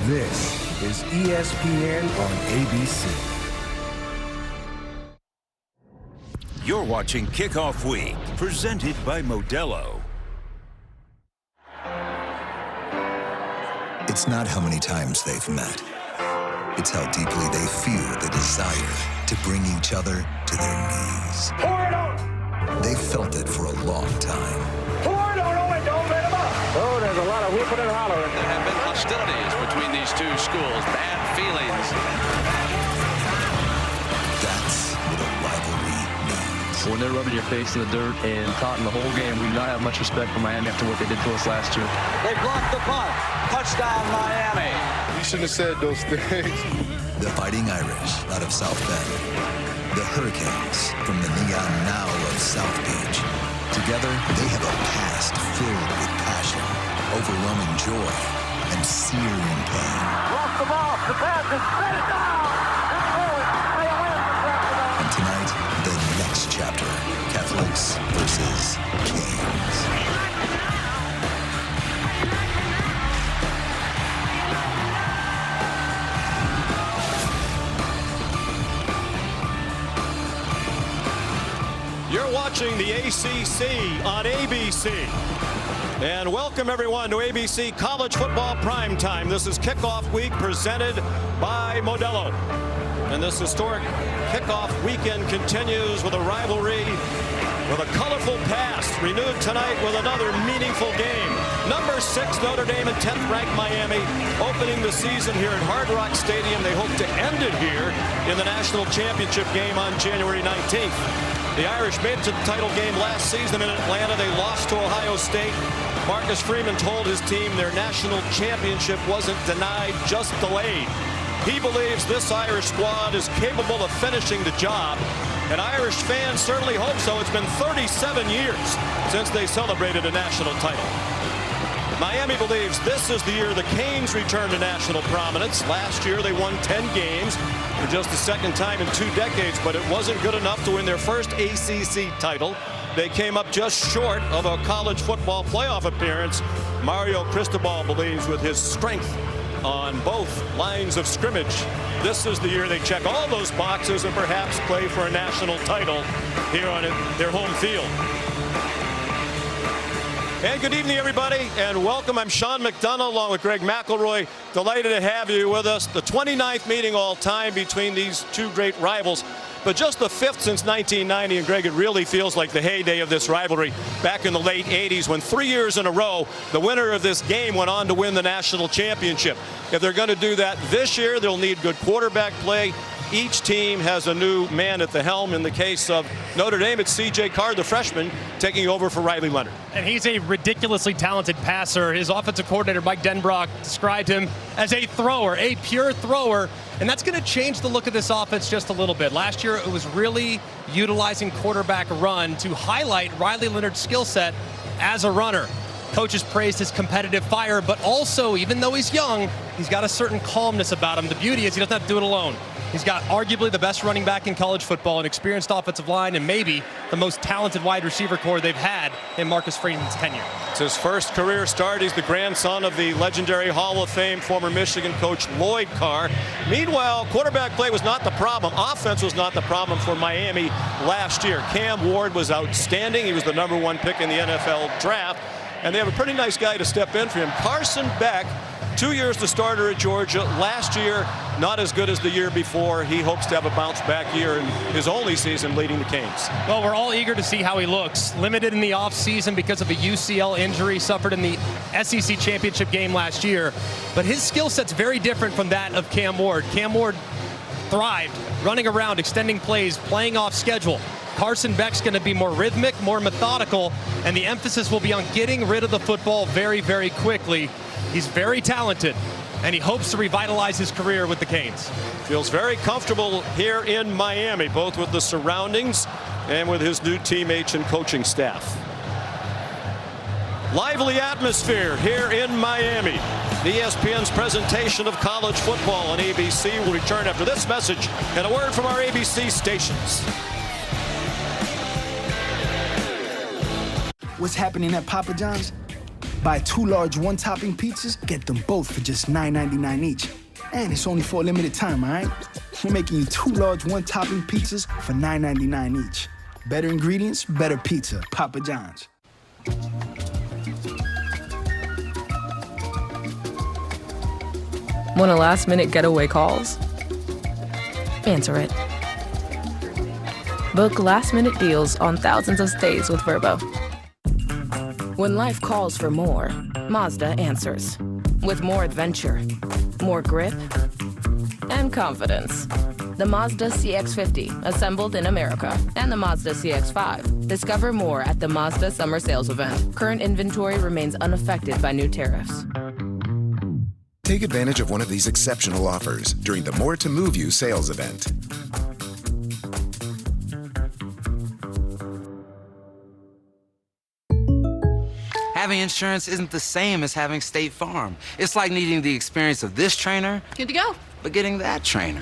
This is ESPN on ABC. You're watching Kickoff Week, presented by Modelo. It's not how many times they've met. It's how deeply they feel the desire to bring each other to their knees. Pour it on! They've felt it for a long time. Pour it on and don't let them up! Oh, there's a lot of whooping and hollering. There have been hostilities between these two schools, bad feelings. That's what a rivalry means. When they're rubbing your face in the dirt and taunting the whole game, we do not have much respect for Miami after what they did to us last year. They blocked the punt. Touchdown, Miami. You shouldn't have said those things. The Fighting Irish out of South Bend. The Hurricanes from the neon now of South Beach. Together, they have a past filled with passion, overwhelming joy, and searing pain. Lost the ball. The pass is set it down. And tonight, the next chapter, Catholics versus Canes. You're watching the ACC on ABC. And welcome everyone to ABC College Football Primetime. This is Kickoff Week presented by Modelo. And this historic kickoff weekend continues with a rivalry with a colorful past, renewed tonight with another meaningful game. Number 6 Notre Dame and 10th ranked Miami opening the season here at Hard Rock Stadium. They hope to end it here in the national championship game on January 19th. The Irish made it to the title game last season in Atlanta. They lost to Ohio State. Marcus Freeman told his team their national championship wasn't denied, just delayed. He believes this Irish squad is capable of finishing the job, and Irish fans certainly hope so. It's been 37 years since they celebrated a national title. Miami believes this is the year the Canes return to national prominence. Last year they won 10 games for just the second time in 2 decades, but it wasn't good enough to win their first ACC title. They came up just short of a college football playoff appearance. Mario Cristobal believes with his strength on both lines of scrimmage, this is the year they check all those boxes and perhaps play for a national title here on their home field. And good evening, everybody, and welcome. I'm Sean McDonough along with Greg McElroy. Delighted to have you with us. The 29th meeting all time between these two great rivals, but just the 5th since 1990. And Greg, it really feels like the heyday of this rivalry back in the late 80s when 3 years in a row, the winner of this game went on to win the national championship. If they're going to do that this year, they'll need good quarterback play. Each team has a new man at the helm. In the case of Notre Dame, it's C.J. Carr, the freshman, taking over for Riley Leonard. And he's a ridiculously talented passer. His offensive coordinator, Mike Denbrock, described him as a thrower, a pure thrower. And that's going to change the look of this offense just a little bit. Last year, it was really utilizing quarterback run to highlight Riley Leonard's skill set as a runner. Coaches praised his competitive fire, but also, even though he's young, he's got a certain calmness about him. The beauty is he doesn't have to do it alone. He's got arguably the best running back in college football, an experienced offensive line, and maybe the most talented wide receiver core they've had in Marcus Freeman's tenure. It's his first career start. He's the grandson of the legendary Hall of Fame former Michigan coach Lloyd Carr. Meanwhile, quarterback play was not the problem. Offense was not the problem for Miami last year. Cam Ward was outstanding. He was the #1 pick in the NFL draft. And they have a pretty nice guy to step in for him. Carson Beck, 2 years the starter at Georgia. Last year, not as good as the year before. He hopes to have a bounce-back year in his only season leading the Canes. Well, we're all eager to see how he looks. Limited in the offseason because of a UCL injury suffered in the SEC championship game last year. But his skill set's very different from that of Cam Ward. Cam Ward thrived running around, extending plays, playing off schedule. Carson Beck's going to be more rhythmic, more methodical, and the emphasis will be on getting rid of the football very, very quickly. He's very talented, and he hopes to revitalize his career with the Canes. Feels very comfortable here in Miami, both with the surroundings and with his new teammates and coaching staff. Lively atmosphere here in Miami. ESPN's presentation of college football on ABC will return after this message and a word from our ABC stations. What's happening at Papa John's? Buy 2 large one-topping pizzas, get them both for just $9.99 each. And it's only for a limited time, all right? We're making you 2 large one-topping pizzas for $9.99 each. Better ingredients, better pizza. Papa John's. Want a last-minute getaway calls? Answer it. Book last-minute deals on thousands of stays with Vrbo. When life calls for more, Mazda answers. With more adventure, more grip, and confidence. The Mazda CX-50, assembled in America, and the Mazda CX-5. Discover more at the Mazda Summer Sales Event. Current inventory remains unaffected by new tariffs. Take advantage of one of these exceptional offers during the More to Move You sales event. Having insurance isn't the same as having State Farm. It's like needing the experience of this trainer. Good to go. But getting that trainer.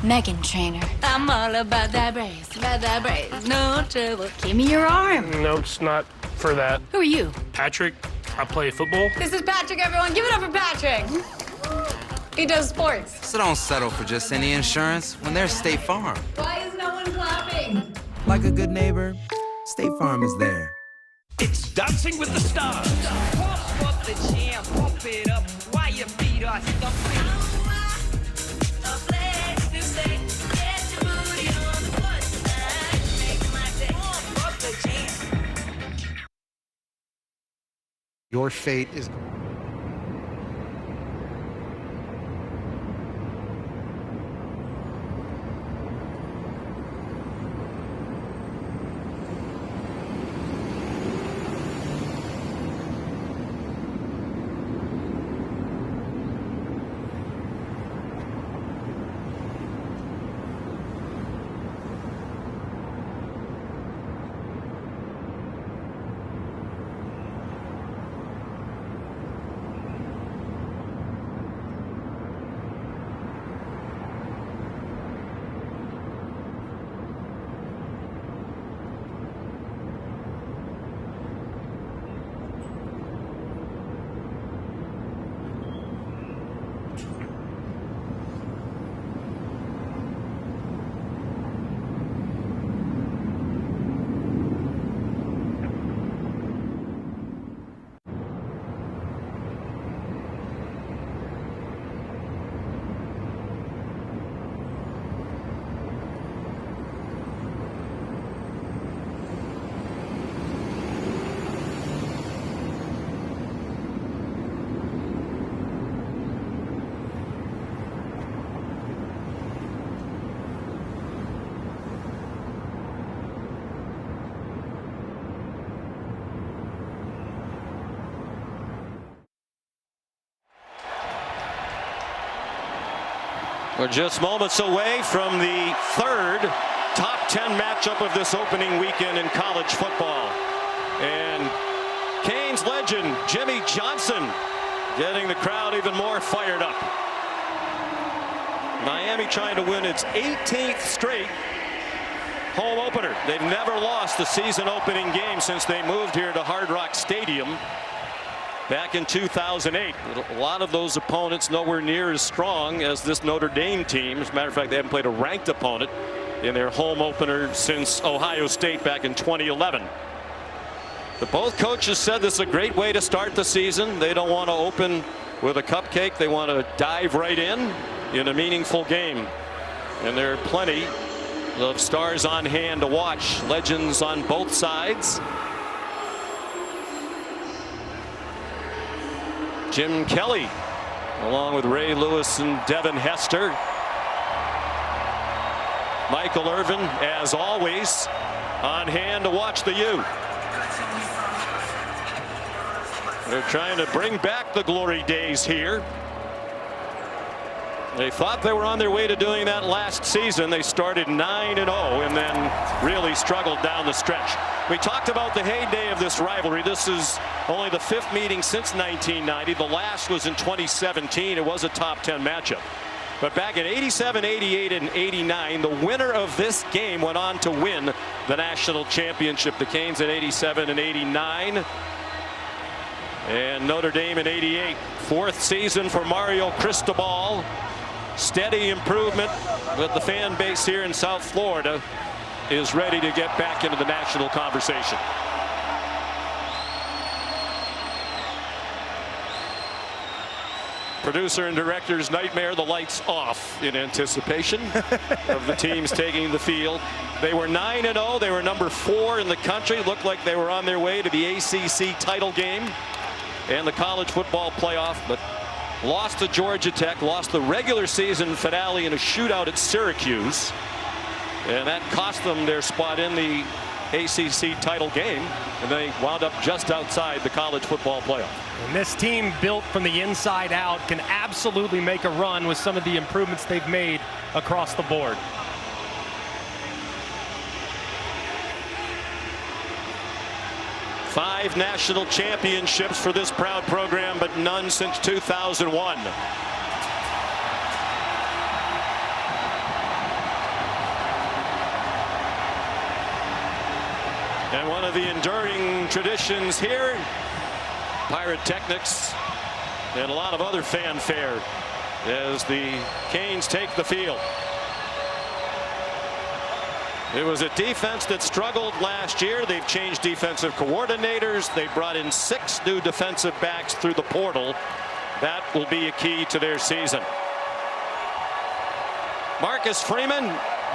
Megan Trainer. I'm all about that brace, no trouble. Give me your arm. No, it's not for that. Who are you? Patrick. I play football. This is Patrick, everyone. Give it up for Patrick. He does sports. So don't settle for just any insurance when there's State Farm. Why is no one clapping? Like a good neighbor, State Farm is there. It's Dancing with the Stars. Pump up the jam, pump it up while your feet are stumping. Your fate is... We're just moments away from the third top 10 matchup of this opening weekend in college football. And Canes legend Jimmy Johnson getting the crowd even more fired up. Miami trying to win its 18th straight home opener. They've never lost the season opening game since they moved here to Hard Rock Stadium back in 2008. A lot of those opponents nowhere near as strong as this Notre Dame team. As a matter of fact, they haven't played a ranked opponent in their home opener since Ohio State back in 2011. But both coaches said this is a great way to start the season. They don't want to open with a cupcake. They want to dive right in a meaningful game. And there are plenty of stars on hand to watch. Legends on both sides. Jim Kelly, along with Ray Lewis and Devin Hester. Michael Irvin, as always, on hand to watch the U. They're trying to bring back the glory days here. They thought they were on their way to doing that last season. They started 9-0 and then really struggled down the stretch. We talked about the heyday of this rivalry. This is only the 5th meeting since 1990. The last was in 2017. It was a top 10 matchup. But back in 87, 88, and 89, the winner of this game went on to win the national championship. The Canes in 87 and 89. And Notre Dame in '88. 4th season for Mario Cristobal. Steady improvement, but the fan base here in South Florida is ready to get back into the national conversation. Producer and director's nightmare, the lights off in anticipation of the teams taking the field. They were 9-0. They were number 4 in the country. Looked like they were on their way to the ACC title game and the college football playoff, but lost to Georgia Tech, lost the regular season finale in a shootout at Syracuse, and that cost them their spot in the ACC title game, and they wound up just outside the college football playoff. And this team, built from the inside out, can absolutely make a run with some of the improvements they've made across the board. Five national championships for this proud program, but none since 2001. And one of the enduring traditions here, Pyrotechnics and a lot of other fanfare as the Canes take the field. It was a defense that struggled last year. They've changed defensive coordinators. They brought in 6 new defensive backs through the portal. That will be a key to their season. Marcus Freeman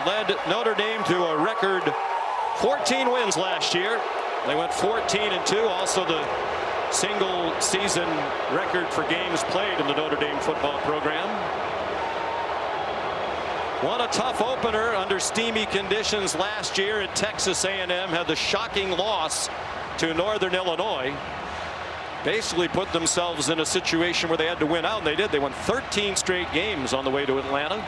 led Notre Dame to a record 14 wins last year. They went 14-2. Also the single season record for games played in the Notre Dame football program. Won a tough opener under steamy conditions last year at Texas A&M. Had the shocking loss to Northern Illinois. Basically put themselves in a situation where they had to win out, and they did. They won 13 straight games on the way to Atlanta.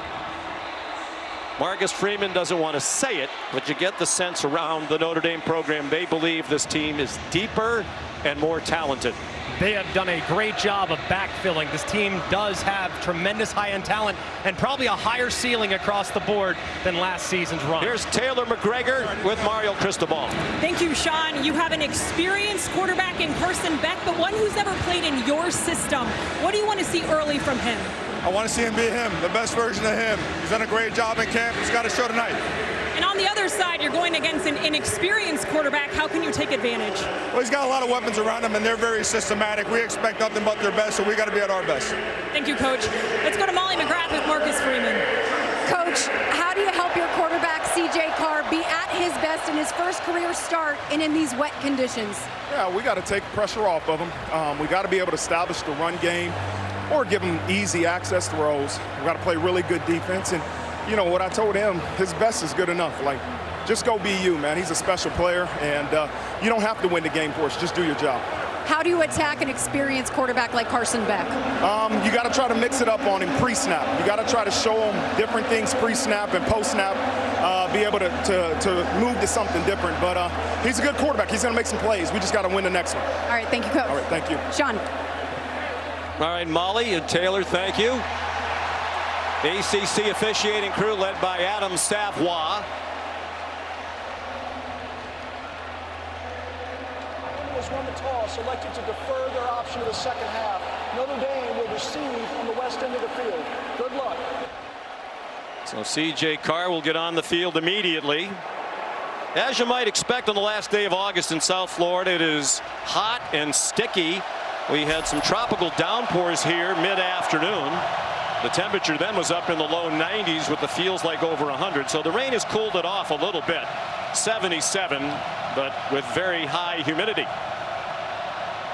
Marcus Freeman doesn't want to say it, but you get the sense around the Notre Dame program they believe this team is deeper and more talented. They have done a great job of backfilling. This team does have tremendous high-end talent and probably a higher ceiling across the board than last season's run. Here's Taylor McGregor with Mario Cristobal. Thank you, Sean. You have an experienced quarterback in Carson Beck, but one who's never played in your system. What do you want to see early from him? I want to see him be him, the best version of him. He's done a great job in camp. He's got to show tonight. And on the other side, you're going against an inexperienced quarterback. How can you take advantage? Well, he's got a lot of weapons around him, and they're very systematic. We expect nothing but their best, so we got to be at our best. Thank you, Coach. Let's go to Molly McGrath with Marcus Freeman. Coach, how do you help your quarterback, C.J. Carr, be at his best in his first career start and in these wet conditions? Yeah, we got to take pressure off of him. We got to be able to establish the run game or give him easy access throws. We got to play really good defense. And, you know, what I told him, his best is good enough. Like, just go be you, man. He's a special player, and you don't have to win the game for us. Just do your job. How do you attack an experienced quarterback like Carson Beck? You got to try to mix it up on him pre-snap. You got to try to show him different things pre-snap and post-snap, be able to move to something different. But he's a good quarterback. He's going to make some plays. We just got to win the next one. All right, thank you, Coach. All right, thank you. Sean. All right, Molly and Taylor, thank you. ACC officiating crew led by Adam Savoie. Eagles won the toss, elected to defer their option to the second half. Notre Dame will receive on the west end of the field. Good luck. So C.J. Carr will get on the field immediately. As you might expect on the last day of August in South Florida, it is hot and sticky. We had some tropical downpours here mid-afternoon. The temperature then was up in the low 90s with the feels like over 100. So the rain has cooled it off a little bit. 77, but with very high humidity.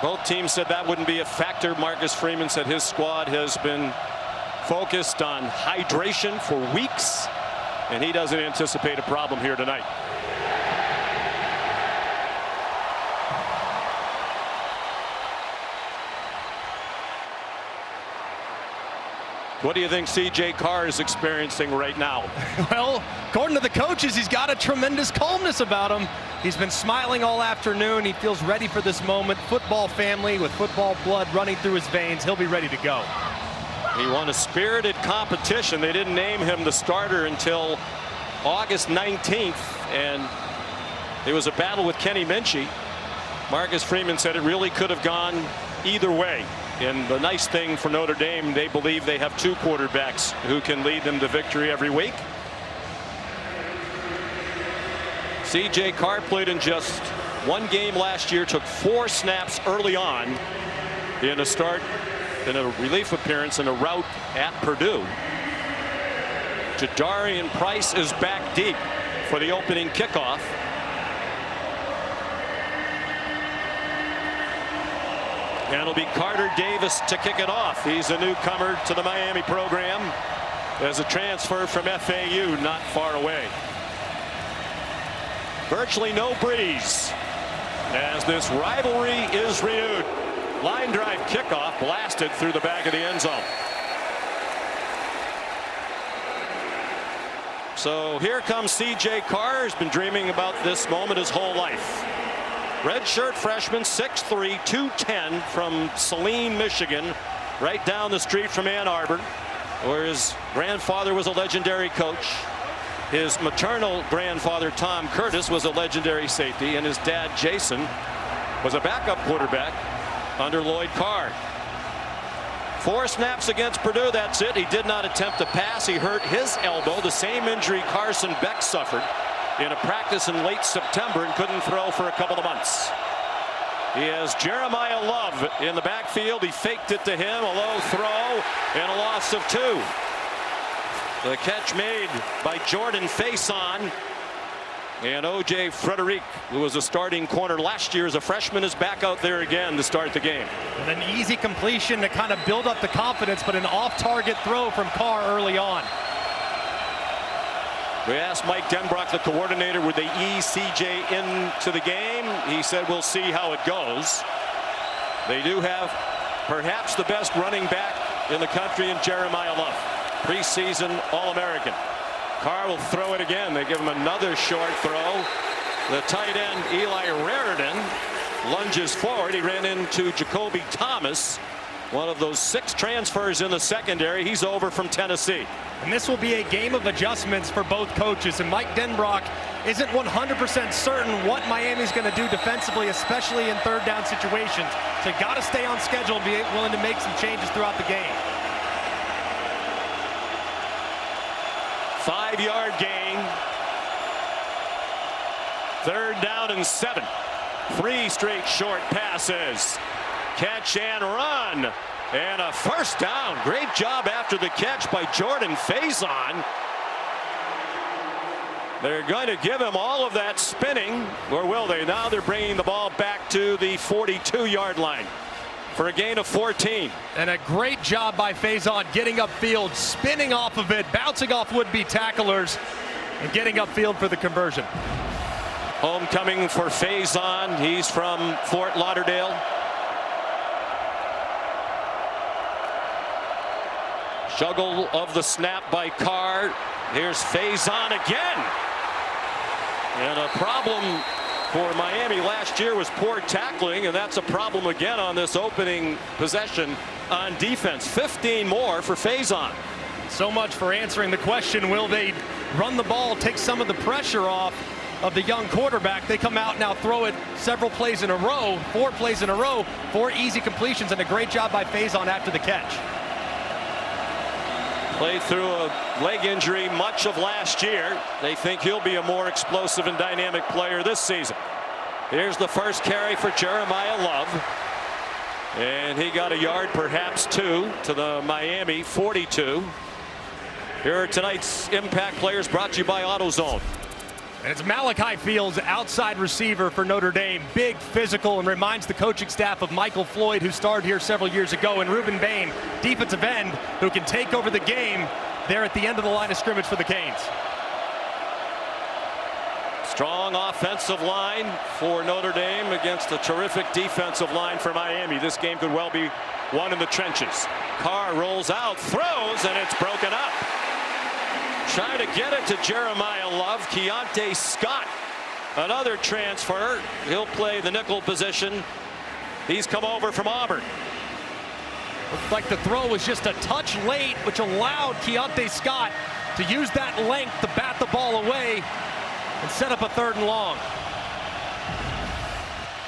Both teams said that wouldn't be a factor. Marcus Freeman said his squad has been focused on hydration for weeks, and he doesn't anticipate a problem here tonight. What do you think C.J. Carr is experiencing right now? Well, according to the coaches, he's got a tremendous calmness about him. He's been smiling all afternoon. He feels ready for this moment. Football family with football blood running through his veins. He'll be ready to go. He won a spirited competition. They didn't name him the starter until August 19th, and it was a battle with Kenny Minchie. Marcus Freeman said it really could have gone either way. And the nice thing for Notre Dame, they believe they have 2 quarterbacks who can lead them to victory every week. C.J. Carr played in just 1 game last year, took 4 snaps early on in a start, in a relief appearance in a rout at Purdue. Jadarian Price is back deep for the opening kickoff. And it'll be Carter Davis to kick it off. He's a newcomer to the Miami program as a transfer from FAU not far away. Virtually no breeze as this rivalry is renewed. Line drive kickoff blasted through the back of the end zone. So here comes C.J. Carr. He's been dreaming about this moment his whole life. Redshirt freshman, 6'3", 210 from Saline, Michigan, right down the street from Ann Arbor, where his grandfather was a legendary coach. His maternal grandfather, Tom Curtis, was a legendary safety, and his dad, Jason, was a backup quarterback under Lloyd Carr. 4 snaps against Purdue, that's it. He did not attempt to pass. He hurt his elbow, the same injury Carson Beck suffered in a practice in late September, and couldn't throw for a couple of months. He has Jeremiah Love in the backfield. He faked it to him, a low throw, and a loss of 2. The catch made by Jordan Faison. And O.J. Frederic, who was a starting corner last year as a freshman, is back out there again to start the game. And an easy completion to kind of build up the confidence, but an off-target throw from Carr early on. We asked Mike Denbrock, the coordinator, would they ease C.J. into the game? He said, we'll see how it goes. They do have perhaps the best running back in the country in Jeremiah Love, preseason All-American. Carr will throw it again. They give him another short throw. The tight end, Eli Raridan, lunges forward. He ran into Jacoby Thomas, one of those 6 transfers in the secondary. He's over from Tennessee. And this will be a game of adjustments for both coaches. And Mike Denbrock isn't 100% certain what Miami's going to do defensively, especially in 3rd down situations. So got to stay on schedule and be willing to make some changes throughout the game. 5-yard gain. 3rd down and 7. 3 straight short passes. Catch and run. And a first down. Great job after the catch by Jordan Faison. They're going to give him all of that spinning, or will they? Now they're bringing the ball back to the 42-yard line for a gain of 14. And a great job by Faison getting upfield, spinning off of it, bouncing off would-be tacklers, and getting upfield for the conversion. Homecoming for Faison. He's from Fort Lauderdale. Juggle of the snap by Carr. Here's Faison again. And a problem for Miami last year was poor tackling, and that's a problem again on this opening possession on defense. 15 more for Faison. So much for answering the question, will they run the ball, take some of the pressure off of the young quarterback? They come out now, throw it several plays in a row, 4 plays in a row, 4 easy completions, and a great job by Faison after the catch. Played through a leg injury much of last year. They think he'll be a more explosive and dynamic player this season. Here's the first carry for Jeremiah Love. And he got a yard, perhaps 2, to the Miami 42. Here are tonight's impact players brought to you by AutoZone. And it's Malachi Fields, outside receiver for Notre Dame. Big, physical, and reminds the coaching staff of Michael Floyd, who starred here several years ago, and Ruben Bain, defensive end, who can take over the game there at the end of the line of scrimmage for the Canes. Strong offensive line for Notre Dame against a terrific defensive line for Miami. This game could well be won in the trenches. Carr rolls out, throws, and it's broken up. Trying to get it to Jeremiah Love. Keontae Scott, another transfer. He'll play the nickel position. He's come over from Auburn. Looks like the throw was just a touch late, which allowed Keontae Scott to use that length to bat the ball away and set up a 3rd and long.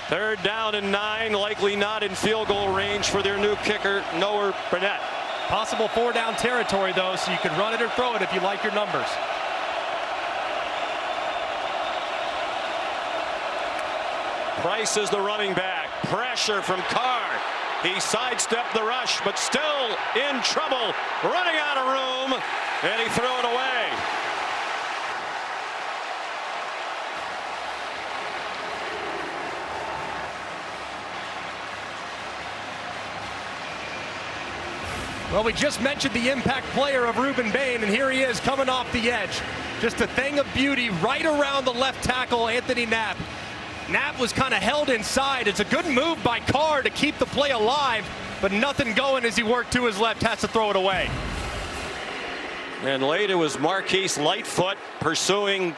3rd down and 9, likely not in field goal range for their new kicker, Noah Burnett. Possible 4-down territory, though, so you can run it or throw it if you like your numbers. Price is the running back. Pressure from Carr. He sidestepped the rush, but still in trouble. Running out of room, and he threw it away. Well, we just mentioned the impact player of Rueben Bain, and here he is coming off the edge. Just a thing of beauty right around the left tackle, Anthony Knapp. Knapp was kind of held inside. It's a good move by Carr to keep the play alive, but nothing going as he worked to his left, has to throw it away. And late it was Marquise Lightfoot pursuing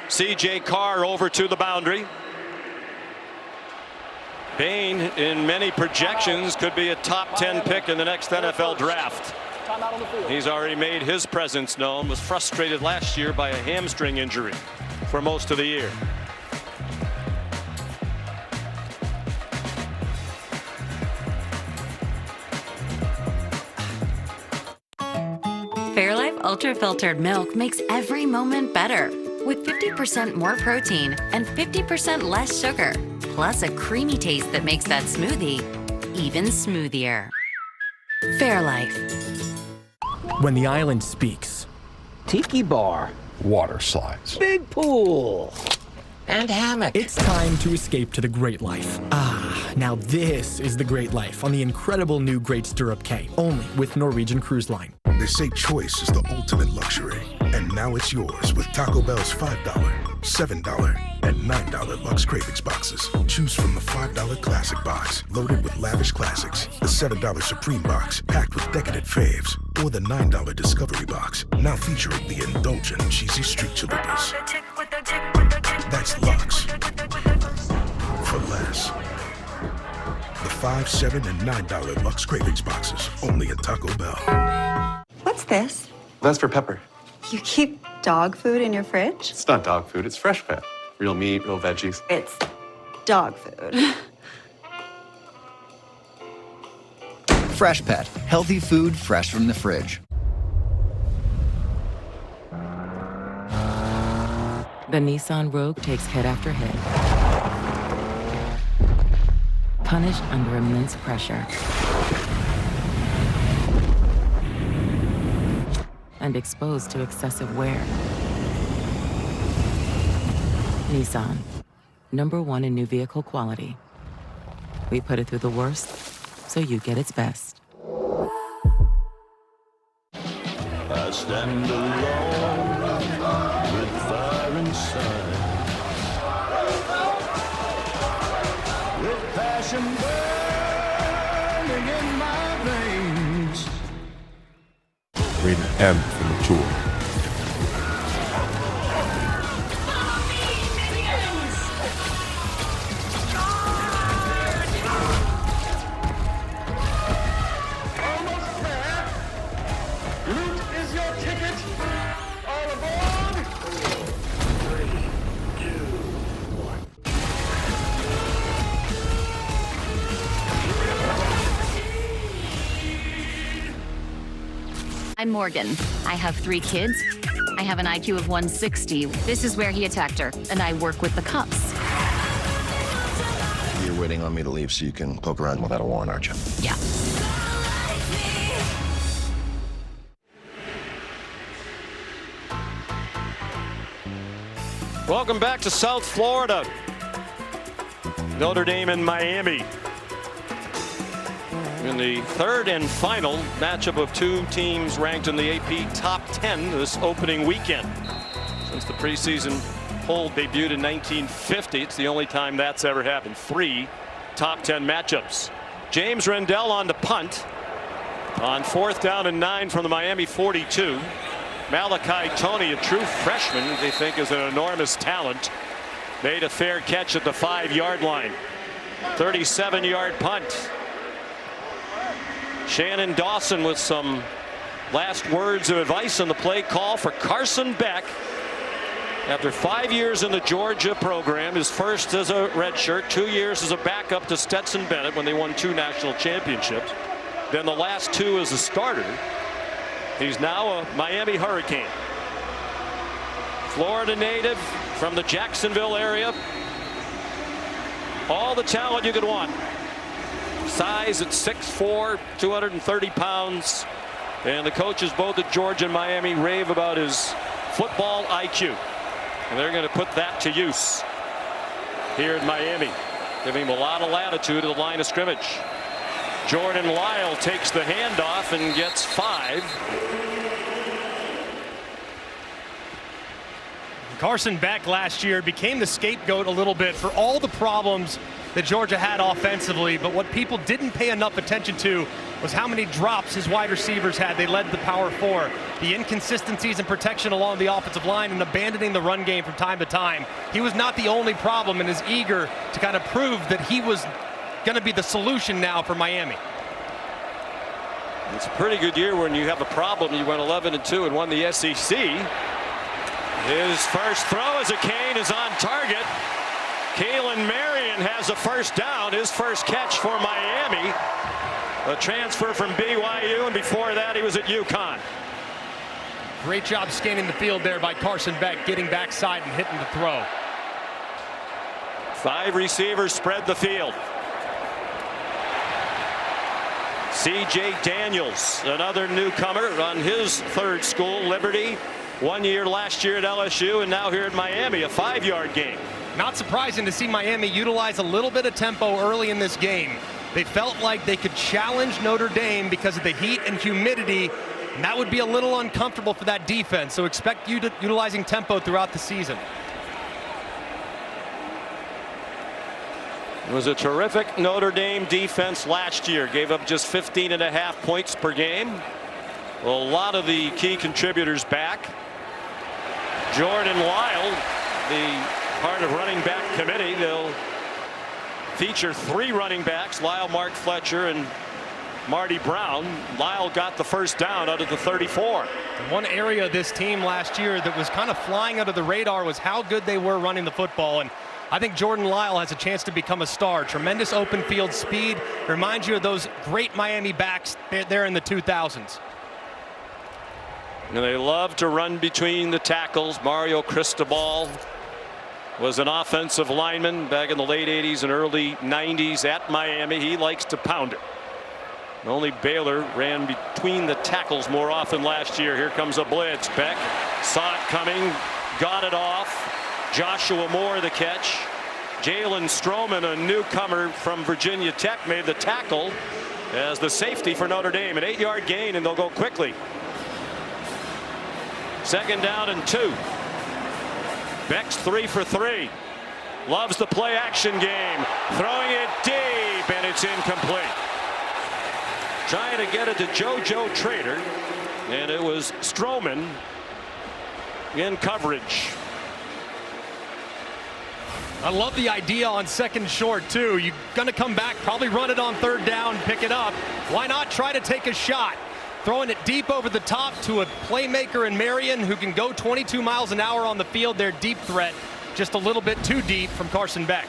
C.J. Carr over to the boundary. Bain, in many projections, could be a top 10 pick in the next NFL draft. He's already made his presence known, was frustrated last year by a hamstring injury for most of the year. Fairlife Ultra Filtered Milk makes every moment better. With 50% more protein and 50% less sugar. Plus a creamy taste that makes that smoothie even smoothier. Fairlife. When the island speaks. Tiki bar. Water slides. Big pool. And hammock. It's time to escape to the Great Life. Ah, now this is the Great Life on the incredible new Great Stirrup K, only with Norwegian Cruise Line. They say choice is the ultimate luxury, and now it's yours with Taco Bell's $5, $7, and $9 Lux Cravings boxes. Choose from the $5 Classic Box, loaded with lavish classics, the $7 Supreme Box, packed with decadent faves, or the $9 Discovery Box, now featuring the indulgent cheesy street chalupas. That's Lux. For less. The $5, $7, and $9 Lux Cravings boxes, only at Taco Bell. What's this? That's for Pepper. You keep dog food in your fridge? It's not dog food, it's fresh pet. Real meat, real veggies. It's dog food. Fresh Pet. Healthy food fresh from the fridge. The Nissan Rogue takes hit after hit. Punished under immense pressure. And exposed to excessive wear. Nissan, #1 in new vehicle quality. We put it through the worst, so you get its best. I stand alone with fire inside, with passion burning in my veins. Rated M for mature. I'm Morgan. I have 3 kids. I have an IQ of 160. This is where he attacked her, and I work with the cops. You're waiting on me to leave so you can poke around without a warrant, aren't you? Yeah. Welcome back to South Florida. Notre Dame and Miami. In the third and final matchup of 2 teams ranked in the AP top 10 this opening weekend. Since the preseason poll debuted in 1950, it's the only time that's ever happened. 3 top 10 matchups. James Rendell on the punt on 4th down and 9 from the Miami 42. Malachi Tony, a true freshman, they think is an enormous talent, made a fair catch at the 5-yard line. 37-yard punt. Shannon Dawson with some last words of advice on the play call for Carson Beck. After 5 years in the Georgia program, his first as a redshirt, 2 years as a backup to Stetson Bennett when they won 2 national championships, then the last 2 as a starter. He's now a Miami Hurricane. Florida native from the Jacksonville area. All the talent you could want. Size at 6'4", 230 pounds. And the coaches both at Georgia and Miami rave about his football IQ. And they're going to put that to use here in Miami, giving him a lot of latitude at the line of scrimmage. Jordan Lyle takes the handoff and gets 5. Carson Beck last year became the scapegoat a little bit for all the problems that Georgia had offensively, but what people didn't pay enough attention to was how many drops his wide receivers had. They led the Power 4. The inconsistencies in protection along the offensive line and abandoning the run game from time to time. He was not the only problem and is eager to kind of prove that he was going to be the solution now for Miami. It's a pretty good year when you have a problem. You went 11-2 and won the SEC. His first throw as a Cane is on target. Kalen Marion has a first down, his first catch for Miami. A transfer from BYU, and before that he was at UConn. Great job scanning the field there by Carson Beck, getting backside and hitting the throw. 5 receivers spread the field. C.J. Daniels, another newcomer on his 3rd school, Liberty. 1 year last year at LSU, and now here at Miami, a 5-yard gain. Not surprising to see Miami utilize a little bit of tempo early in this game. They felt like they could challenge Notre Dame because of the heat and humidity, and that would be a little uncomfortable for that defense. So expect you to utilizing tempo throughout the season. It was a terrific Notre Dame defense last year. Gave up just 15.5 points per game. A lot of the key contributors back. Jordan Lyle, the part of running back committee. They'll feature 3 running backs, Lyle, Mark Fletcher, and Marty Brown. Lyle got the first down out of the 34. One area of this team last year that was kind of flying under the radar was how good they were running the football. And I think Jordan Lyle has a chance to become a star. Tremendous open field speed. Reminds you of those great Miami backs there in the 2000s. And they love to run between the tackles. Mario Cristobal was an offensive lineman back in the late 80s and early 90s at Miami. He likes to pound it. Only Baylor ran between the tackles more often last year. Here comes a blitz. Beck saw it coming, got it off. Joshua Moore the catch. Jalen Stroman, a newcomer from Virginia Tech, made the tackle as the safety for Notre Dame. An 8-yard gain, and they'll go quickly. 2nd down and 2. Beck's 3 for 3. Loves the play action game. Throwing it deep, and it's incomplete. Trying to get it to JoJo Trader, and it was Stroman in coverage. I love the idea on 2nd short too. You're going to come back, probably run it on 3rd down, pick it up. Why not try to take a shot? Throwing it deep over the top to a playmaker in Marion who can go 22 miles an hour on the field. Their deep threat just a little bit too deep from Carson Beck.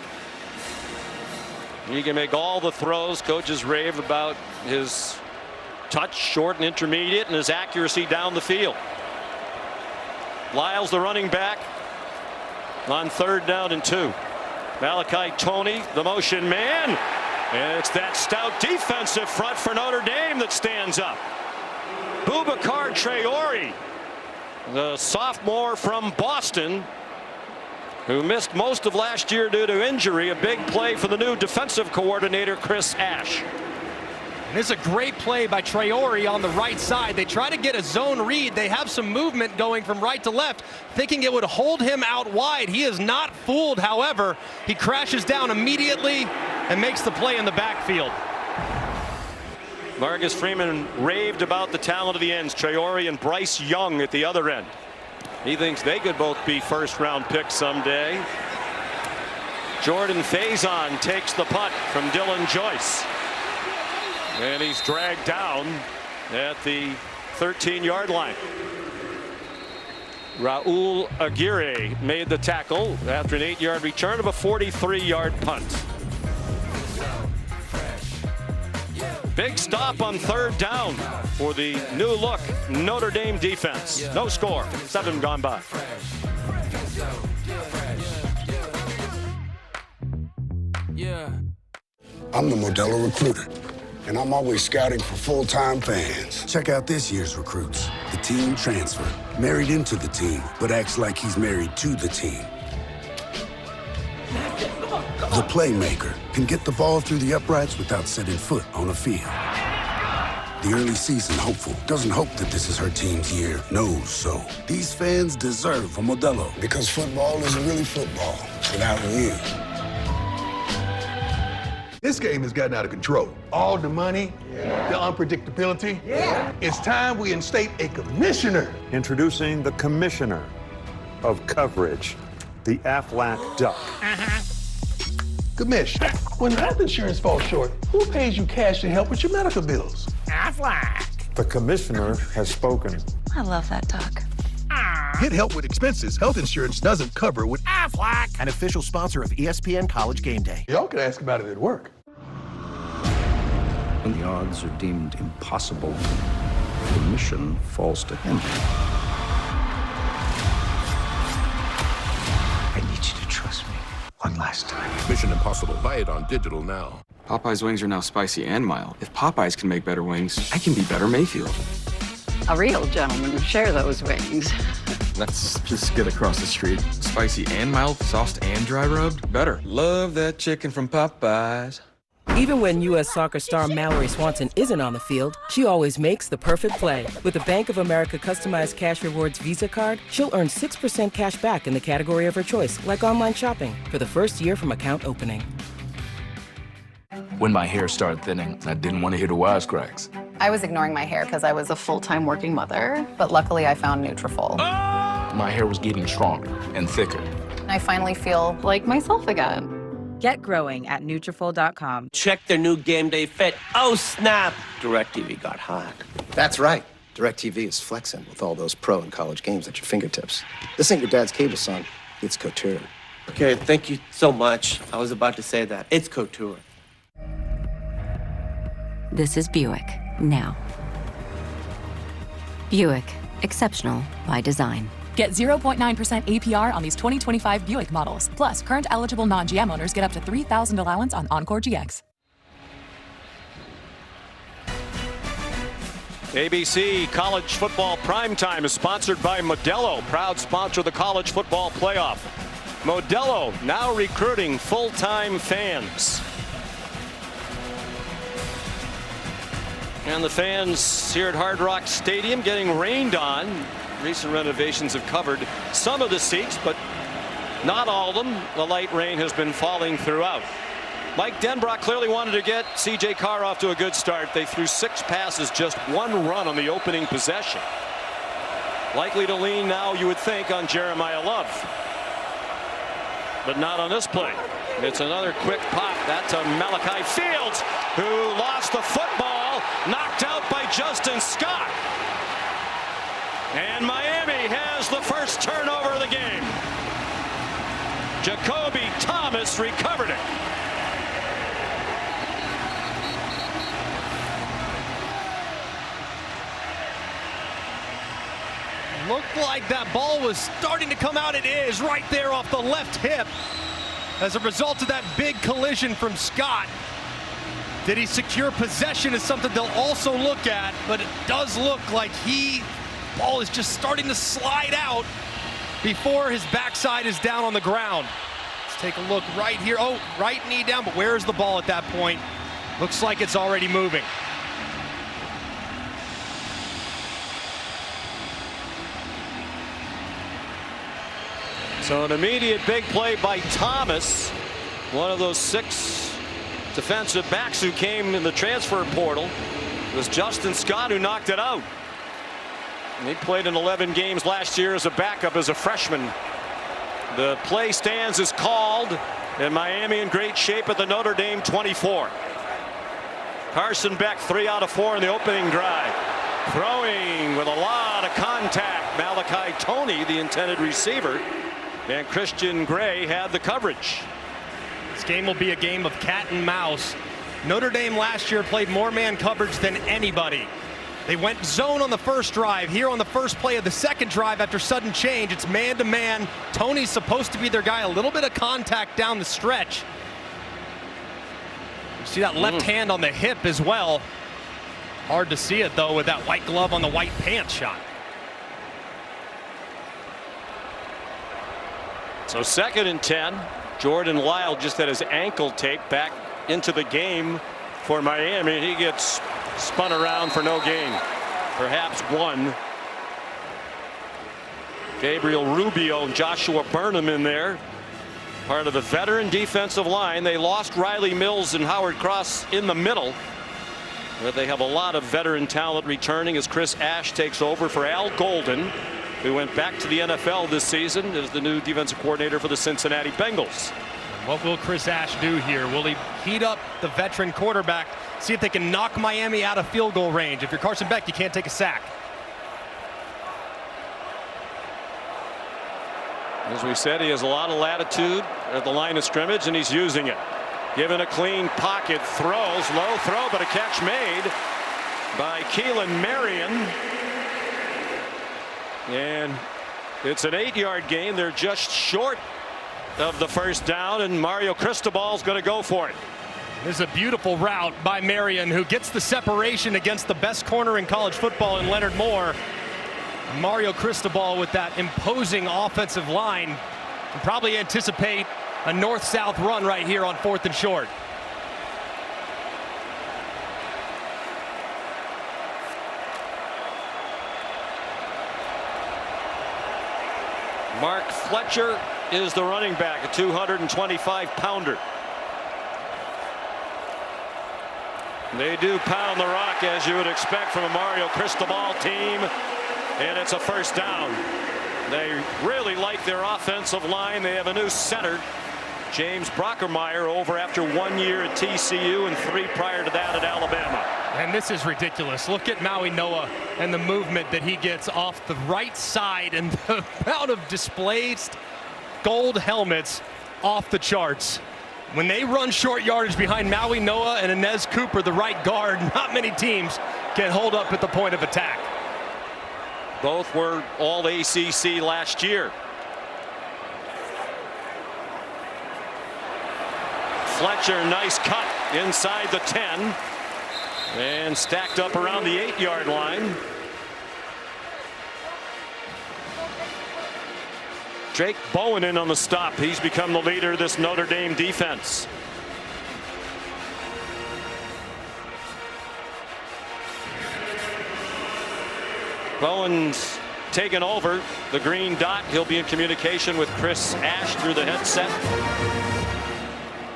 He can make all the throws. Coaches rave about his touch, short and intermediate, and his accuracy down the field. Lyle's the running back on 3rd down and 2. Malachi Toney, the motion man, and it's that stout defensive front for Notre Dame that stands up. Boubacar Traore, the sophomore from Boston, who missed most of last year due to injury. A big play for the new defensive coordinator, Chris Ash. And this is a great play by Traore on the right side. They try to get a zone read. They have some movement going from right to left, thinking it would hold him out wide. He is not fooled, however. He crashes down immediately and makes the play in the backfield. Marcus Freeman raved about the talent of the ends, Traore and Bryce Young at the other end. He thinks they could both be 1st-round picks someday. Jordan Faison takes the punt from Dylan Joyce. And he's dragged down at the 13-yard line. Raul Aguirre made the tackle after an 8-yard return of a 43-yard punt. Big stop on 3rd down for the new look Notre Dame defense. No score, 7 gone by. I'm the Modelo Recruiter, and I'm always scouting for full-time fans. Check out this year's recruits. The teen transfer, married into the team, but acts like he's married to the team. The playmaker can get the ball through the uprights without setting foot on a field. The early season hopeful doesn't hope that this is her team's year, knows so. These fans deserve a Modelo, because football isn't really football without you. This game has gotten out of control. All the money, the unpredictability. It's time we instate a commissioner. Introducing the commissioner of coverage, the Aflac Duck. Commish, when health insurance falls short, who pays you cash to help with your medical bills? Aflac. The commissioner has spoken. I love that duck. Get help with expenses health insurance doesn't cover with Aflac, an official sponsor of ESPN College Game Day. Y'all could ask about it at work. When the odds are deemed impossible, the mission falls to him. I need you to trust me one last time. Mission Impossible. Buy it on digital now. Popeye's wings are now spicy and mild. If Popeyes can make better wings, I can be better Mayfield. A real gentleman would share those wings. Let's just get across the street. Spicy and mild, sauced and dry rubbed, better. Love that chicken from Popeyes. Even when U.S. Soccer star Mallory Swanson isn't on the field, she always makes the perfect play. With a Bank of America customized cash rewards Visa card, she'll earn 6% cash back in the category of her choice, like online shopping, for the first year from account opening. When my hair started thinning, I didn't want to hear the wisecracks. I was ignoring my hair because I was a full-time working mother, but luckily I found Nutrafol. My hair was getting stronger and thicker. I finally feel like myself again. Get growing at Nutrafol.com. Check their new Game Day Fit. Oh, snap! DirecTV got hot. That's right. DirecTV is flexing with all those pro and college games at your fingertips. This ain't your dad's cable, son. It's Couture. Okay, thank you so much. I was about to say that. It's Couture. This is Buick, now. Buick, exceptional by design. Get 0.9% APR on these 2025 Buick models. Plus, current eligible non-GM owners get up to $3,000 allowance on Encore GX. ABC College Football Primetime is sponsored by Modelo, proud sponsor of the College Football Playoff. Modelo now recruiting full-time fans. And the fans here at Hard Rock Stadium getting rained on. Recent renovations have covered some of the seats, but not all of them. The light rain has been falling throughout. Mike Denbrock clearly wanted to get C.J. Carr off to a good start. They threw 6 passes, just 1 run on the opening possession. Likely to lean now, you would think, on Jeremiah Love. But not on this play. It's another quick pop. That's a Malachi Fields, who lost the football, knocked out by Justin Scott. And Miami has the first turnover of the game. Jacoby Thomas recovered it. Looked like that ball was starting to come out. It is right there off the left hip as a result of that big collision from Scott. Did he secure possession is something they'll also look at, but it does look like ball is just starting to slide out before his backside is down on the ground. Let's take a look right here. Oh, right knee down, but where is the ball at that point? Looks like it's already moving. So an immediate big play by Thomas, one of those 6 defensive backs who came in the transfer portal. It was Justin Scott who knocked it out. And he played in 11 games last year as a backup as a freshman. The play stands is called, and Miami in great shape at the Notre Dame 24. Carson Beck 3 out of 4 in the opening drive. Throwing with a lot lot of contact. Malachi Toney, the intended receiver, and Christian Gray had the coverage. This game will be a game of cat and mouse. Notre Dame last year played more man coverage than anybody. They went zone on the first drive. Here on the first play of the second drive after sudden change, it's man-to-man. Toney's supposed to be their guy. A little bit of contact down the stretch. You see that left hand on the hip as well. Hard to see it, though, with that white glove on the white pants shot. So 2nd and 10. Jordan Lyle just had his ankle taped back into the game for Miami. He gets spun around for no gain. Perhaps one. Gabriel Rubio and Joshua Burnham in there. Part of the veteran defensive line. They lost Riley Mills and Howard Cross in the middle. But they have a lot of veteran talent returning as Chris Ash takes over for Al Golden, who went back to the NFL this season as the new defensive coordinator for the Cincinnati Bengals. What will Chris Ash do here? Will he heat up the veteran quarterback, see if they can knock Miami out of field goal range? If you're Carson Beck, you can't take a sack. As we said, he has a lot of latitude at the line of scrimmage, and he's using it. Given a clean pocket, throws, low throw, but a catch made by Keelan Marion. And it's an 8-yard gain. They're just short of the first down, and Mario Cristobal's going to go for it. This is a beautiful route by Marion, who gets the separation against the best corner in college football in Leonard Moore. Mario Cristobal with that imposing offensive line can probably anticipate a north-south run right here on 4th and short. Mark Fletcher is the running back, a 225-pounder. They do pound the rock, as you would expect from a Mario Cristobal team, and it's a first down. They really like their offensive line. They have a new center, James Brockermeyer, over after 1 year at TCU and 3 prior to that at Alabama. And this is ridiculous. Look at Maui Noah and the movement that he gets off the right side, and the amount of displaced gold helmets off the charts. When they run short yardage behind Maui Noah and Inez Cooper, the right guard, not many teams can hold up at the point of attack. Both were all ACC last year. Fletcher, nice cut inside the 10 and stacked up around the 8-yard line. Jake Bowen in on the stop. He's become the leader of this Notre Dame defense. Bowen's taken over the green dot. He'll be in communication with Chris Ash through the headset.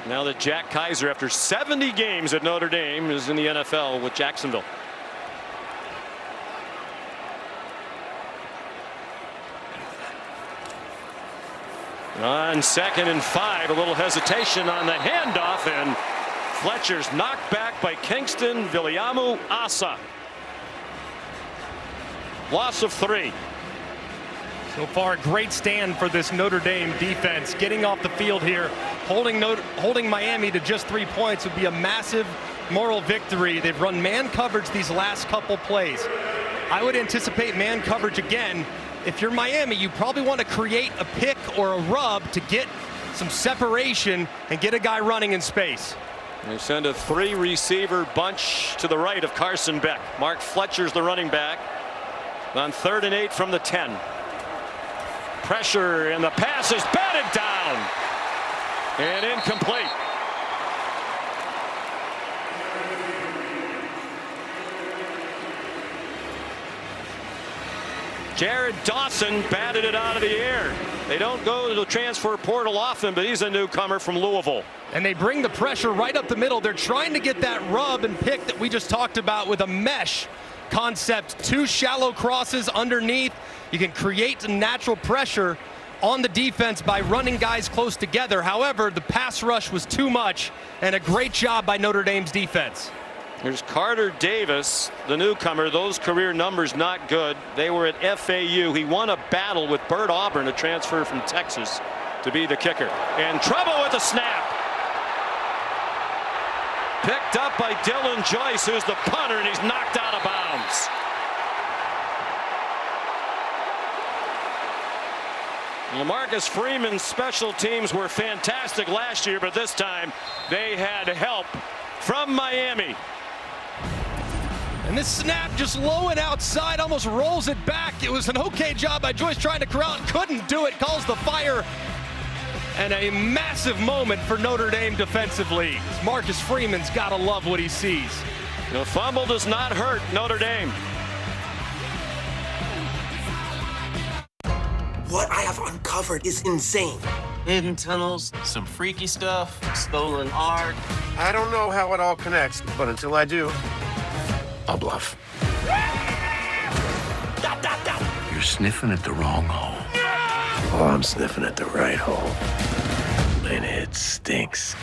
Now that Jack Kaiser, after 70 games at Notre Dame, is in the NFL with Jacksonville. On 2nd and 5, a little hesitation on the handoff, and Fletcher's knocked back by Kingston Viliamu Asa. Loss of 3. So far, a great stand for this Notre Dame defense. Getting off the field here, holding Miami to just 3 points would be a massive moral victory. They've run man coverage these last couple plays. I would anticipate man coverage again. If you're Miami, you probably want to create a pick or a rub to get some separation and get a guy running in space. They send a 3-receiver bunch to the right of Carson Beck. Mark Fletcher's the running back on 3rd and 8 from the 10. Pressure, and the pass is batted down and incomplete. Jared Dawson batted it out of the air. They don't go to the transfer portal often, but he's a newcomer from Louisville. And they bring the pressure right up the middle. They're trying to get that rub and pick that we just talked about with a mesh concept. 2 shallow crosses underneath. You can create natural pressure on the defense by running guys close together. However, the pass rush was too much, and a great job by Notre Dame's defense. Here's Carter Davis, the newcomer. Those career numbers not good. They were at FAU. He won a battle with Bert Auburn, a transfer from Texas, to be the kicker. In trouble with the snap. Picked up by Dylan Joyce, who's the punter, and he's knocked out of bounds. LaMarcus Freeman's special teams were fantastic last year, but this time they had help from Miami. And this snap just low and outside, almost rolls it back. It was an okay job by Joyce trying to corral it, couldn't do it, calls the fire. And a massive moment for Notre Dame defensively. Marcus Freeman's got to love what he sees. The fumble does not hurt Notre Dame. What I have uncovered is insane. Hidden tunnels, some freaky stuff, stolen art. I don't know how it all connects, but until I do, I'll bluff. You're sniffing at the wrong hole. Oh, I'm sniffing at the right hole. And it stinks.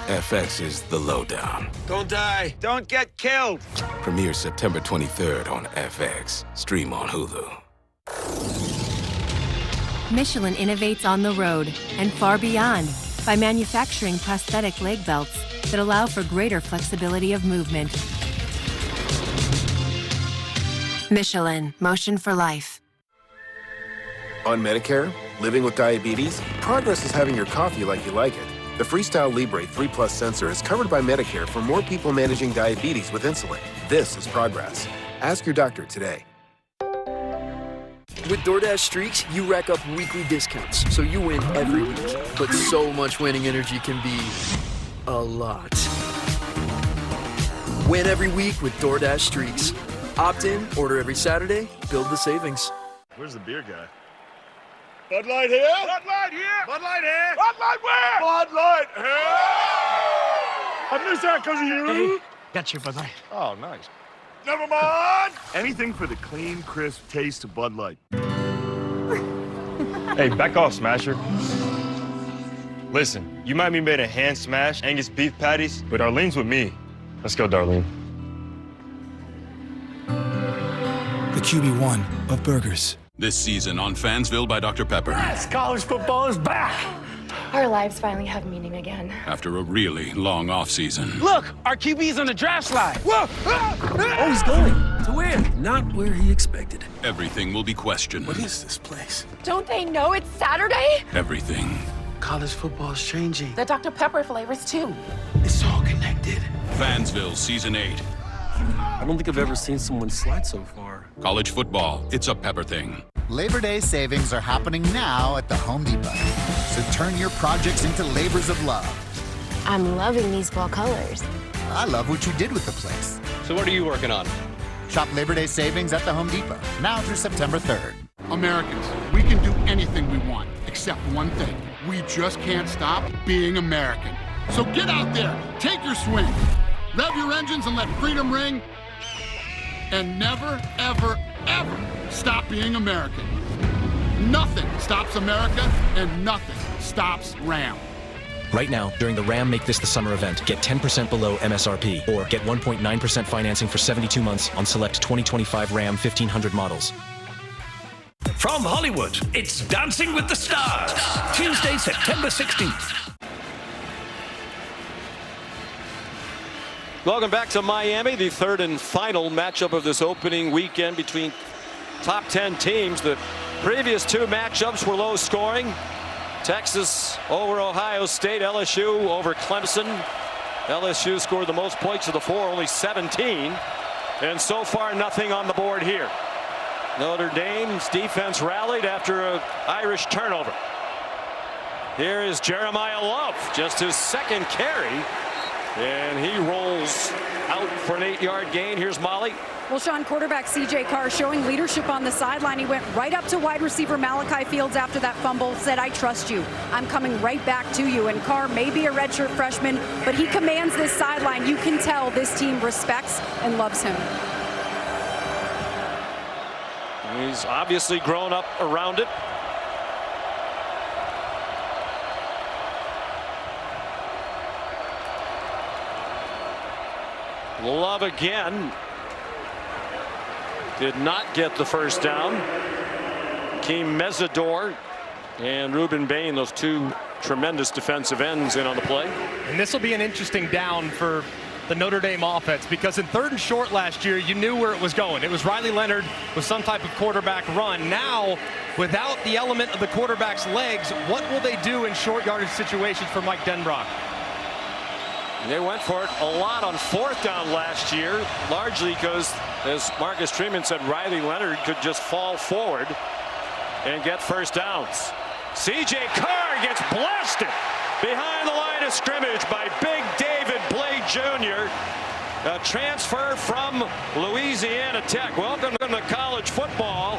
FX is The Lowdown. Don't die. Don't get killed. Premieres September 23rd on FX. Stream on Hulu. Michelin innovates on the road and far beyond by manufacturing prosthetic leg belts that allow for greater flexibility of movement. Michelin, motion for life. On Medicare, living with diabetes, progress is having your coffee like you like it. The Freestyle Libre 3 Plus sensor is covered by Medicare for more people managing diabetes with insulin. This is progress. Ask your doctor today. With DoorDash Streaks, you rack up weekly discounts, so you win every week. But so much winning energy can be a lot. Win every week with DoorDash Streaks. Opt in, order every Saturday, build the savings. Where's the beer guy? Bud Light here. Bud Light here. Bud Light here. Bud Light where? Bud Light here. I missed that because of you. Hey, got your Bud Light. Oh, nice. Never mind. Anything for the clean, crisp taste of Bud Light. Hey, back off, Smasher. Listen, you might be made a hand smash Angus beef patties, but Arlene's with me. Let's go, Darlene. The QB1 of burgers. This season on Fansville by Dr. Pepper. Yes, college football is back. Our lives finally have meaning again. After a really long offseason. Look, our QB's on the draft slide. Whoa! Oh, he's going. To where? Not where he expected. Everything will be questioned. What is this place? Don't they know it's Saturday? Everything. College football is changing. The Dr. Pepper flavors too. It's all connected. Fansville Season 8. I don't think I've ever seen someone slide so far. College football, it's a Pepper thing. Labor Day savings are happening now at the Home Depot. So turn your projects into labors of love. I'm loving these fall colors. I love what you did with the place. So what are you working on? Shop Labor Day savings at the Home Depot, now through September 3rd. Americans, we can do anything we want, except one thing. We just can't stop being American. So get out there, take your swing, rev your engines and let freedom ring, and never, ever, ever stop being American. Nothing stops America, and nothing stops Ram. Right now, during the Ram Make This the Summer event, get 10% below MSRP or get 1.9% financing for 72 months on select 2025 Ram 1500 models. From Hollywood, it's Dancing with the Stars, Tuesday, September 16th. Welcome back to Miami, the third and final matchup of this opening weekend between top 10 teams. The previous two matchups were low scoring. Texas over Ohio State, LSU over Clemson. LSU scored the most points of the four, only 17. And so far, nothing on the board here. Notre Dame's defense rallied after an Irish turnover. Here is Jeremiah Love, just his second carry. And he rolls out for an 8-yard gain. Here's Molly. Well, Sean, quarterback C.J. Carr showing leadership on the sideline. He went right up to wide receiver Malachi Fields after that fumble, said, "I trust you. I'm coming right back to you." And Carr may be a redshirt freshman, but he commands this sideline. You can tell this team respects and loves him. He's obviously grown up around it. Love again. Did not get the first down. Keem Mesidor and Ruben Bain, those two tremendous defensive ends, in on the play. And this will be an interesting down for the Notre Dame offense, because in 3rd and short last year, you knew where it was going. It was Riley Leonard with some type of quarterback run. Now, without the element of the quarterback's legs, what will they do in short yardage situations for Mike Denbrock? They went for it a lot on 4th down last year, largely because, as Marcus Freeman said, Riley Leonard could just fall forward and get first downs. C.J. Carr gets blasted behind the line of scrimmage by Big David Blade Jr., a transfer from Louisiana Tech. Welcome to college football,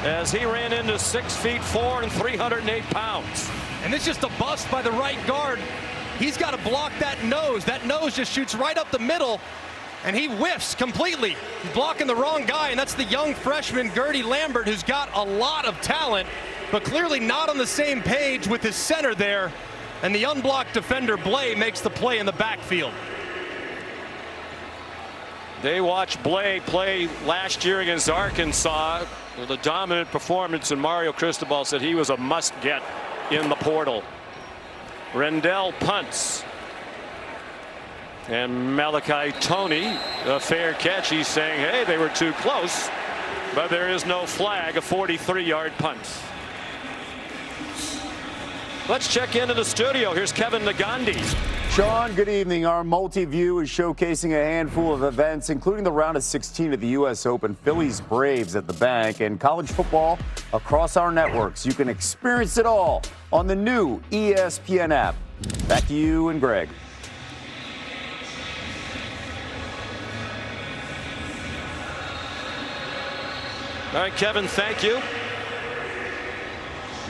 as he ran into 6'4" and 308 pounds. And it's just a bust by the right guard. He's got to block that nose. That nose just shoots right up the middle, and he whiffs completely. He's blocking the wrong guy, and that's the young freshman Gertie Lambert, who's got a lot of talent, but clearly not on the same page with his center there. And the unblocked defender Blay makes the play in the backfield. They watched Blay play last year against Arkansas with a dominant performance, and Mario Cristobal said he was a must-get in the portal. Rendell punts. And Malachi Toney, a fair catch. He's saying, hey, they were too close, but there is no flag. A 43-yard punt. Let's check into the studio. Here's Kevin Nagandi. Sean, good evening. Our multi-view is showcasing a handful of events, including the round of 16 of the U.S. Open, Phillies Braves at the Bank, and college football across our networks. You can experience it all on the new ESPN app. Back to you and Greg. All right, Kevin, thank you.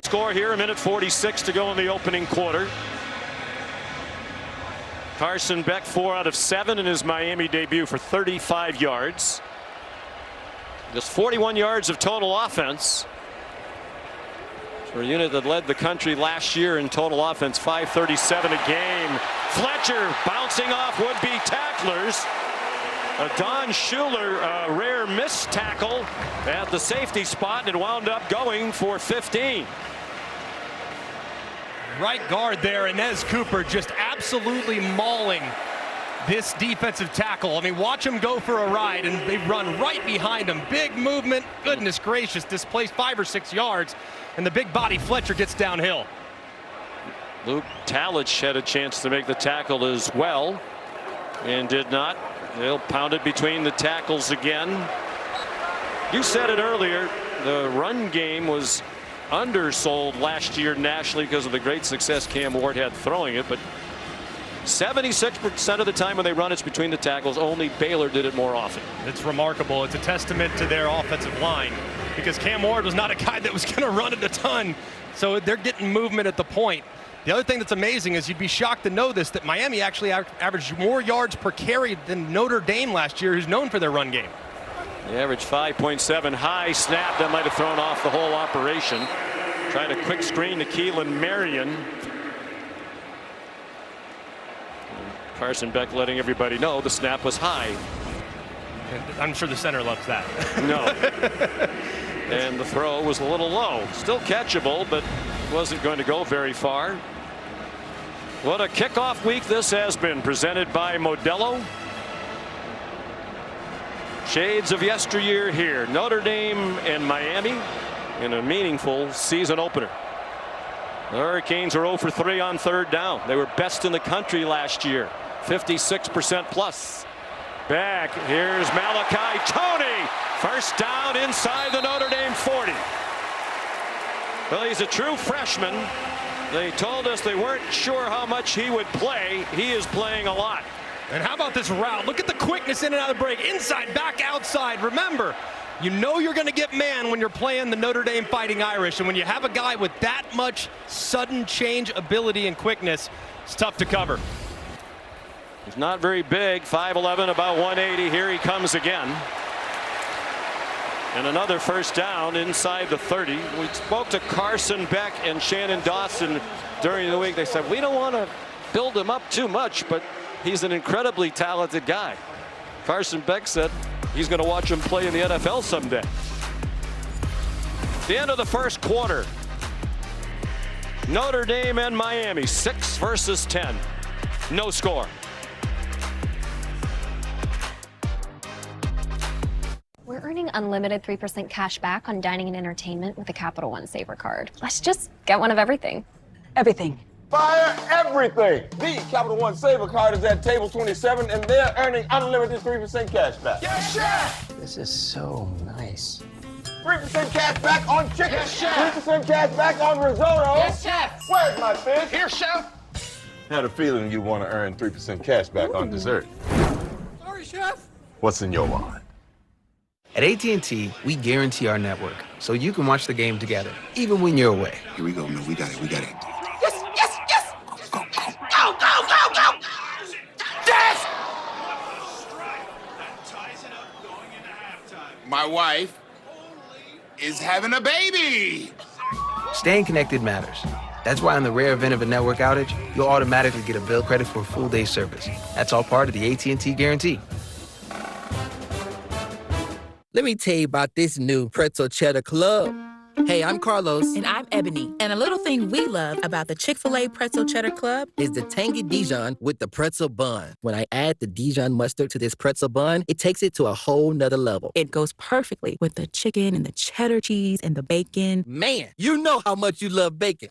Score here, 1:46 to go in the opening quarter. Carson Beck 4 out of 7 in his Miami debut for 35 yards. Just 41 yards of total offense for a unit that led the country last year in total offense, 537 a game. Fletcher bouncing off would-be tacklers. Don Schuler, a rare missed tackle at the safety spot, and it wound up going for 15. Right guard there, Inez Cooper, just absolutely mauling this defensive tackle. I mean, watch him go for a ride, and they run right behind him. Big movement, goodness gracious, displaced 5 or 6 yards, and the big body Fletcher gets downhill. Luke Talich had a chance to make the tackle as well, and did not. They'll pound it between the tackles again. You said it earlier, the run game was undersold last year nationally because of the great success Cam Ward had throwing it, but 76% of the time when they run, it's between the tackles. Only Baylor did it more often. It's remarkable. It's a testament to their offensive line, because Cam Ward was not a guy that was going to run it a ton, so they're getting movement at the point. The other thing that's amazing is you'd be shocked to know this, that Miami actually averaged more yards per carry than Notre Dame last year, who's known for their run game. They averaged 5.7. High snap that might have thrown off the whole operation. Tried a quick screen to Keelan Marion. Carson Beck letting everybody know the snap was high. I'm sure the center loves that. No. And the throw was a little low. Still catchable, but wasn't going to go very far. What a kickoff week this has been, presented by Modelo. Shades of yesteryear here. Notre Dame and Miami in a meaningful season opener. The Hurricanes are 0 for 3 on 3rd down. They were best in the country last year, 56% plus. Back, here's Malachi Toney. First down inside the Notre Dame 40. Well, he's a true freshman. They told us they weren't sure how much he would play. He is playing a lot. And how about this route? Look at the quickness in and out of the break. Inside, back, outside. Remember, you know you're going to get man when you're playing the Notre Dame Fighting Irish. And when you have a guy with that much sudden change ability and quickness, it's tough to cover. He's not very big, 5'11", about 180. Here he comes again. And another first down inside the 30. We spoke to Carson Beck and Shannon Dawson during the week. They said, we don't want to build him up too much, but he's an incredibly talented guy. Carson Beck said he's going to watch him play in the NFL someday. The end of the first quarter. Notre Dame and Miami, 6 versus 10. No score. We're earning unlimited 3% cash back on dining and entertainment with the Capital One Saver card. Let's just get one of everything. Everything. Fire everything. The Capital One Saver card is at table 27, and they're earning unlimited 3% cash back. Yes, chef! This is so nice. 3% cash back on chicken. Yes, chef. 3% cash back on risotto. Yes, chef. Where's my fish? Here, chef. Had a feeling you want to earn 3% cash back on dessert. Sorry, chef. What's in your wallet? At AT&T, we guarantee our network so you can watch the game together, even when you're away. Here we go, man. We got it. We got it. Yes, yes, yes! Go, go, go, go, go, go! Yes! My wife is having a baby. Staying connected matters. That's why in the rare event of a network outage, you'll automatically get a bill credit for a full day's service. That's all part of the AT&T guarantee. Let me tell you about this new Pretzel Cheddar Club. Hey, I'm Carlos. And I'm Ebony. And a little thing we love about the Chick-fil-A Pretzel Cheddar Club is the tangy Dijon with the pretzel bun. When I add the Dijon mustard to this pretzel bun, it takes it to a whole nother level. It goes perfectly with the chicken and the cheddar cheese and the bacon. Man, you know how much you love bacon.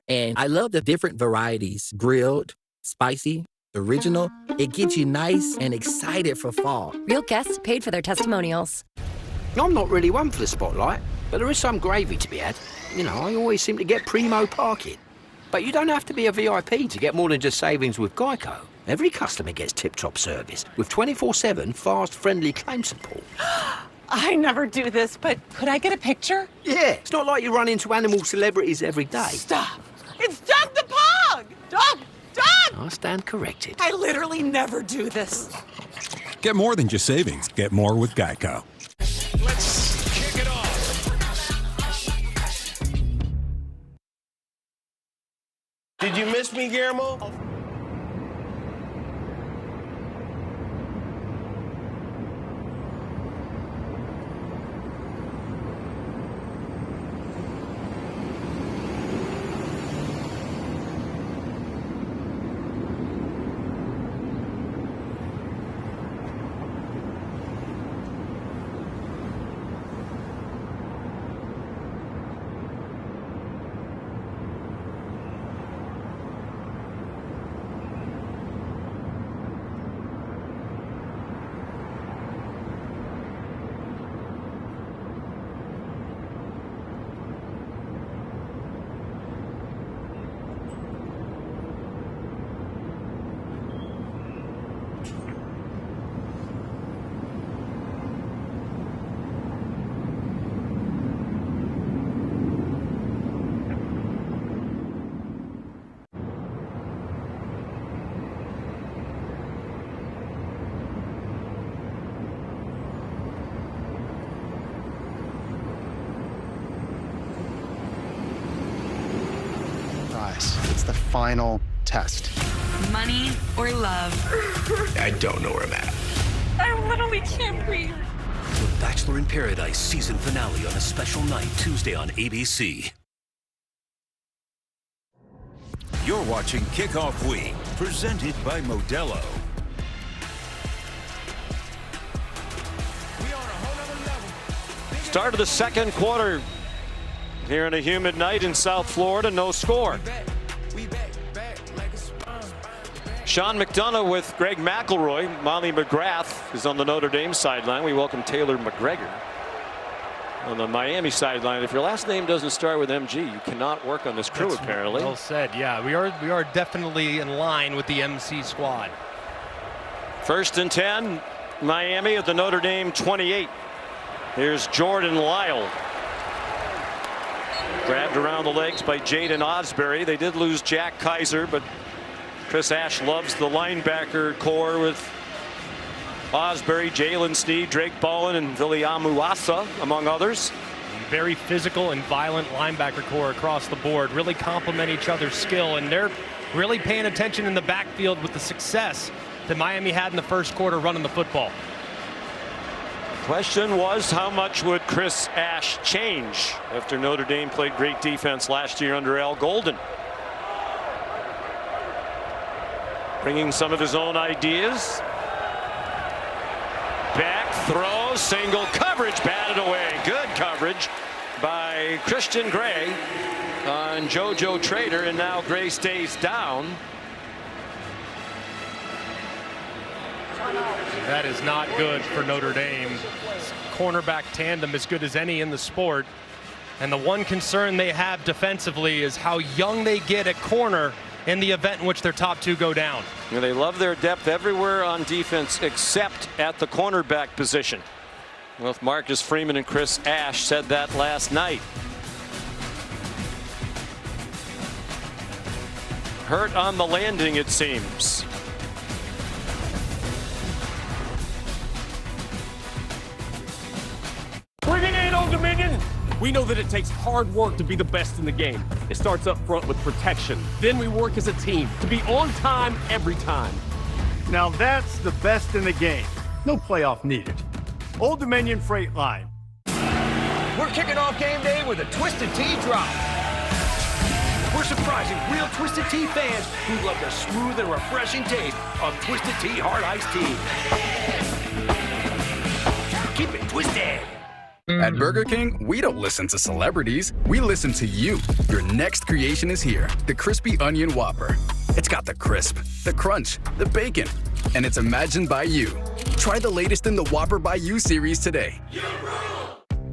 And I love the different varieties. Grilled, spicy, original. It gets you nice and excited for fall. Real guests paid for their testimonials. I'm not really one for the spotlight, but there is some gravy to be had. You know, I always seem to get primo parking. But you don't have to be a VIP to get more than just savings with Geico. Every customer gets tip-top service with 24/7 fast, friendly claim support. I never do this, but could I get a picture? Yeah, it's not like you run into animal celebrities every day. Stop! It's Doug the Pug! Doug! Doug! I stand corrected. I literally never do this. Get more than just savings. Get more with Geico. Let's kick it off. Did you miss me, Guillermo? It's the final test. Money or love? I don't know where I'm at. I literally can't breathe. The Bachelor in Paradise season finale on a special night Tuesday on ABC. You're watching Kickoff Week, presented by Modelo. Start of the second quarter here on a humid night in South Florida. No score. Sean McDonough with Greg McElroy. Molly McGrath is on the Notre Dame sideline. We welcome Taylor McGregor on the Miami sideline. If your last name doesn't start with MG, you cannot work on this crew. That's apparently. Well said. Yeah, we are definitely in line with the MC squad. 1st and 10, Miami at the Notre Dame 28. Here's Jordan Lyle. Grabbed around the legs by Jaden Osbury. They did lose Jack Kaiser, but Chris Ash loves the linebacker core with Osbury, Jalen Sneed, Drake Bowen, and Viliamuasa, among others. Very physical and violent linebacker core across the board. Really complement each other's skill, and they're really paying attention in the backfield with the success that Miami had in the first quarter running the football. Question was, how much would Chris Ash change after Notre Dame played great defense last year under Al Golden? Bringing some of his own ideas. Back throw, single coverage, batted away. Good coverage by Christian Gray on JoJo Trader, and now Gray stays down. That is not good for Notre Dame. Cornerback tandem as good as any in the sport. And the one concern they have defensively is how young they get at corner in the event in which their top two go down. They love their depth everywhere on defense except at the cornerback position. Both Marcus Freeman and Chris Ash said that last night. Hurt on the landing, it seems. Bring it in, Old Dominion! We know that it takes hard work to be the best in the game. It starts up front with protection. Then we work as a team to be on time every time. Now that's the best in the game. No playoff needed. Old Dominion Freight Line. We're kicking off game day with a Twisted Tea drop. We're surprising real Twisted Tea fans who love the smooth and refreshing taste of Twisted Tea Hard Iced Tea. Keep it twisted. At Burger King, we don't listen to celebrities. We listen to you. Your next creation is here. The Crispy Onion Whopper. It's got the crisp, the crunch, the bacon, and it's imagined by you. Try the latest in the Whopper by You series today.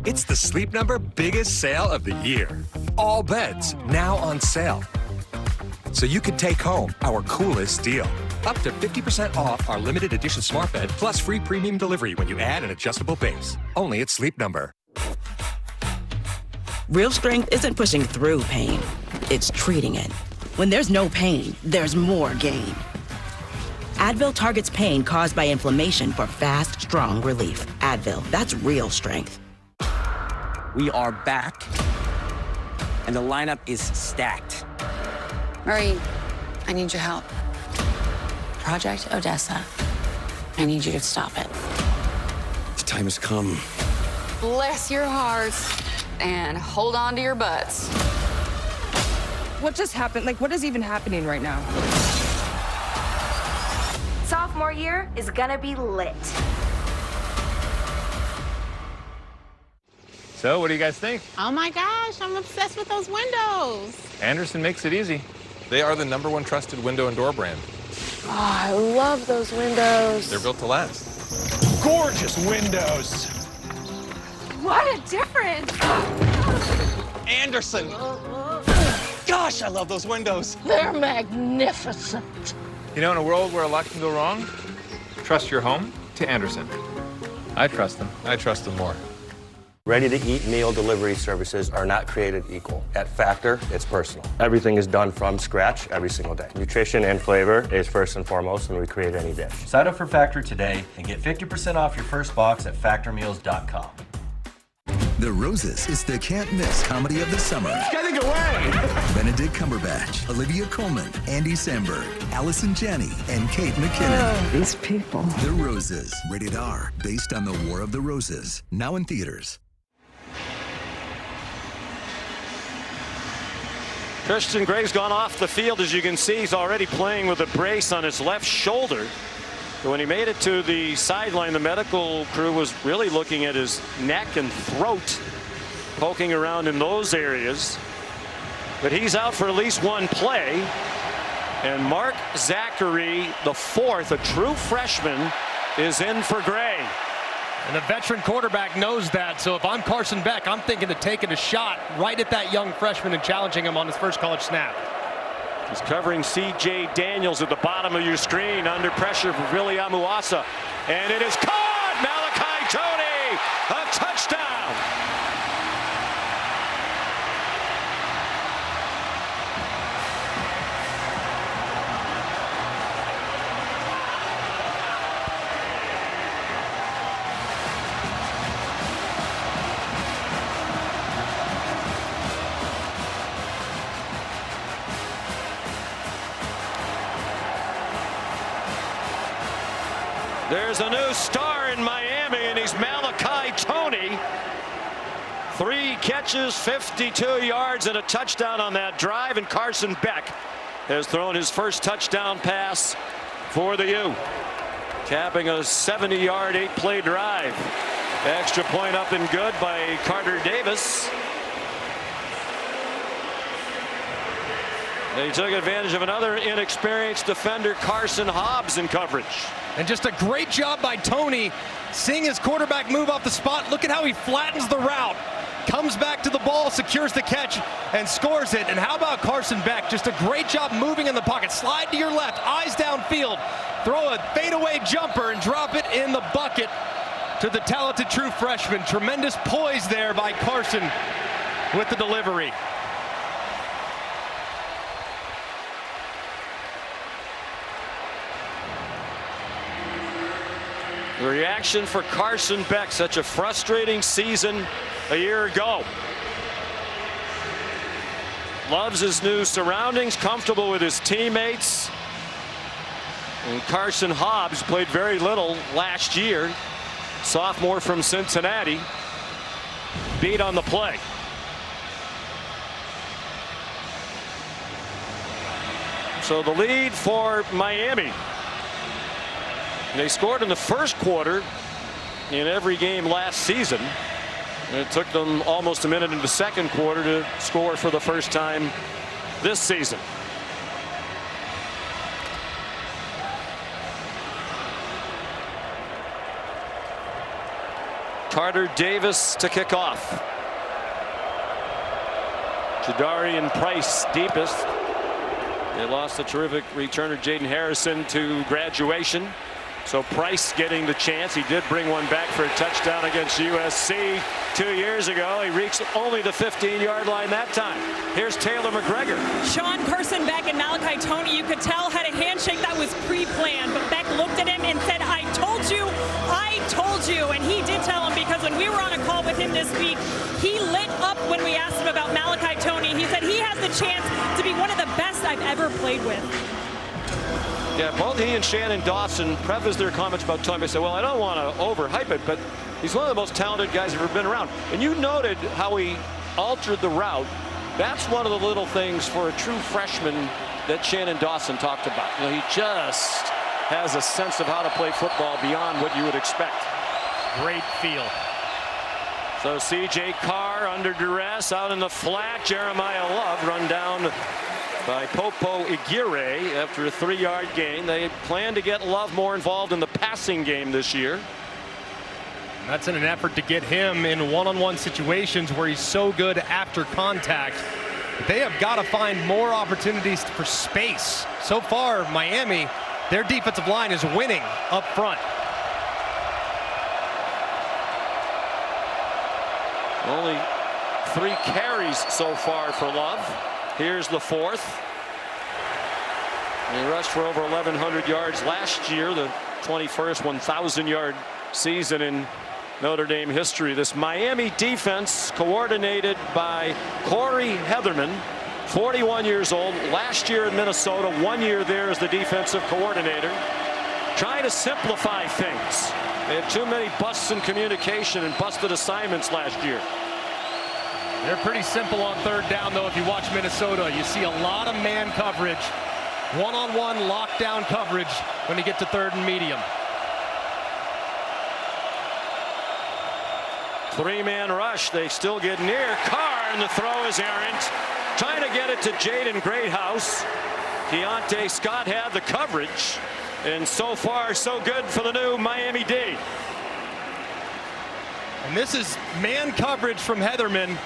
It's the Sleep Number biggest sale of the year. All beds now on sale. So you can take home our coolest deal. Up to 50% off our limited edition smart bed plus free premium delivery when you add an adjustable base. Only at Sleep Number. Real strength isn't pushing through pain. It's treating it. When there's no pain, there's more gain. Advil targets pain caused by inflammation for fast, strong relief. Advil, that's real strength. We are back, and the lineup is stacked. Marie, I need your help. Project Odessa. I need you to stop it. The time has come. Bless your hearts and hold on to your butts. What just happened? Like, what is even happening right now? Sophomore year is gonna be lit. So, what do you guys think? Oh my gosh, I'm obsessed with those windows. Andersen makes it easy. They are the #1 trusted window and door brand. Oh, I love those windows. They're built to last. Gorgeous windows. What a difference. Andersen. Gosh, I love those windows. They're magnificent. You know, in a world where a lot can go wrong, trust your home to Andersen. I trust them. I trust them more. Ready-to-eat meal delivery services are not created equal. At Factor, it's personal. Everything is done from scratch every single day. Nutrition and flavor is first and foremost when we create any dish. Sign up for Factor today and get 50% off your first box at factormeals.com. The Roses is the can't-miss comedy of the summer. Getting away! Benedict Cumberbatch, Olivia Colman, Andy Samberg, Allison Janney, and Kate McKinnon. These people. The Roses, rated R, based on the War of the Roses. Now in theaters. Christian Gray's gone off the field. As you can see, he's already playing with a brace on his left shoulder. But when he made it to the sideline, the medical crew was really looking at his neck and throat, poking around in those areas. But he's out for at least one play. And Mark Zachary, the fourth, a true freshman, is in for Gray. And the veteran quarterback knows that, so if I'm Carson Beck, I'm thinking of taking a shot right at that young freshman and challenging him on his first college snap. He's covering C.J. Daniels at the bottom of your screen, under pressure for Billy Amuasa. And it is caught! Malachi Tony! A touchdown! There's a new star in Miami, and he's Malachi Tony. 3 catches, 52 yards, and a touchdown on that drive, and Carson Beck has thrown his first touchdown pass for the U, capping a 70-yard, 8-play drive. Extra point up and good by Carter Davis. He took advantage of another inexperienced defender, Carson Hobbs, in coverage. And just a great job by Tony, seeing his quarterback move off the spot. Look at how he flattens the route, comes back to the ball, secures the catch, and scores it. And how about Carson Beck? Just a great job moving in the pocket. Slide to your left, eyes downfield, throw a fadeaway jumper, and drop it in the bucket to the talented true freshman. Tremendous poise there by Carson with the delivery. The reaction for Carson Beck, such a frustrating season a year ago. Loves his new surroundings, comfortable with his teammates. And Carson Hobbs played very little last year. Sophomore from Cincinnati. Beat on the play. So the lead for Miami. They scored in the first quarter in every game last season. And it took them almost a minute in the second quarter to score for the first time this season. Carter Davis to kick off. Jadarian Price deepest. They lost a terrific returner, Jaden Harrison, to graduation. So Price getting the chance. He did bring one back for a touchdown against USC 2 years ago. He reached only the 15-yard line that time. Here's Taylor McGregor. Sean, Carson Beck, and Malachi Tony, you could tell, had a handshake that was pre-planned. But Beck looked at him and said, I told you, I told you. And he did tell him, because when we were on a call with him this week, he lit up when we asked him about Malachi Tony. He said he has the chance to be one of the best I've ever played with. Yeah, both he and Shannon Dawson prefaced their comments about Tony. They said, well, I don't want to overhype it, but he's one of the most talented guys who've ever been around. And you noted how he altered the route. That's one of the little things for a true freshman that Shannon Dawson talked about. You know, he just has a sense of how to play football beyond what you would expect. Great feel. So C.J. Carr under duress out in the flat. Jeremiah Love run down by Popo Aguirre after a 3-yard gain. They plan to get Love more involved in the passing game this year. That's in an effort to get him in one-on-one situations where he's so good after contact. They have got to find more opportunities for space. So far, Miami, their defensive line is winning up front. Only 3 carries so far for Love. Here's the 4th. He rushed for over 1,100 yards last year, the 21st 1,000-yard season in Notre Dame history. This Miami defense, coordinated by Corey Heatherman, 41 years old, last year in Minnesota, 1 year there as the defensive coordinator, trying to simplify things. They had too many busts in communication and busted assignments last year. They're pretty simple on third down, though. If you watch Minnesota, you see a lot of man coverage, one-on-one lockdown coverage when you get to third and medium. 3-man rush. They still get near. Carr, and the throw is errant. Trying to get it to Jaden Greathouse. Keontae Scott had the coverage. And so far, so good for the new Miami D. And this is man coverage from Heatherman.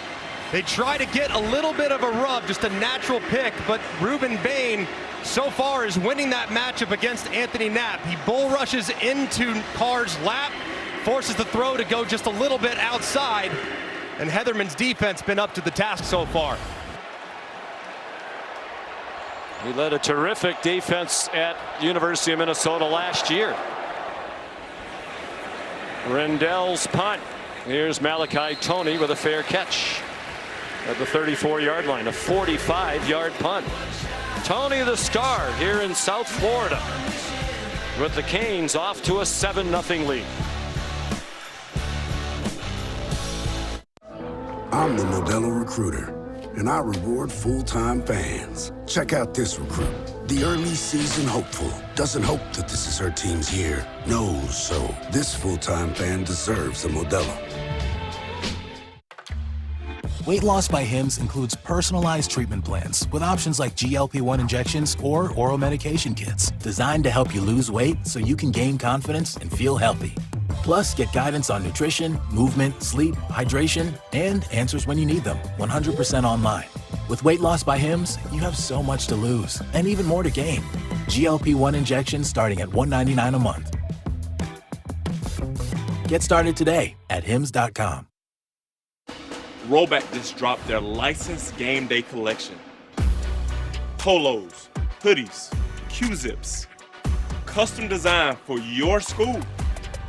They try to get a little bit of a rub, just a natural pick, but Ruben Bain so far is winning that matchup against Anthony Knapp. He bull rushes into Carr's lap, forces the throw to go just a little bit outside, and Heatherman's defense been up to the task so far. He led a terrific defense at University of Minnesota last year. Rendell's punt. Here's Malachi Tony with a fair catch at the 34-yard line, a 45-yard punt. Tony the star here in South Florida. with the Canes off to a 7-0 lead. I'm the Modelo Recruiter, and I reward full-time fans. Check out this recruit. The early season hopeful doesn't hope that this is her team's year. Knows so. This full-time fan deserves a Modelo. Weight Loss by Hims includes personalized treatment plans with options like GLP-1 injections or oral medication kits designed to help you lose weight so you can gain confidence and feel healthy. Plus, get guidance on nutrition, movement, sleep, hydration, and answers when you need them 100% online. With Weight Loss by Hims, you have so much to lose and even more to gain. GLP-1 injections starting at $199 a month. Get started today at hims.com. Rollback just dropped their licensed game day collection. Polos, hoodies, Q-zips, custom designed for your school.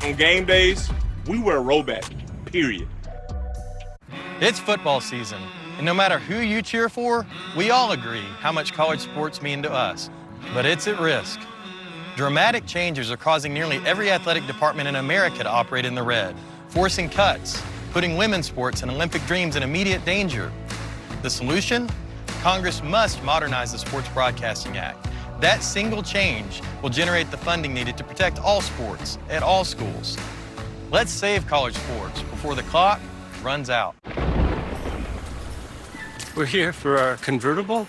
On game days, we wear Rollback, period. It's football season, and no matter who you cheer for, we all agree how much college sports mean to us. But it's at risk. Dramatic changes are causing nearly every athletic department in America to operate in the red, forcing cuts, putting women's sports and Olympic dreams in immediate danger. The solution? Congress must modernize the Sports Broadcasting Act. That single change will generate the funding needed to protect all sports at all schools. Let's save college sports before the clock runs out. We're here for our convertible.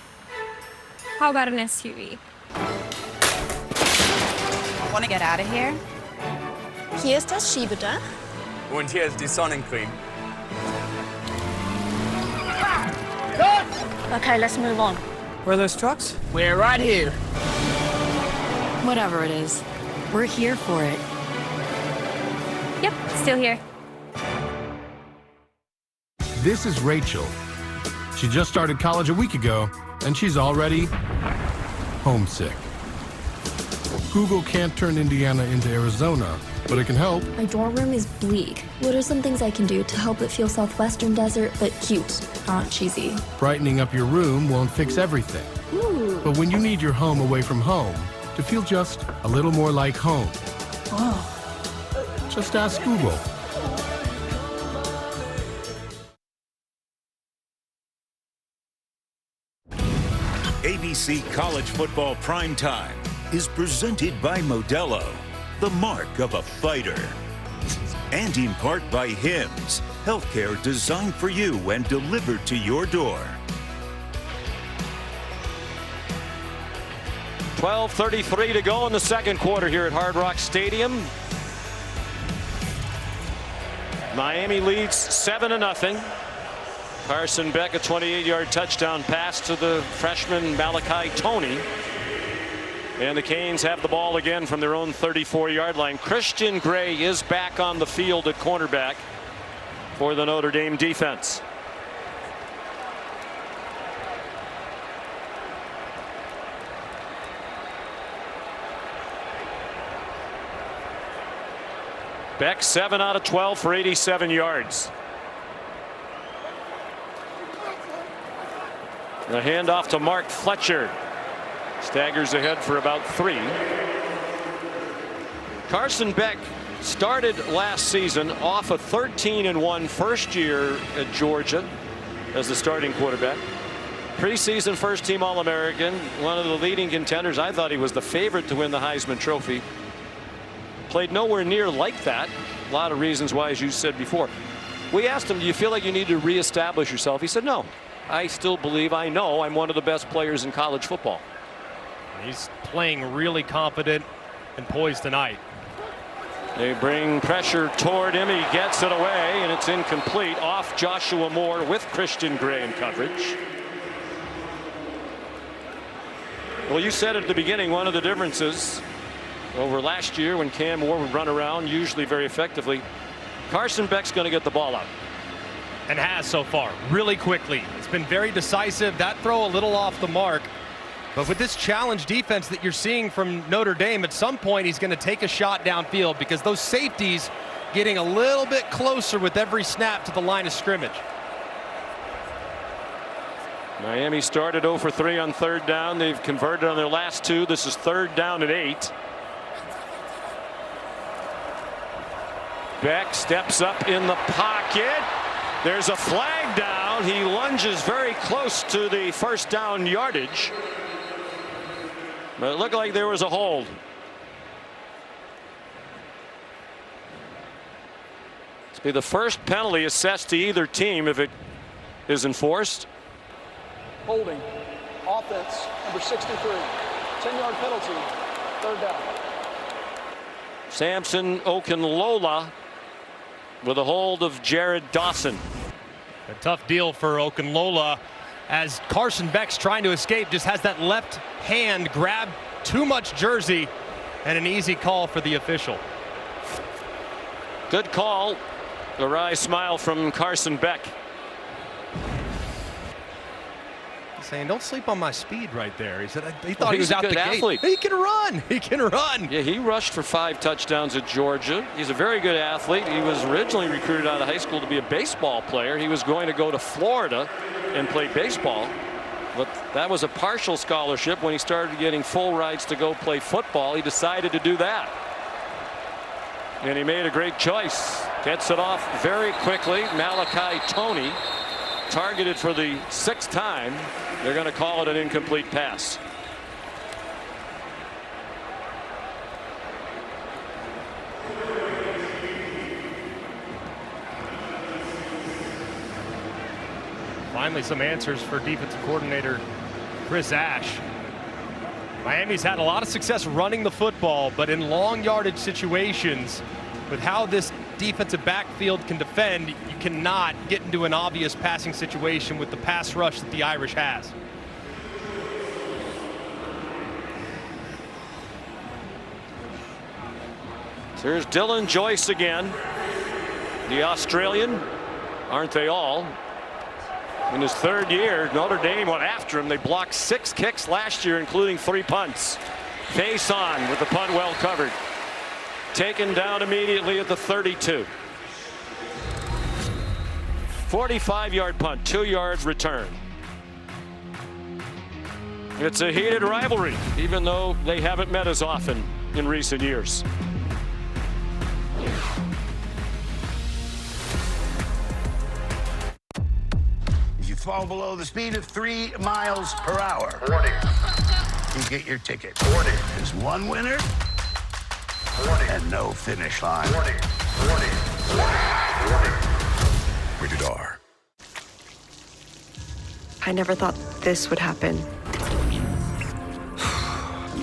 How about an SUV? Want to get out of here? Hier ist das Schiebedach. Und hier ist die Sonnencreme. Okay, let's move on. Where are those trucks? We're right here. Whatever it is, we're here for it. Yep, still here. This is Rachel. She just started college a week ago, and she's already homesick. Google can't turn Indiana into Arizona, but it can help. My dorm room is bleak. What are some things I can do to help it feel Southwestern desert, but cute, not cheesy? Brightening up your room won't fix everything. Ooh. But when you need your home away from home to feel just a little more like home, just ask Google. ABC College Football Primetime is presented by Modelo, the mark of a fighter. And in part by Hims, healthcare designed for you and delivered to your door. 12:33 to go in the second quarter here at Hard Rock Stadium. Miami leads 7-0. Carson Beck, a 28-yard touchdown pass to the freshman Malachi Toney. And the Canes have the ball again from their own 34-yard line. Christian Gray is back on the field at cornerback for the Notre Dame defense. Beck 7 out of 12 for 87 yards. The handoff to Mark Fletcher. Staggers ahead for about 3. Carson Beck started last season off a 13-1 first year at Georgia as the starting quarterback. Preseason first team All-American, one of the leading contenders. I thought he was the favorite to win the Heisman Trophy. Played nowhere near like that. A lot of reasons why, as you said before. We asked him, do you feel like you need to reestablish yourself? He said, no. I still believe I know I'm one of the best players in college football. He's playing really confident and poised tonight. They bring pressure toward him. He gets it away, and it's incomplete. Off Joshua Moore with Christian Gray in coverage. Well, you said at the beginning, one of the differences over last year when Cam Moore would run around, usually very effectively, Carson Beck's going to get the ball out. And has so far, really quickly. It's been very decisive. That throw a little off the mark. But with this challenge defense that you're seeing from Notre Dame, at some point he's going to take a shot downfield because those safeties getting a little bit closer with every snap to the line of scrimmage. Miami started 0 for 3 on third down. They've converted on their last 2. This is 3rd down and 8. Beck steps up in the pocket. There's a flag down. He lunges very close to the first down yardage. But it looked like there was a hold. This will be the first penalty assessed to either team if it is enforced. Holding. Offense, number 63. 10-yard penalty. Third down. Samson Okunlola with a hold of Jared Dawson. A tough deal for Okunlola as Carson Beck's trying to escape, just has that left hand grab too much jersey, and an easy call for the official. Good call. A wry smile from Carson Beck. He's saying, don't sleep on my speed right there. He said, he thought he was He's a out the good athlete. gate. He can run. He can run. Yeah, he rushed for 5 touchdowns at Georgia. He's a very good athlete. He was originally recruited out of high school to be a baseball player. He was going to go to Florida and play baseball, but that was a partial scholarship. When he started getting full rides to go play football, he decided to do that. And he made a great choice. Gets it off very quickly. Malachi Toney targeted for the 6th time. They're going to call it an incomplete pass. Finally, some answers for defensive coordinator Chris Ash. Miami's had a lot of success running the football, but in long yardage situations, with how this defensive backfield can defend, you cannot get into an obvious passing situation with the pass rush that the Irish has. Here's Dylan Joyce again. The Australian, aren't they all? In his 3rd year, Notre Dame went after him. They blocked 6 kicks last year, including 3 punts. Face on with the punt well covered. Taken down immediately at the 32. 45-yard punt, 2 yards return. It's a heated rivalry, even though they haven't met as often in recent years. If you fall below the speed of 3 miles per hour, you get your ticket. There's one winner and no finish line. Rated R. I never thought this would happen.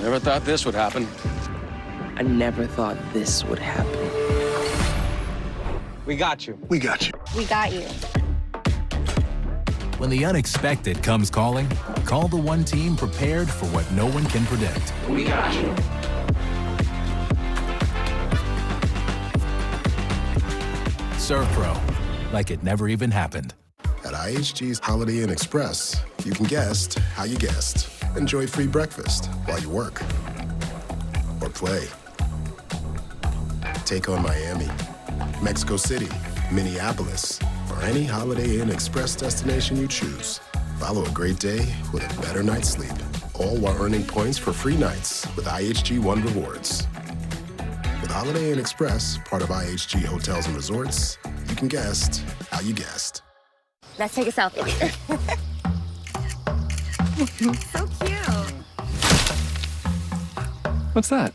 Never thought this would happen. I never thought this would happen. We got you. We got you. We got you. When the unexpected comes calling, call the one team prepared for what no one can predict. We got you. ServPro, like it never even happened. At IHG's Holiday Inn Express, you can guest how you guest. Enjoy free breakfast while you work or play. Take on Miami, Mexico City, Minneapolis, or any Holiday Inn Express destination you choose. Follow a great day with a better night's sleep, all while earning points for free nights with IHG One Rewards. With Holiday Inn Express, part of IHG Hotels and Resorts, you can guest how you guest. Let's take a selfie. So cute. What's that?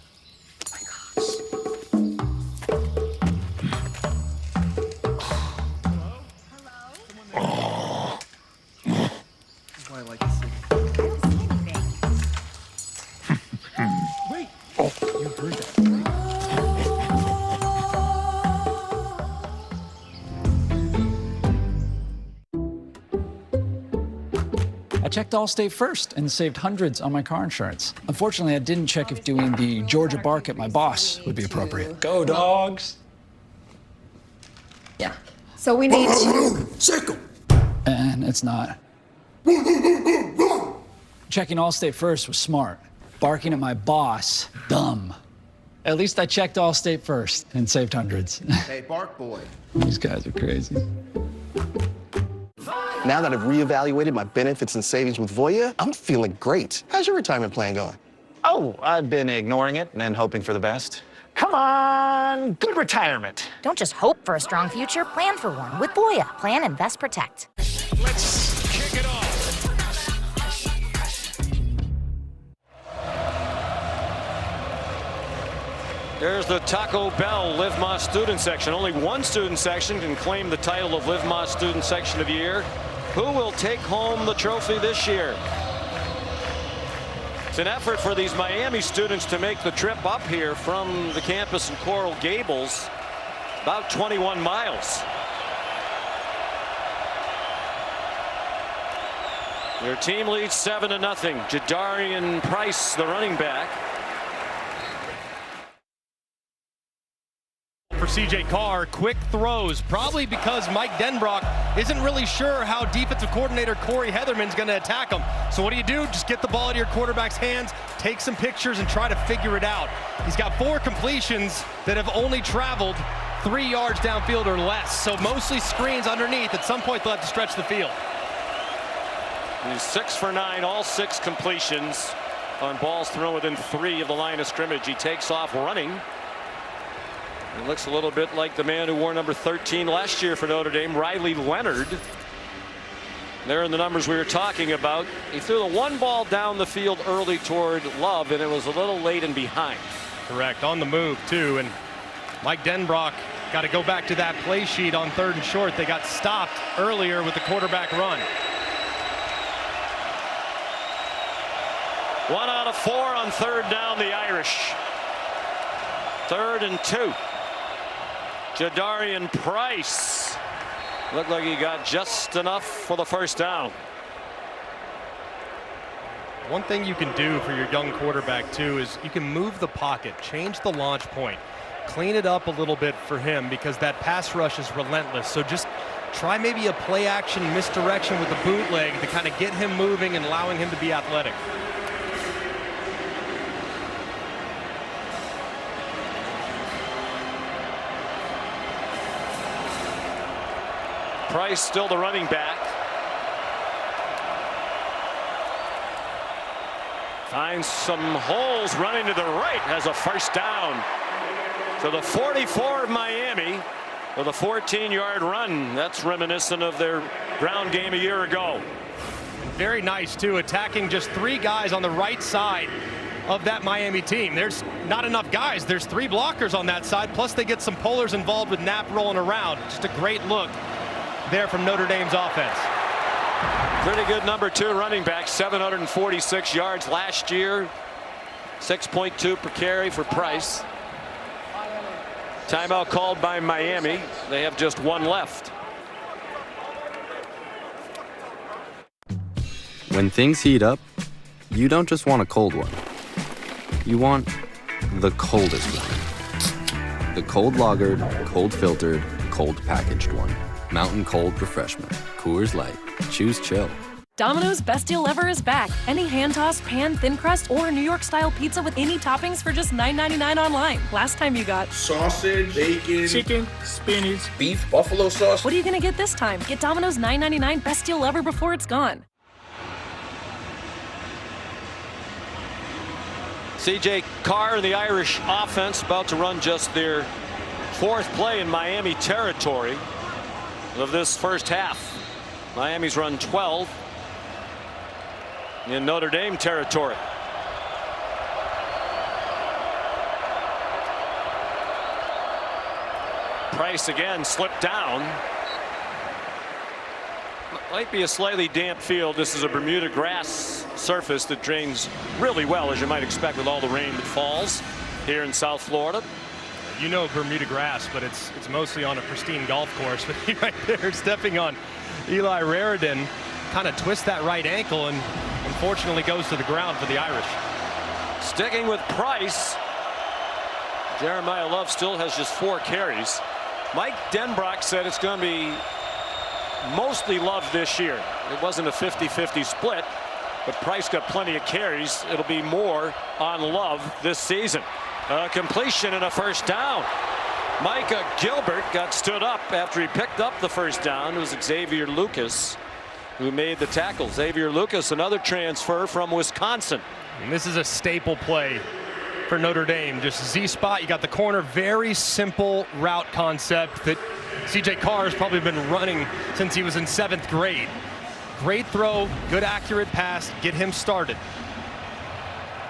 Wait. Oh, you heard that. I checked Allstate first and saved hundreds on my car insurance. Unfortunately, I didn't check if doing the Georgia bark at my boss would be appropriate. Go, dogs! Yeah. So we need to... Circle! And it's not. Checking Allstate first was smart. Barking at my boss, dumb. At least I checked Allstate first and saved hundreds. Hey, Bark Boy. These guys are crazy. Now that I've reevaluated my benefits and savings with Voya, I'm feeling great. How's your retirement plan going? Oh, I've been ignoring it and then hoping for the best. Come on, good retirement. Don't just hope for a strong future, plan for one with Voya. Plan, invest, protect. Let's kick it off. There's the Taco Bell Live Más student section. Only one student section can claim the title of Live Más student section of the year. Who will take home the trophy this year? It's an effort for these Miami students to make the trip up here from the campus in Coral Gables, about 21 miles. Their team leads 7-0. Jadarian Price, the running back. For CJ Carr, quick throws, probably because Mike Denbrock isn't really sure how defensive coordinator Corey Heatherman's going to attack him. So what do? Just get the ball into your quarterback's hands, take some pictures, and try to figure it out. He's got 4 completions that have only traveled 3 yards downfield or less. So mostly screens underneath. At some point, they'll have to stretch the field. He's 6 for 9, all 6 completions on balls thrown within 3 of the line of scrimmage. He takes off running. It looks a little bit like the man who wore number 13 last year for Notre Dame, Riley Leonard. There in the numbers we were talking about. He threw the one ball down the field early toward Love, and it was a little late and behind. Correct, on the move too. And Mike Denbrock got to go back to that play sheet on 3rd and short. They got stopped earlier with the quarterback run. 1 out of 4 on 3rd down, the Irish. 3rd and 2. Jadarian Price looked like he got just enough for the first down. One thing you can do for your young quarterback too is you can move the pocket, change the launch point, clean it up a little bit for him, because that pass rush is relentless. So just try maybe a play action misdirection with the bootleg to kind of get him moving and allowing him to be athletic. Price still the running back. Finds some holes, running to the right, has a first down. So the 44 of Miami with a 14-yard run. That's reminiscent of their ground game a year ago. Very nice too, attacking just 3 guys on the right side of that Miami team. There's not enough guys. There's 3 blockers on that side, plus they get some pullers involved with Knapp rolling around. Just a great look there from Notre Dame's offense. Pretty good number 2 running back, 746 yards last year, 6.2 per carry for Price. Timeout called by Miami. They have just 1 left. When things heat up, you don't just want a cold one. You want the coldest one. The cold lagered, cold filtered, cold packaged one. Mountain Cold Refreshment. Coors Light. Choose chill. Domino's Best Deal Ever is back. Any hand-tossed, pan, thin crust, or New York-style pizza with any toppings for just $9.99 online. Last time you got sausage, bacon, chicken, spinach, beef, buffalo sauce. What are you gonna get this time? Get Domino's $9.99 Best Deal Ever before it's gone. CJ Carr and the Irish offense about to run just their 4th play in Miami territory of this first half. Miami's run 12 in Notre Dame territory. Price again slipped down. Might be a slightly damp field. This is a Bermuda grass surface that drains really well, as you might expect with all the rain that falls here in South Florida. You know Bermuda grass, but it's mostly on a pristine golf course. But he right there stepping on Eli Raridan, kind of twists that right ankle and unfortunately goes to the ground for the Irish. Sticking with Price, Jeremiah Love still has just 4 carries. Mike Denbrock said it's going to be mostly Love this year. It wasn't a 50-50 split, but Price got plenty of carries. It'll be more on Love this season. Completion and a first down. Micah Gilbert got stood up after he picked up the first down. It was Xavier Lucas who made the tackle. Xavier Lucas, another transfer from Wisconsin. And this is a staple play for Notre Dame. Just Z-spot, you got the corner, very simple route concept that CJ Carr has probably been running since he was in 7th grade. Great throw, good accurate pass, get him started.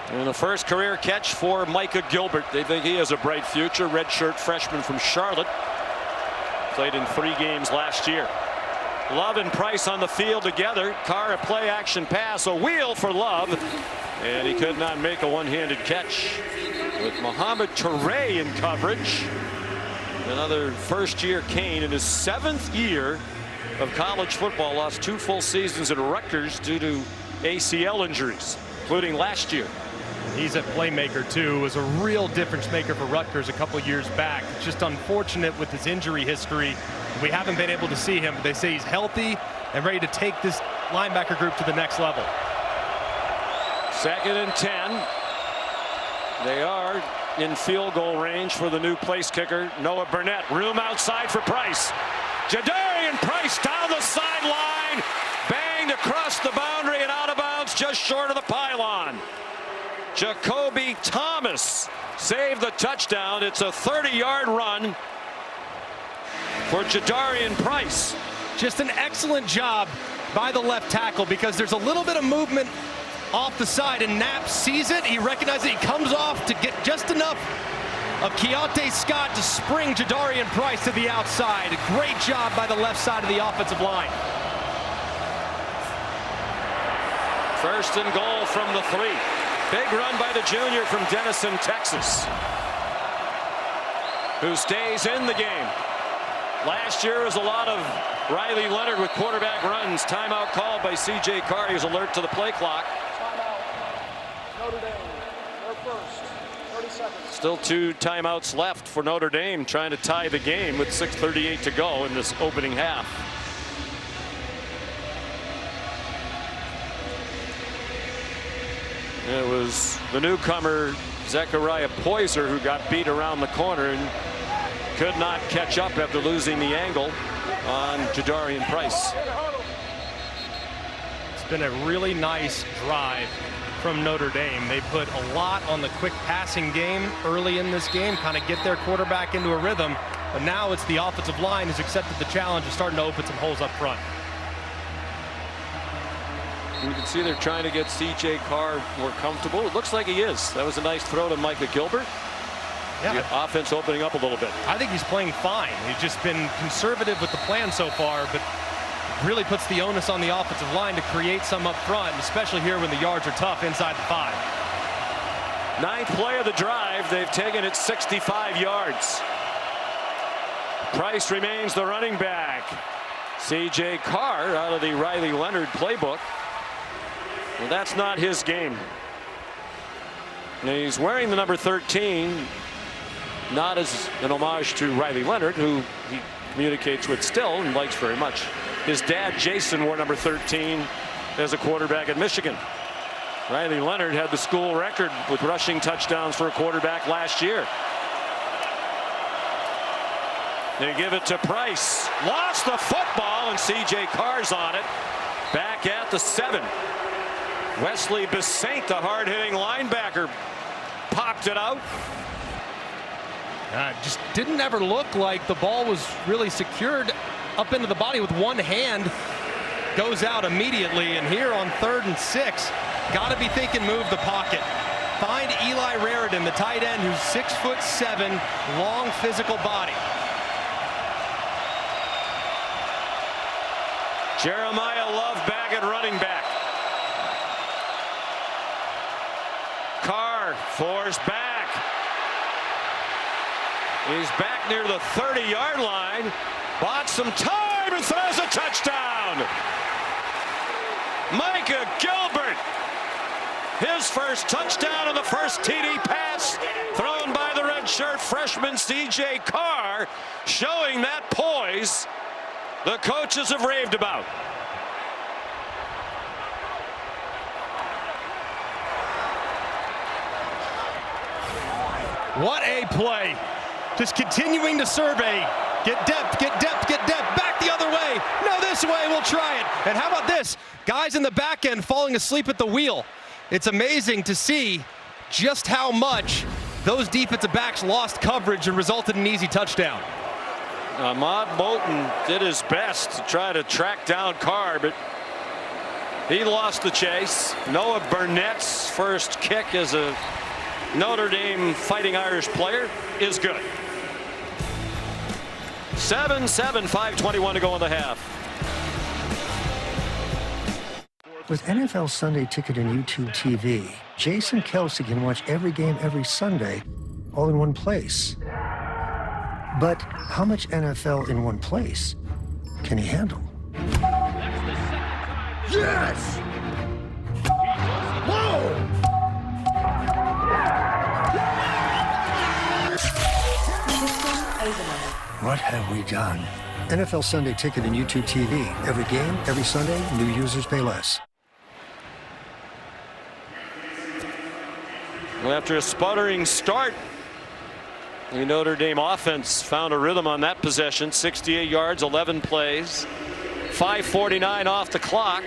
And the first career catch for Micah Gilbert. They think he has a bright future. Redshirt freshman from Charlotte. Played in 3 games last year. Love and Price on the field together. Carr a play action pass, a wheel for Love. And he could not make a one-handed catch. With Mohamed Touré in coverage. Another first-year Cane in his 7th year of college football. Lost 2 full seasons at Rutgers due to ACL injuries, including last year. He's a playmaker too. Was a real difference maker for Rutgers a couple years back. It's just unfortunate with his injury history. We haven't been able to see him, but they say he's healthy and ready to take this linebacker group to the next level. 2nd and 10. They are in field goal range for the new place kicker, Noah Burnett. Room outside for Price. Jadarian Price down the sideline. Banged across the boundary and out of bounds just short of the pylon. Jacoby Thomas saved the touchdown. It's a 30-yard run for Jadarian Price. Just an excellent job by the left tackle because there's a little bit of movement off the side and Knapp sees it. He recognizes it. He comes off to get just enough of Keontae Scott to spring Jadarian Price to the outside. A great job by the left side of the offensive line. 1st and goal from the 3. Big run by the junior from Denison, Texas, who stays in the game. Last year was a lot of Riley Leonard with quarterback runs. Timeout called by CJ Carr. He was alert to the play clock. Timeout. Notre Dame, their first. 30 seconds. Still 2 timeouts left for Notre Dame, trying to tie the game with 6:38 to go in this opening half. It was the newcomer Zechariah Poyser who got beat around the corner and could not catch up after losing the angle on Jadarian Price. It's been a really nice drive from Notre Dame. They put a lot on the quick passing game early in this game, kind of get their quarterback into a rhythm. But now it's the offensive line who's accepted the challenge of starting to open some holes up front. You can see they're trying to get CJ Carr more comfortable. It looks like he is. That was a nice throw to Micah Gilbert. Yeah. The offense opening up a little bit. I think he's playing fine. He's just been conservative with the plan so far, but really puts the onus on the offensive line to create some up front, especially here when the yards are tough inside the 5. 9th play of the drive. They've taken it 65 yards. Price remains the running back. CJ Carr out of the Riley Leonard playbook. Well, that's not his game. And he's wearing the number 13, not as an homage to Riley Leonard, who he communicates with still and likes very much. His dad, Jason, wore number 13 as a quarterback at Michigan. Riley Leonard had the school record with rushing touchdowns for a quarterback last year. They give it to Price. Lost the football, and CJ Carr's on it. Back at the 7. Wesley Besaint, the hard-hitting linebacker, popped it out. Just didn't ever look like the ball was really secured up into the body with one hand. Goes out immediately, and here on 3rd and 6, got to be thinking move the pocket. Find Eli Raridan, the tight end, who's 6'7", long physical body. Jeremiah Love back at running back. Carr forced back. He's back near the 30-yard line. Bought some time and throws a touchdown. Micah Gilbert. His first touchdown and the first TD pass thrown by the redshirt freshman CJ Carr, showing that poise the coaches have raved about. What a play. Just continuing to survey. Get depth, get depth, get depth. Back the other way. No, this way. We'll try it. And how about this? Guys in the back end falling asleep at the wheel. It's amazing to see just how much those defensive backs lost coverage and resulted in an easy touchdown. Ahmad Moulton did his best to try to track down Carr, but he lost the chase. Noah Burnett's first kick as a Notre Dame Fighting Irish player is good. 7-7, 5:21 to go in the half. With NFL Sunday Ticket and YouTube TV, Jason Kelce can watch every game every Sunday, all in one place. But how much NFL in one place can he handle? Yes! Whoa! What have we done? NFL Sunday Ticket and YouTube TV. Every game, every Sunday, new users pay less. Well, after a sputtering start, the Notre Dame offense found a rhythm on that possession. 68 yards, 11 plays, 5:49 off the clock.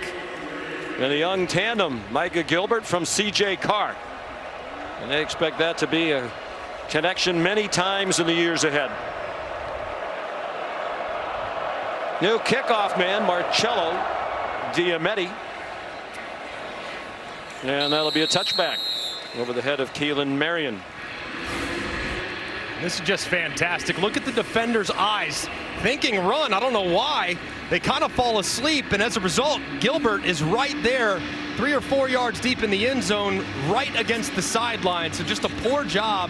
And a young tandem, Micah Gilbert from C.J. Carr. And they expect that to be a connection many times in the years ahead. New kickoff man, Marcello Diametti. And that'll be a touchback over the head of Keelan Marion. This is just fantastic. Look at the defender's eyes, thinking run. I don't know why. They kind of fall asleep, and as a result, Gilbert is right there, 3 or 4 yards deep in the end zone, right against the sideline. So just a poor job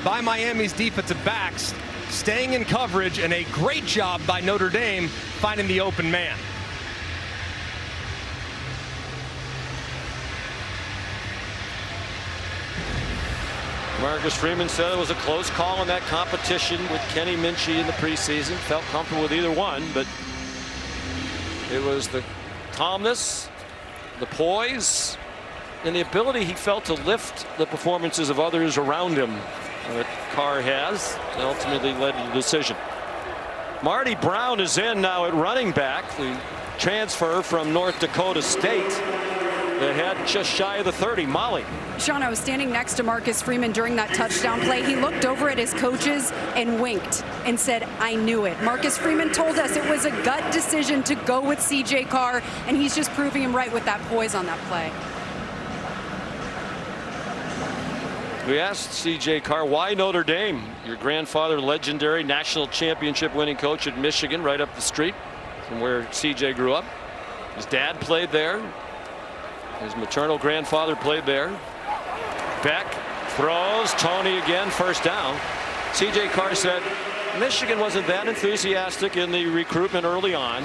by Miami's defensive backs, staying in coverage, and a great job by Notre Dame finding the open man. Marcus Freeman said it was a close call in that competition with Kenny Minchey in the preseason. Felt comfortable with either one, but it was the calmness, the poise, and the ability he felt to lift the performances of others around him that Carr has, and ultimately led to the decision. Marty Brown is in now at running back, the transfer from North Dakota State. They had just shy of the 30. Molly. Sean, I was standing next to Marcus Freeman during that touchdown play. He looked over at his coaches and winked and said, "I knew it." Marcus Freeman told us it was a gut decision to go with C.J. Carr, and he's just proving him right with that poise on that play. We asked C.J. Carr, why Notre Dame? Your grandfather, legendary national championship winning coach at Michigan, right up the street from where C.J. grew up. His dad played there. His maternal grandfather played there. Beck throws. Tony again, first down. C.J. Carr said Michigan wasn't that enthusiastic in the recruitment early on,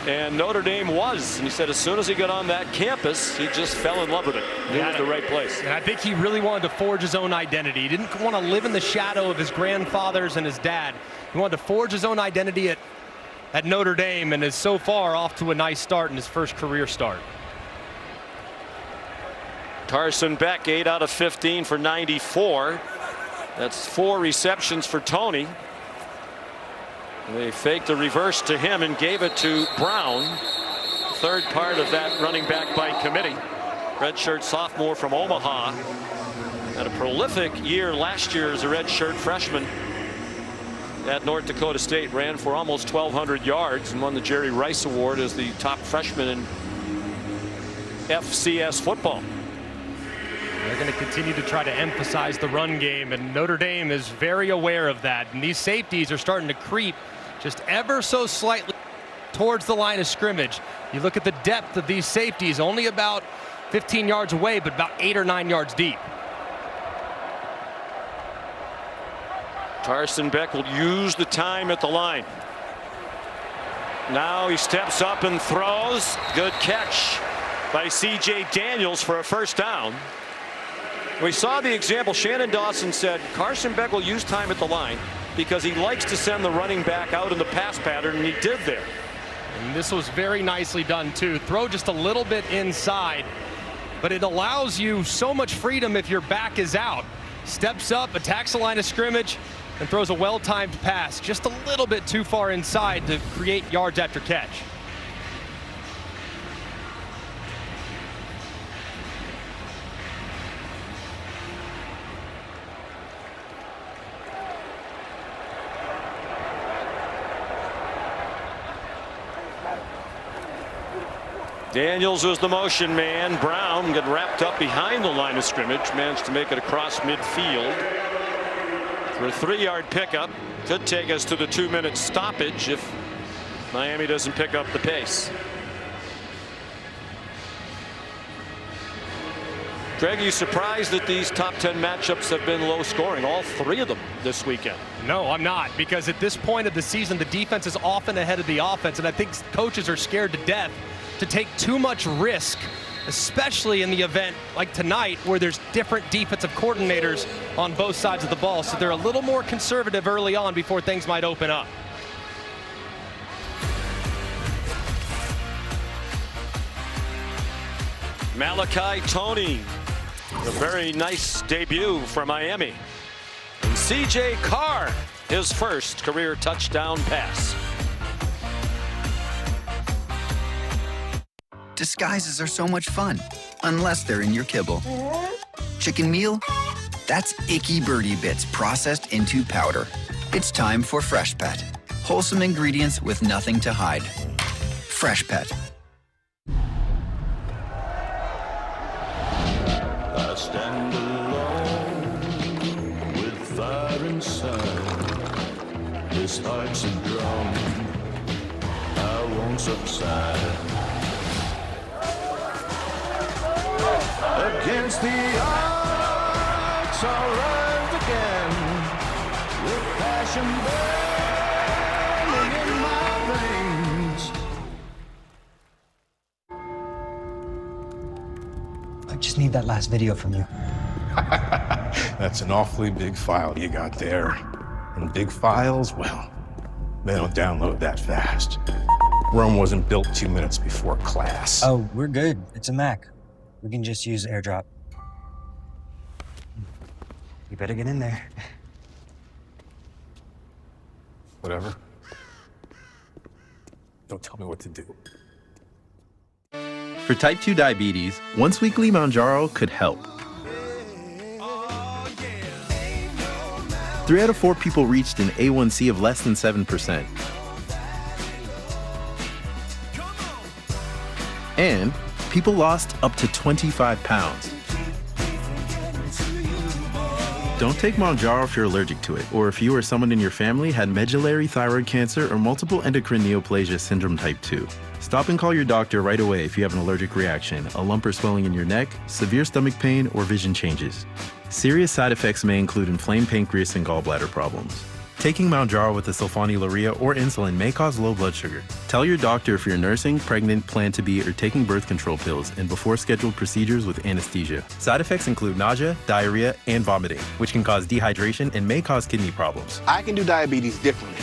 and Notre Dame was. And he said as soon as he got on that campus, he just fell in love with it. He was the right place. And I think he really wanted to forge his own identity. He didn't want to live in the shadow of his grandfathers and his dad. He wanted to forge his own identity at Notre Dame, and is so far off to a nice start in his first career start. Carson Beck, 8 out of 15 for 94. That's 4 receptions for Tony. They faked a reverse to him and gave it to Brown. Third part of that running back by committee. Redshirt sophomore from Omaha. Had a prolific year last year as a redshirt freshman at North Dakota State. Ran for almost 1,200 yards and won the Jerry Rice Award as the top freshman in FCS football. They're going to continue to try to emphasize the run game, and Notre Dame is very aware of that. And these safeties are starting to creep just ever so slightly towards the line of scrimmage. You look at the depth of these safeties, only about 15 yards away, but about 8 or 9 yards deep. Carson Beck will use the time at the line. Now he steps up and throws. Good catch by C.J. Daniels for a first down. We saw the example. Shannon Dawson said Carson Beck will use time at the line because he likes to send the running back out in the pass pattern, and he did there. And this was very nicely done too. Throw just a little bit inside, but it allows you so much freedom if your back is out. Steps up, attacks the line of scrimmage, and throws a well-timed pass just a little bit too far inside to create yards after catch. Daniels was the motion man. Brown got wrapped up behind the line of scrimmage, managed to make it across midfield for a 3-yard pickup. Could take us to the 2-minute stoppage if Miami doesn't pick up the pace. Greg, are you surprised that these top 10 matchups have been low scoring, all 3 of them this weekend? No, I'm not, because at this point of the season, the defense is often ahead of the offense, and I think coaches are scared to death to take too much risk, especially in the event like tonight where there's different defensive coordinators on both sides of the ball. So they're a little more conservative early on before things might open up. Malachi Toney, a very nice debut for Miami. And C.J. Carr, his first career touchdown pass. Disguises are so much fun, unless they're in your kibble. Chicken meal? That's icky birdie bits processed into powder. It's time for Fresh Pet. Wholesome ingredients with nothing to hide. Fresh Pet. I stand alone with fire inside. This heart's a drum. I won't subside. Against the odds, I'll rise again with passion burning in my veins. I just need that last video from you. That's an awfully big file you got there. And big files, well, they don't download that fast. Rome wasn't built 2 minutes before class. Oh, we're good. It's a Mac. We can just use AirDrop. You better get in there. Whatever. Don't tell me what to do. For type 2 diabetes, once-weekly Mounjaro could help. 3 out of 4 people reached an A1C of less than 7%. And people lost up to 25 pounds. Don't take Mounjaro if you're allergic to it, or if you or someone in your family had medullary thyroid cancer or multiple endocrine neoplasia syndrome type 2. Stop and call your doctor right away if you have an allergic reaction, a lump or swelling in your neck, severe stomach pain, or vision changes. Serious side effects may include inflamed pancreas and gallbladder problems. Taking Mounjaro with the sulfonylurea or insulin may cause low blood sugar. Tell your doctor if you're nursing, pregnant, plan to be, or taking birth control pills, and before scheduled procedures with anesthesia. Side effects include nausea, diarrhea, and vomiting, which can cause dehydration and may cause kidney problems. I can do diabetes differently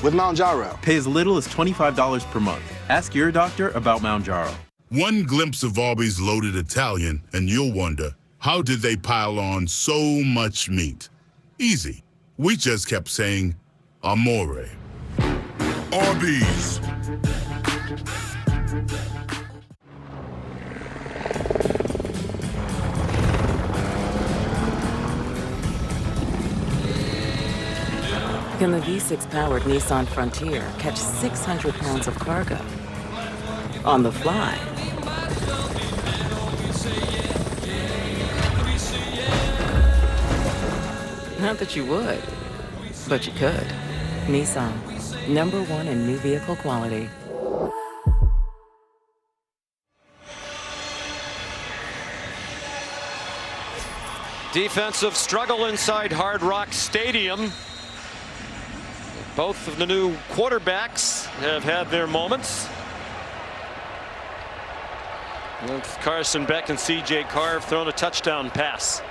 with Mounjaro. Pay as little as $25 per month. Ask your doctor about Mounjaro. One glimpse of Arby's Loaded Italian, and you'll wonder, how did they pile on so much meat? Easy. We just kept saying, Amore. Arby's. Can the V6-powered Nissan Frontier catch 600 pounds of cargo on the fly? Not that you would, but you could. Nissan, #1 in new vehicle quality. Defensive struggle inside Hard Rock Stadium. Both of the new quarterbacks have had their moments. With Carson Beck and C.J. Carr have thrown a touchdown pass.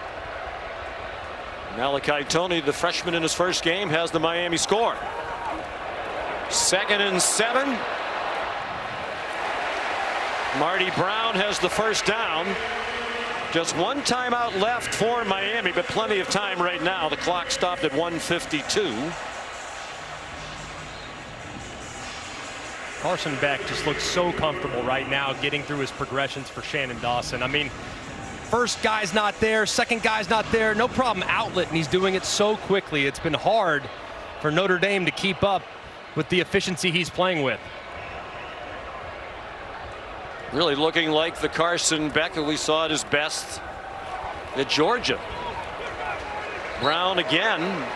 Malachi Toney, the freshman in his first game, has the Miami score. 2nd and 7. Marty Brown has the first down. Just one timeout left for Miami, but plenty of time right now. The clock stopped at 1:52. Carson Beck just looks so comfortable right now getting through his progressions for Shannon Dawson. I mean, first guy's not there, second guy's not there, no problem outlet, and he's doing it so quickly. It's been hard for Notre Dame to keep up with the efficiency he's playing with. Really looking like the Carson Beck that we saw at his best at Georgia. Brown again.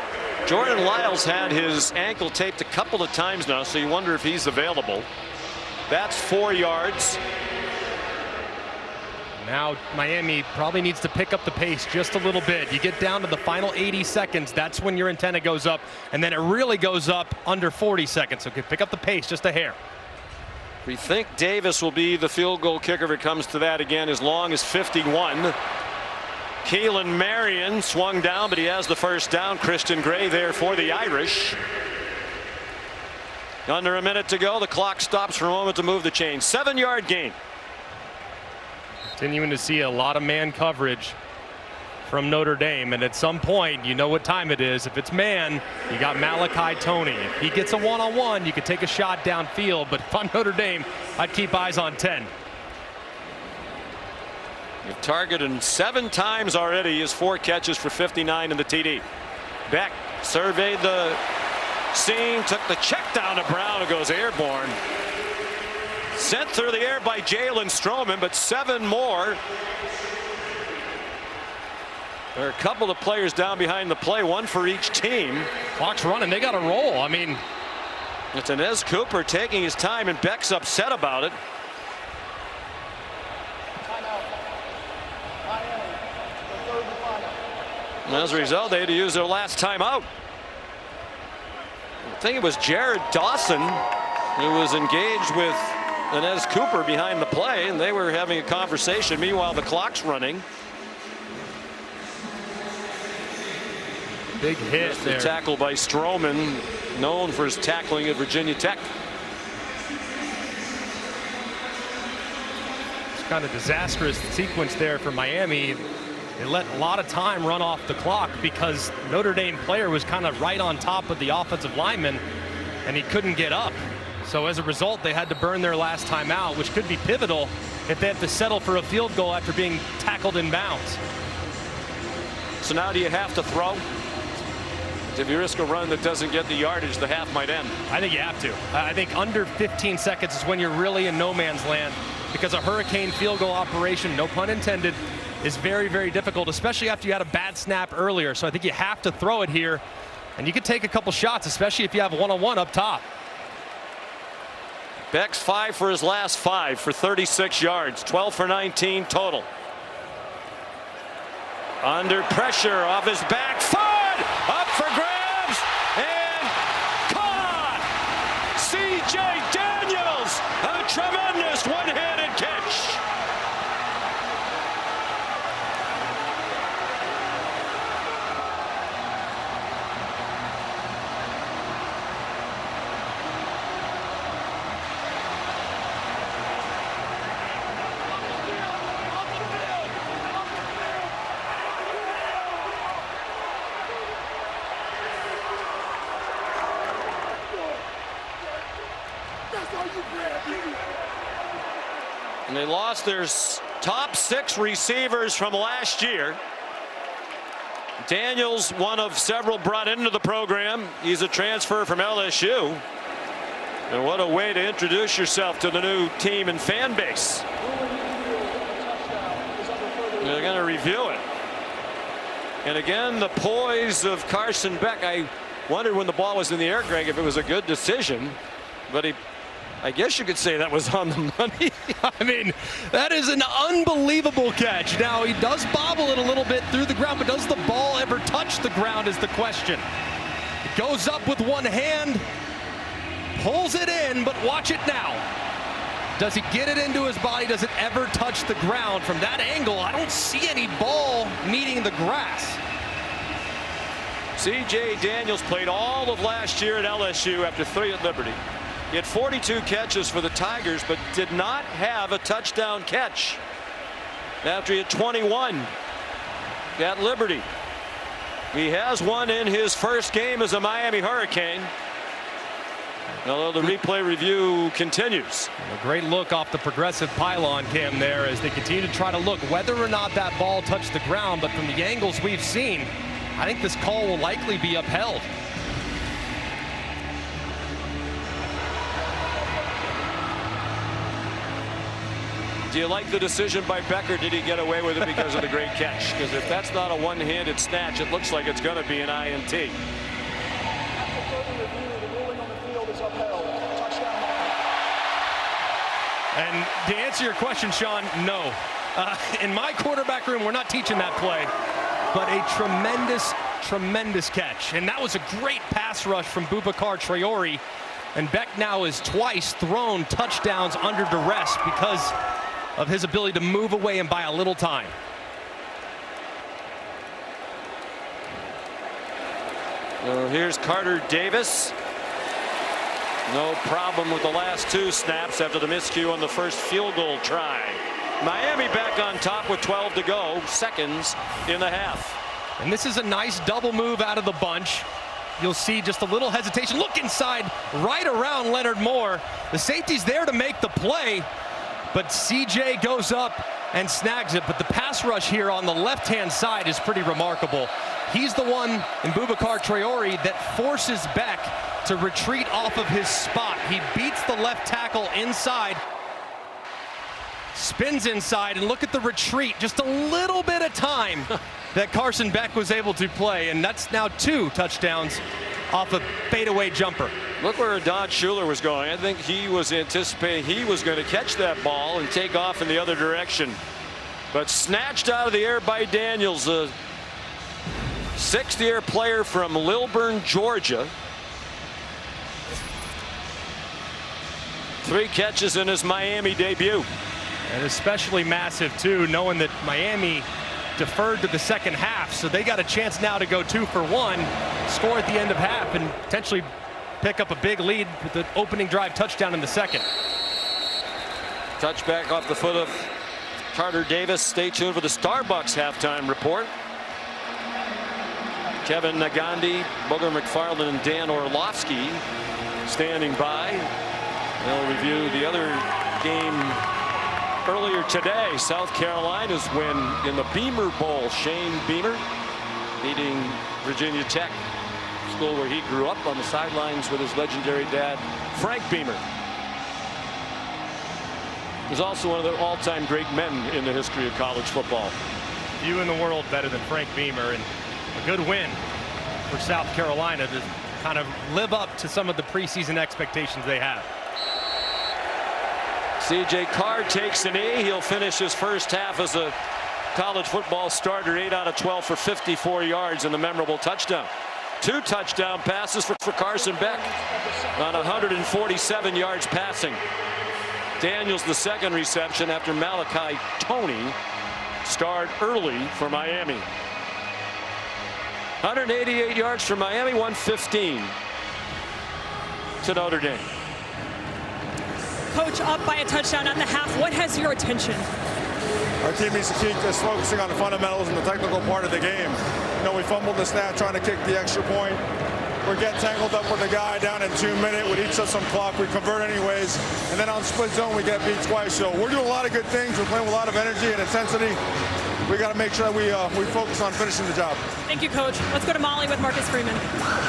Jordan Lyles had his ankle taped a couple of times now, so you wonder if he's available. That's 4 yards. Now Miami probably needs to pick up the pace just a little bit. You get down to the final 80 seconds, that's when your antenna goes up, and then it really goes up under 40 seconds. So pick up the pace just a hair. We think Davis will be the field goal kicker if it comes to that again, as long as 51. Keelan Marion swung down, but he has the first down. Christian Gray there for the Irish. Under a minute to go. The clock stops for a moment to move the chain. 7-yard gain. Continuing to see a lot of man coverage from Notre Dame, and at some point you know what time it is. If it's man, you got Malachi Toney. If he gets a one-on-one, you could take a shot downfield, but if I'm Notre Dame, I'd keep eyes on 10. You've targeted him 7 times already. He has 4 catches for 59 in the TD. Beck surveyed the scene, took the check down to Brown, who goes airborne. Sent through the air by Jalen Stroman, but 7 more. There are a couple of players down behind the play, one for each team. Clock's running, they got to roll. I mean, it's Inez Cooper taking his time, and Beck's upset about it. And as a result, they had to use their last timeout. I think it was Jared Dawson who was engaged with Inez Cooper behind the play, and they were having a conversation. Meanwhile, the clock's running. Big hit there. The tackle by Stroman, known for his tackling at Virginia Tech. It's kind of disastrous sequence there for Miami. They let a lot of time run off the clock because Notre Dame player was kind of right on top of the offensive lineman, and he couldn't get up. So as a result, they had to burn their last timeout, which could be pivotal if they have to settle for a field goal after being tackled in bounds. So now do you have to throw? If you risk a run that doesn't get the yardage, the half might end. I think you have to. I think under 15 seconds is when you're really in no man's land, because a hurricane field goal operation, no pun intended, is very, very difficult, especially after you had a bad snap earlier. So I think you have to throw it here, and you could take a couple shots, especially if you have a one-on-one up top. Beck's 5 for his last 5 for 36 yards, 12 for 19 total. Under pressure, off his back foot, up for grabs, and caught! C.J. Daniels, a tremendous one-handed catch. And they lost their top 6 receivers from last year. Daniels, one of several brought into the program. He's a transfer from LSU. And what a way to introduce yourself to the new team and fan base. They're going to review it. And again, the poise of Carson Beck. I wondered when the ball was in the air, Greg, if it was a good decision. But I guess you could say that was on the money. I mean, that is an unbelievable catch. Now, he does bobble it a little bit through the ground, but does the ball ever touch the ground is the question. It goes up with one hand, pulls it in, but watch it now. Does he get it into his body? Does it ever touch the ground? From that angle, I don't see any ball meeting the grass. C.J. Daniels played all of last year at LSU after 3 at Liberty. He had 42 catches for the Tigers, but did not have a touchdown catch after he had 21 at Liberty. He has one in his first game as a Miami Hurricane, although the replay review continues. A great look off the progressive pylon cam there as they continue to try to look whether or not that ball touched the ground. But from the angles we've seen, I think this call will likely be upheld. Do you like the decision by Becker? Did he get away with it because of the great catch? Because if that's not a one-handed snatch, it looks like it's going to be an INT. After further review, the ruling on the field is upheld. Touchdown Miami. And to answer your question, Sean, no. In my quarterback room, we're not teaching that play, but a tremendous catch. And that was a great pass rush from Boubacar Traore. And Beck now has twice thrown touchdowns under duress because of his ability to move away and buy a little time. Here's Carter Davis. No problem with the last 2 snaps after the miscue on the first field goal try. Miami back on top with 12 to go, seconds in the half. And this is a nice double move out of the bunch. You'll see just a little hesitation. Look inside, right around Leonard Moore. The safety's there to make the play, but CJ goes up and snags it. But the pass rush here on the left-hand side is pretty remarkable. He's the one in Boubacar Traore that forces Beck to retreat off of his spot. He beats the left tackle inside, spins inside, and look at the retreat. Just a little bit of time that Carson Beck was able to play, and that's now 2 touchdowns off a fadeaway jumper. Look where Don Schuler was going. I think he was anticipating he was going to catch that ball and take off in the other direction. But snatched out of the air by Daniels, a 6th-year player from Lilburn, Georgia. 3 catches in his Miami debut. And especially massive, too, knowing that Miami deferred to the second half, so they got a chance now to go 2 for 1, score at the end of half, and potentially pick up a big lead with the opening drive touchdown in the second. Touchback off the foot of Carter Davis. Stay tuned for the Starbucks halftime report. Kevin Nagandi, Booger McFarland, and Dan Orlovsky standing by. They'll review the other game earlier today. South Carolina's win in the Beamer Bowl. Shane Beamer beating Virginia Tech, school where he grew up, on the sidelines with his legendary dad, Frank Beamer. He's also one of the all-time great men in the history of college football. Few in the world better than Frank Beamer, and a good win for South Carolina to kind of live up to some of the preseason expectations they have. C.J. Carr takes a knee. He'll finish his first half as a college football starter, 8 out of 12 for 54 yards and the memorable touchdown. 2 touchdown passes for Carson Beck on 147 yards passing. Daniels the second reception after Malachi Toney starred early for Miami. 188 yards for Miami, 115 to Notre Dame. Coach, up by a touchdown at the half. What has your attention? Our team needs to keep just focusing on the fundamentals and the technical part of the game. You know, we fumbled the snap trying to kick the extra point. We're getting tangled up with a guy down in 2 minutes. We'd eat up some clock. We convert anyways. And then on split zone, we get beat twice. So we're doing a lot of good things. We're playing with a lot of energy and intensity. We got to make sure that we focus on finishing the job. Thank you, Coach. Let's go to Molly with Marcus Freeman.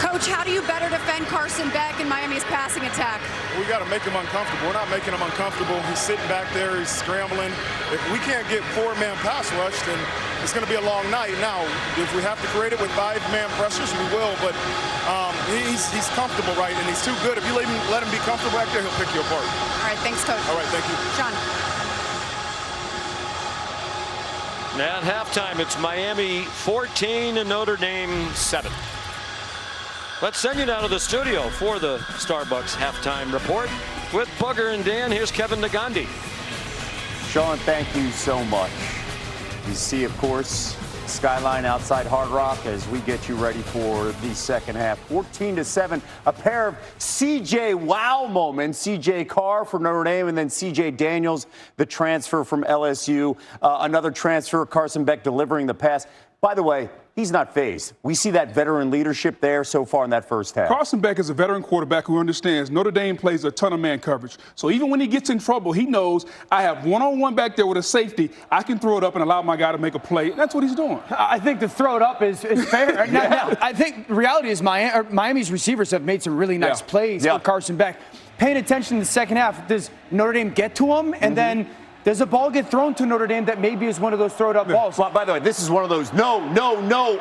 Coach, how do you better defend Carson Beck in Miami's passing attack? We got to make him uncomfortable. We're not making him uncomfortable. He's sitting back there. He's scrambling. If we can't get 4-man pass rush, then it's going to be a long night. Now, if we have to create it with 5-man pressures, we will. But he's comfortable, right? And he's too good. If you let him be comfortable back there, he'll pick you apart. All right, thanks, Coach. All right, thank you. Sean. At halftime, it's Miami 14 and Notre Dame 7. Let's send you now to the studio for the Starbucks halftime report with Booger and Dan. Here's Kevin Nagandi. Sean, thank you so much. You see, of course, skyline outside Hard Rock as we get you ready for the second half. 14-7, a pair of CJ wow moments. CJ Carr from Notre Dame and then CJ Daniels, the transfer from LSU. Another transfer, Carson Beck delivering the pass. By the way, he's not fazed. We see that veteran leadership there so far in that first half. Carson Beck is a veteran quarterback who understands Notre Dame plays a ton of man coverage. So even when he gets in trouble, he knows I have one-on-one back there with a safety. I can throw it up and allow my guy to make a play. That's what he's doing. I think the throw it up is fair. Now, I think the reality is Miami's receivers have made some really nice plays for Carson Beck. Paying attention in the second half, does Notre Dame get to him? And then Does a ball get thrown to Notre Dame that maybe is one of those throwed-up balls? Well, by the way, this is one of those, no.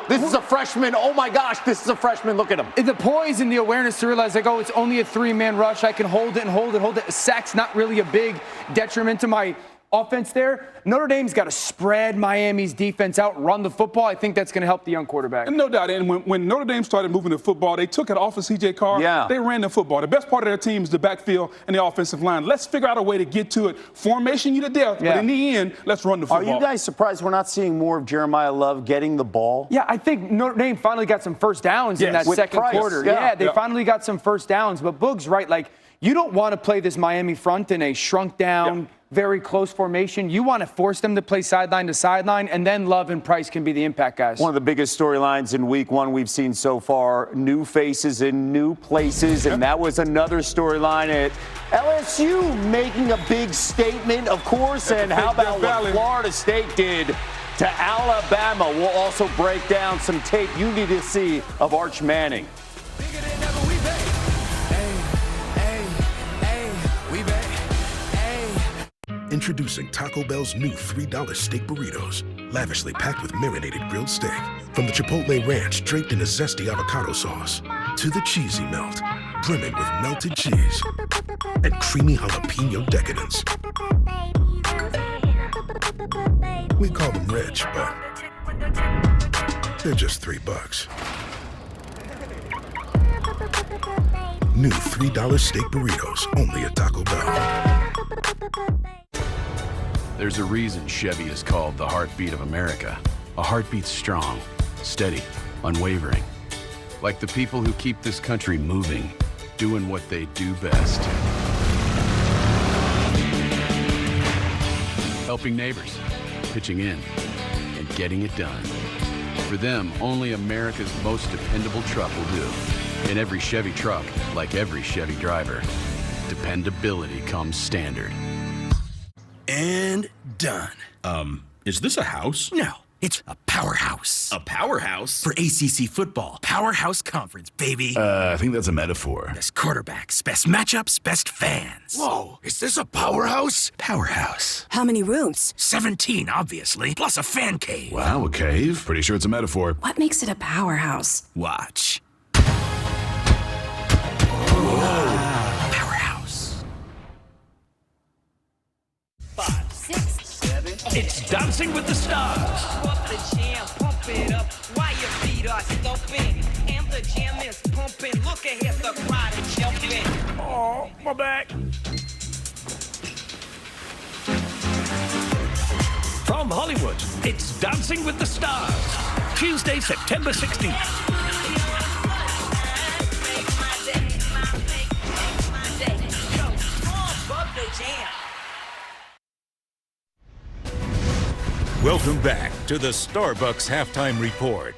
This is a freshman. Oh, my gosh, this is a freshman. Look at him. The poise and the awareness to realize, like, oh, it's only a 3-man rush. I can hold it. A sack's not really a big detriment to my offense there. Notre Dame's got to spread Miami's defense out, run the football. I think that's going to help the young quarterback. No doubt. And when Notre Dame started moving the football, they took it off of C.J. Carr. Yeah. They ran the football. The best part of their team is the backfield and the offensive line. Let's figure out a way to get to it. Formation you to death, but in the end, let's run the football. Are you guys surprised we're not seeing more of Jeremiah Love getting the ball? Yeah, I think Notre Dame finally got some first downs in that second quarter. Yeah, they finally got some first downs. But Boog's right. Like, you don't want to play this Miami front in a shrunk down, very close formation. You want to force them to play sideline to sideline, and then Love and Price can be the impact guys. One of the biggest storylines in week one we've seen so far, new faces in new places, and that was another storyline at LSU making a big statement, of course, and how about what Florida State did to Alabama? We'll also break down some tape you need to see of Arch Manning. Introducing Taco Bell's new $3 steak burritos, lavishly packed with marinated grilled steak. From the Chipotle Ranch draped in a zesty avocado sauce, to the cheesy melt, brimming with melted cheese and creamy jalapeno decadence. We call them rich, but they're just $3. New $3 steak burritos, only at Taco Bell. There's a reason Chevy is called the heartbeat of America. A heartbeat strong, steady, unwavering. Like the people who keep this country moving, doing what they do best. Helping neighbors, pitching in, and getting it done. For them, only America's most dependable truck will do. In every Chevy truck, like every Chevy driver, dependability comes standard. And done. Is this a house? No, it's a powerhouse. A powerhouse? For ACC football. Powerhouse Conference, baby. I think that's a metaphor. Best quarterbacks, best matchups, best fans. Whoa, is this a powerhouse? Powerhouse. How many rooms? 17, obviously, plus a fan cave. Wow, a cave? Pretty sure it's a metaphor. What makes it a powerhouse? Watch. Whoa. Powerhouse. 5, 6, 7, 8. It's Dancing with the Stars. Up the jam, pump it up while your feet are stomping. And the jam is pumping. Look ahead, the crowd is jumping. Oh, my back. From Hollywood, it's Dancing with the Stars. Tuesday, September 16th. Welcome back to the Starbucks Halftime Report.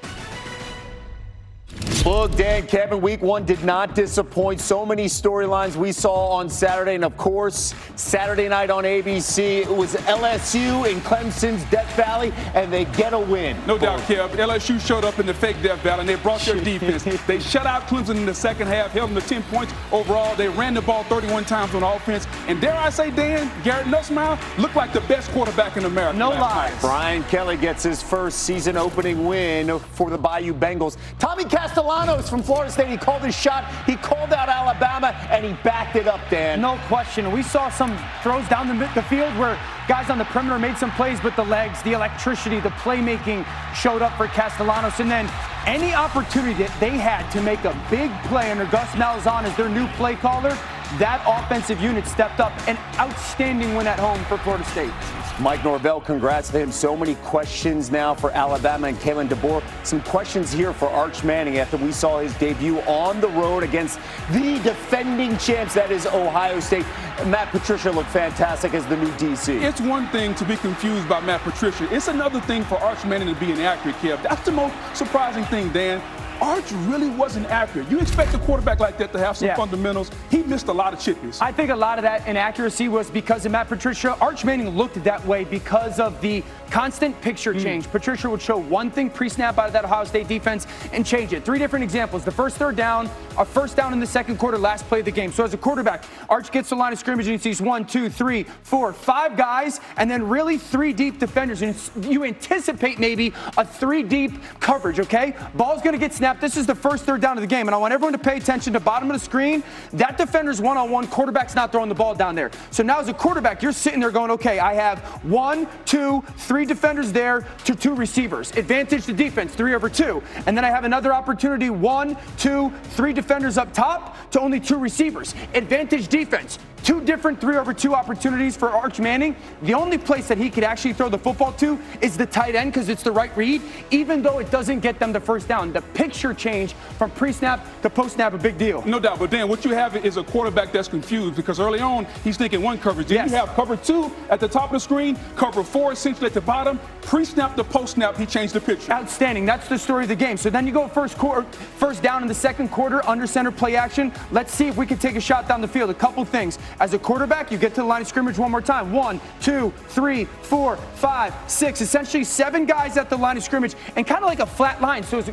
Look, Dan, Kevin, week one did not disappoint. So many storylines we saw on Saturday. And, of course, Saturday night on ABC, it was LSU in Clemson's Death Valley, and they get a win. No doubt, Kev. LSU showed up in the fake Death Valley, and they brought their defense. They shut out Clemson in the second half, held them to 10 points overall. They ran the ball 31 times on offense. And dare I say, Dan, Garrett Nussmeier looked like the best quarterback in America. No lies. Brian Kelly gets his first season-opening win for the Bayou Bengals. Tommy Castellanos from Florida State, he called his shot. He called out Alabama, and he backed it up, Dan. No question. We saw some throws down the field where guys on the perimeter made some plays, but the legs, the electricity, the playmaking showed up for Castellanos. And then any opportunity that they had to make a big play under Gus Malzahn as their new play caller, that offensive unit stepped up. An outstanding win at home for Florida State. Mike Norvell, congrats to him. So many questions now for Alabama and Kalen DeBoer. Some questions here for Arch Manning after we saw his debut on the road against the defending champs, that is Ohio State. Matt Patricia looked fantastic as the new DC. It's one thing to be confused by Matt Patricia. It's another thing for Arch Manning to be inaccurate, Kev. That's the most surprising thing, Dan. Arch really wasn't accurate. You expect a quarterback like that to have some fundamentals. He missed a lot of chippies. I think a lot of that inaccuracy was because of Matt Patricia. Arch Manning looked that way because of the constant picture change. Patricia would show one thing pre-snap out of that Ohio State defense and change it. 3 different examples. The first third down, a first down in the second quarter, last play of the game. So as a quarterback, Arch gets to the line of scrimmage and he sees 1, 2, 3, 4, 5 guys, and then really 3 deep defenders. And you anticipate maybe a 3 deep coverage, okay? Ball's going to get snapped. This is the first third down of the game, and I want everyone to pay attention to the bottom of the screen. That defender's one-on-one. Quarterback's not throwing the ball down there. So now as a quarterback, you're sitting there going, okay, I have 1, 2, 3 defenders there to 2 receivers. Advantage the defense, 3 over 2. And then I have another opportunity, 1, 2, 3 defenders up top to only 2 receivers. Advantage defense. 2 different 3 over 2 opportunities for Arch Manning. The only place that he could actually throw the football to is the tight end because it's the right read, even though it doesn't get them the first down. The picture change from pre-snap to post-snap, a big deal. No doubt, but Dan, what you have is a quarterback that's confused because early on, he's thinking 1 coverage. Then you have cover 2 at the top of the screen, cover 4 essentially at the bottom. Pre-snap to post-snap, he changed the picture. Outstanding. That's the story of the game. So then you go first down in the second quarter, under center play action. Let's see if we can take a shot down the field. A couple things. As a quarterback, you get to the line of scrimmage one more time. 1, 2, 3, 4, 5, 6. Essentially 7 guys at the line of scrimmage and kind of like a flat line. So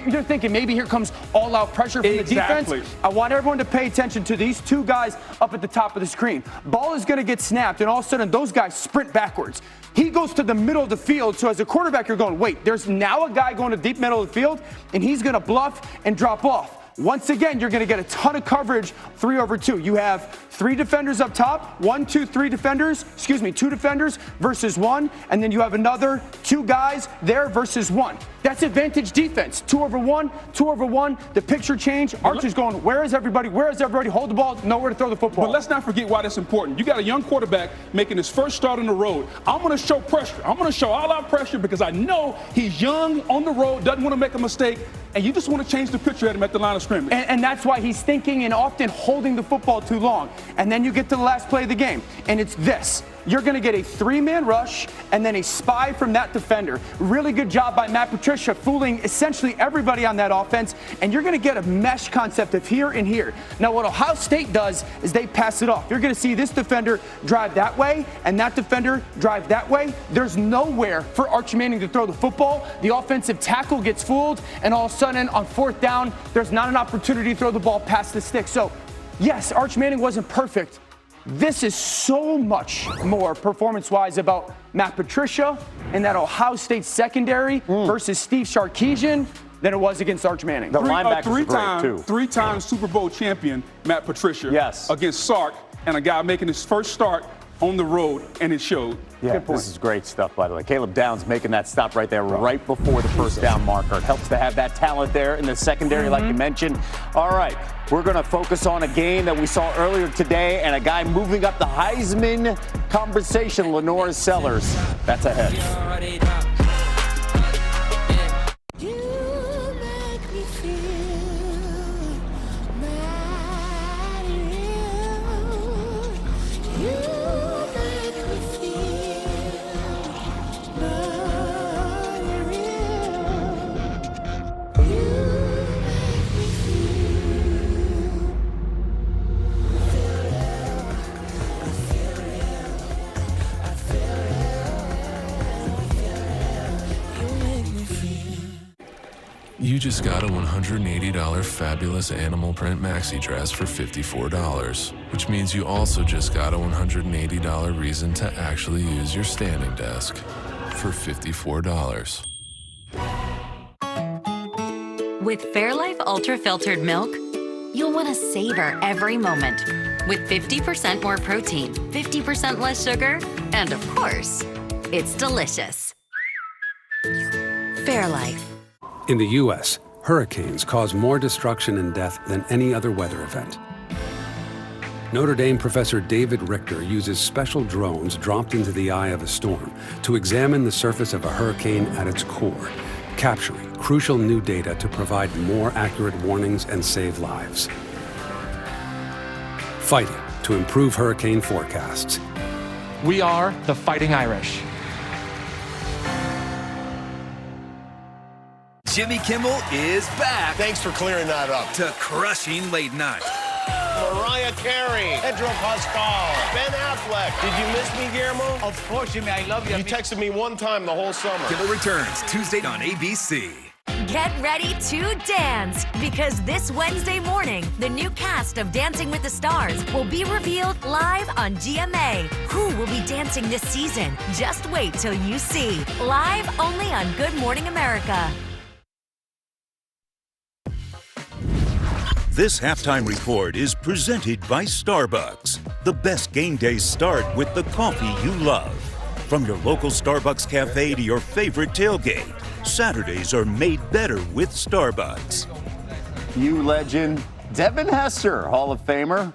you're thinking maybe here comes all-out pressure from the defense. I want everyone to pay attention to these 2 guys up at the top of the screen. Ball is going to get snapped, and all of a sudden those guys sprint backwards. He goes to the middle of the field. So as a quarterback, you're going, wait, there's now a guy going to deep middle of the field, and he's going to bluff and drop off. Once again, you're going to get a ton of coverage, 3 over 2. You have 3 defenders up top, 1, 2, 3 defenders, 2 defenders versus 1, and then you have another 2 guys there versus 1. That's advantage defense. 2 over 1, 2 over 1. The picture change. Arch is going, where is everybody? Where is everybody? Hold the ball. Nowhere to throw the football. But let's not forget why that's important. You got a young quarterback making his first start on the road. I'm going to show pressure. I'm going to show all-out pressure because I know he's young on the road, doesn't want to make a mistake, and you just want to change the picture at him at the line of scrimmage. And that's why he's thinking and often holding the football too long. And then you get to the last play of the game, and it's this. You're going to get a 3-man rush and then a spy from that defender. Really good job by Matt Patricia fooling essentially everybody on that offense, and you're going to get a mesh concept of here and here. Now, what Ohio State does is they pass it off. You're going to see this defender drive that way and that defender drive that way. There's nowhere for Arch Manning to throw the football. The offensive tackle gets fooled, and all of a sudden on 4th down, there's not an opportunity to throw the ball past the stick. So, yes, Arch Manning wasn't perfect. This is so much more performance-wise about Matt Patricia and that Ohio State secondary versus Steve Sarkisian than it was against Arch Manning. The linebackers are great, too. 3-time Super Bowl champion Matt Patricia against Sark, and a guy making his first start on the road, and it showed. Yeah, this is great stuff, by the way. Caleb Downs making that stop right there, right before the first down marker. It helps to have that talent there in the secondary, like you mentioned. All right, we're going to focus on a game that we saw earlier today and a guy moving up the Heisman conversation, Lenora Sellers. That's ahead. You just got a $180 fabulous animal print maxi dress for $54, which means you also just got a $180 reason to actually use your standing desk for $54. With Fairlife Ultra Filtered Milk, you'll want to savor every moment. With 50% more protein, 50% less sugar, and of course, it's delicious. Fairlife. In the U.S., hurricanes cause more destruction and death than any other weather event. Notre Dame professor David Richter uses special drones dropped into the eye of a storm to examine the surface of a hurricane at its core, capturing crucial new data to provide more accurate warnings and save lives. Fighting to improve hurricane forecasts. We are the Fighting Irish. Jimmy Kimmel is back. Thanks for clearing that up. To crushing late night. Mariah Carey, Pedro Pascal, Ben Affleck. Did you miss me, Guillermo? Of course, Jimmy. I love you. You texted me one time the whole summer. Kimmel returns Tuesday on ABC. Get ready to dance, because this Wednesday morning, the new cast of Dancing with the Stars will be revealed live on GMA. Who will be dancing this season? Just wait till you see. Live only on Good Morning America. This halftime report is presented by Starbucks. The best game days start with the coffee you love. From your local Starbucks cafe to your favorite tailgate, Saturdays are made better with Starbucks. You legend, Devin Hester, Hall of Famer,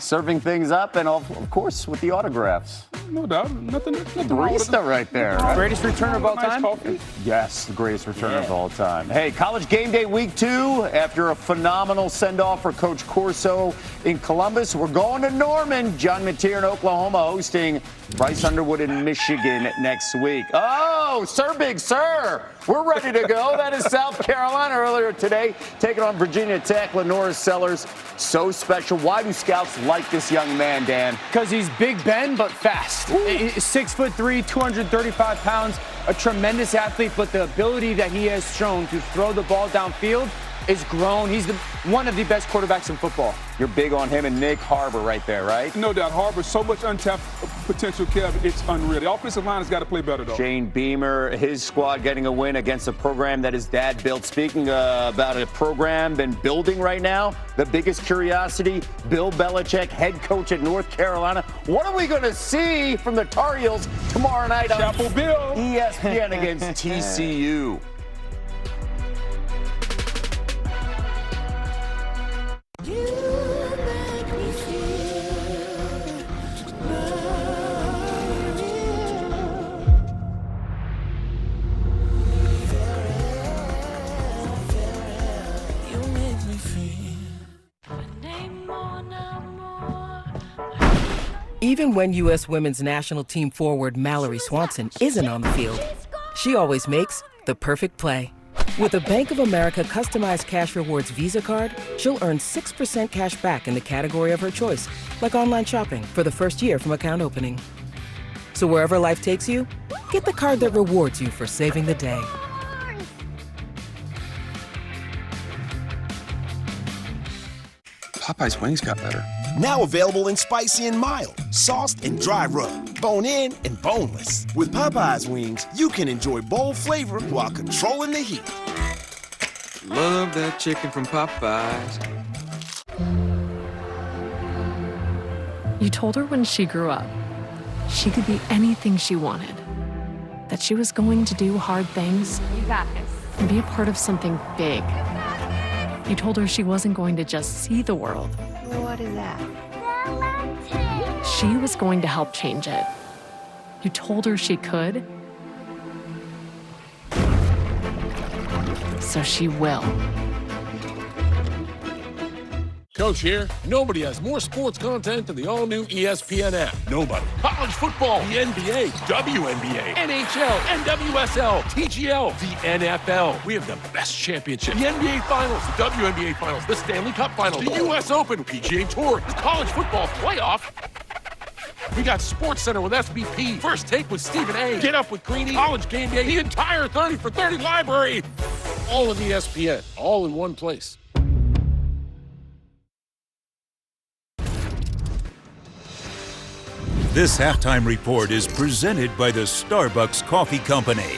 serving things up, and of course with the autographs. No doubt, nothing wrong with Barista right there. Right? Greatest return of all time? Coffee. Yes, the greatest return of all time. Hey, College Game Day Week 2. After a phenomenal send-off for Coach Corso in Columbus, we're going to Norman. John Mateer in Oklahoma hosting Bryce Underwood in Michigan next week. Oh, Sir Big Sir, we're ready to go. That is South Carolina earlier today, taking on Virginia Tech. Lenora Sellers, so special. Why do scouts like this young man, Dan? Because he's Big Ben, but fast. 6'3", 235 pounds, a tremendous athlete, but the ability that he has shown to throw the ball downfield is grown. He's one of the best quarterbacks in football. You're big on him and Nick Harbor right there, right? No doubt. Harbor, so much untapped potential, Kev. It's unreal. The offensive line has got to play better, though. Shane Beamer, his squad getting a win against a program that his dad built. Speaking about a program been building right now, the biggest curiosity, Bill Belichick, head coach at North Carolina. What are we going to see from the Tar Heels tomorrow night on Chapel Bill. ESPN against TCU? Even when U.S. women's national team forward Mallory Swanson isn't on the field, she always makes the perfect play. With a Bank of America customized cash rewards Visa card, she'll earn 6% cash back in the category of her choice, like online shopping for the first year from account opening. So wherever life takes you, get the card that rewards you for saving the day. Popeye's wings got better. Now available in spicy and mild, sauced and dry rub, bone in and boneless. With Popeye's wings, you can enjoy bold flavor while controlling the heat. Love that chicken from Popeyes. You told her when she grew up, she could be anything she wanted. That she was going to do hard things. You got this. And be a part of something big. You told her she wasn't going to just see the world. What is that? She was going to help change it. You told her she could. So she will. Coach here. Nobody has more sports content than the all-new ESPN app. Nobody. College football, the NBA, WNBA, NHL, NWSL, TGL, the NFL. We have the best championship. The NBA Finals, the WNBA Finals, the Stanley Cup Finals, the U.S. Open, PGA Tour, the college football playoff. We got SportsCenter with SBP, First Take with Stephen A, Get Up with Greeny, College Game Day, the entire 30 for 30 library. All of ESPN, all in one place. This halftime report is presented by the Starbucks Coffee Company.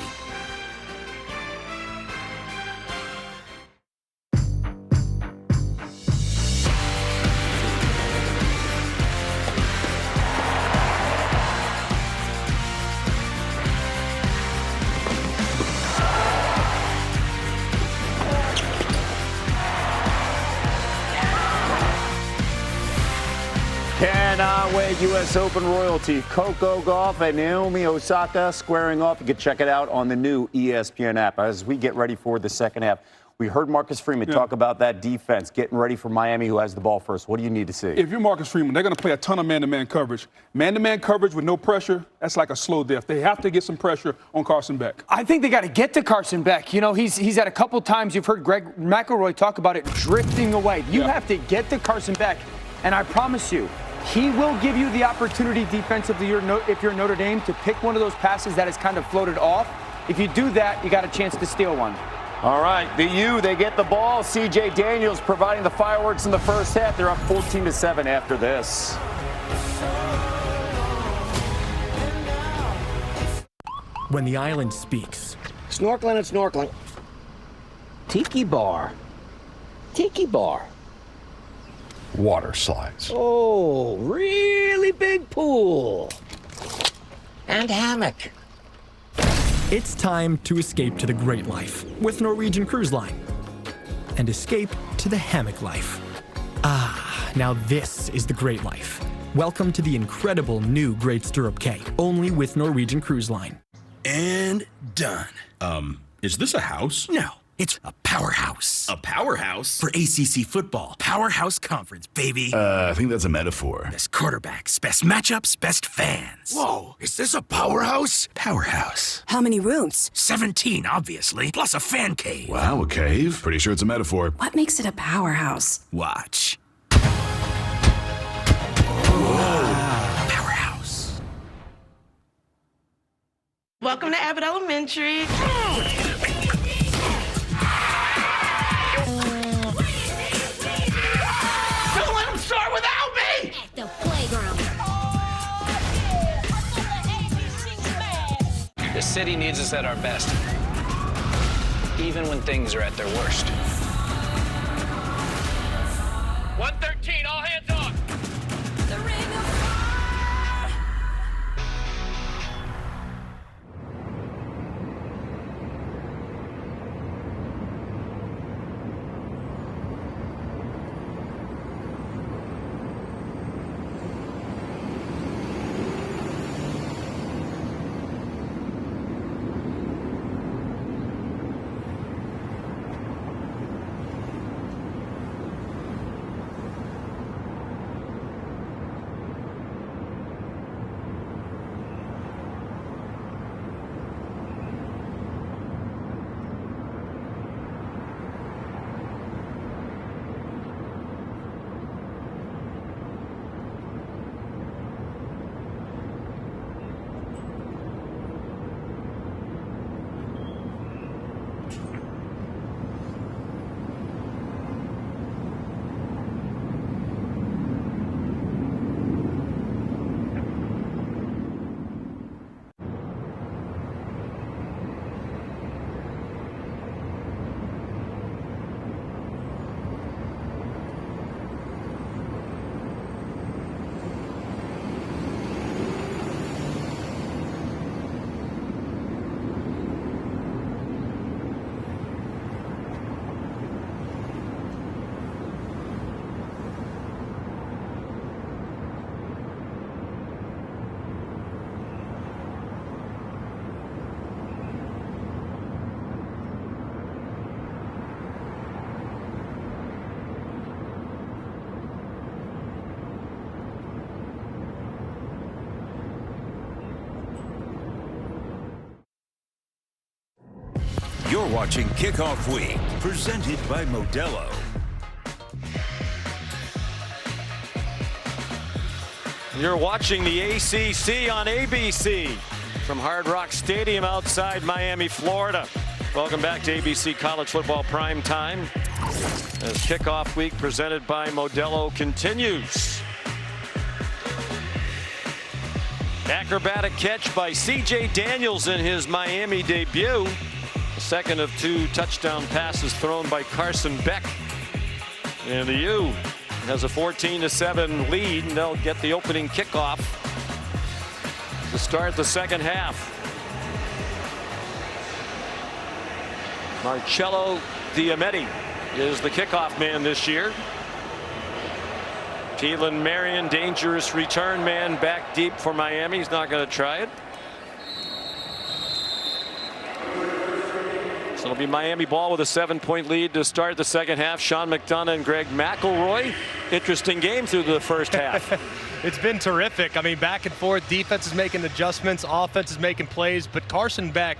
Cannot wait. U.S. Open royalty, Coco Gauff and Naomi Osaka squaring off. You can check it out on the new ESPN app. As we get ready for the second half, We heard Marcus Freeman talk about that defense, getting ready for Miami, who has the ball first. What do you need to see? If you're Marcus Freeman, they're going to play a ton of man-to-man coverage. Man-to-man coverage with no pressure, that's like a slow death. They have to get some pressure on Carson Beck. I think they got to get to Carson Beck. You know, he's had a couple times, you've heard Greg McElroy talk about it, drifting away. You have to get to Carson Beck, and I promise you, he will give you the opportunity defensively if you're Notre Dame to pick one of those passes that is kind of floated off. If you do that, you got a chance to steal one. All right, the U, they get the ball. C.J. Daniels providing the fireworks in the first half. They're up 14-7 after this. When the island speaks. Snorkeling and snorkeling. Tiki bar. Tiki bar. Water slides. Oh, really big pool. And hammock. It's time to escape to the great life with Norwegian Cruise Line. And escape to the hammock life. Ah, now this is the great life. Welcome to the incredible new Great Stirrup Cay, only with Norwegian Cruise Line. And done. Is this a house? No, it's a powerhouse. A powerhouse? For ACC football. Powerhouse Conference, baby. I think that's a metaphor. Best quarterbacks, best matchups, best fans. Whoa, is this a powerhouse? Powerhouse. How many rooms? 17, obviously, plus a fan cave. Wow, a cave? Pretty sure it's a metaphor. What makes it a powerhouse? Watch. Powerhouse. Welcome to Abbott Elementary. Don't let them start without me! At the playground. The city needs us at our best, even when things are at their worst. 113, all hands on! The ring of You're watching Kickoff Week, presented by Modelo. You're watching the ACC on ABC from Hard Rock Stadium outside Miami, Florida. Welcome back to ABC College Football Prime Time as Kickoff Week presented by Modelo continues. Acrobatic catch by C.J. Daniels in his Miami debut. The second of two touchdown passes thrown by Carson Beck. And the U has a 14-7 lead, and they'll get the opening kickoff to start the second half. Marcello Diametti is the kickoff man this year. Keelan Marion, dangerous return man, back deep for Miami. He's not going to try it. So it'll be Miami ball with a 7-point lead to start the second half. Sean McDonough and Greg McElroy. Interesting game through the first half. It's been terrific. I mean, back and forth. Defense is making adjustments. Offense is making plays. But Carson Beck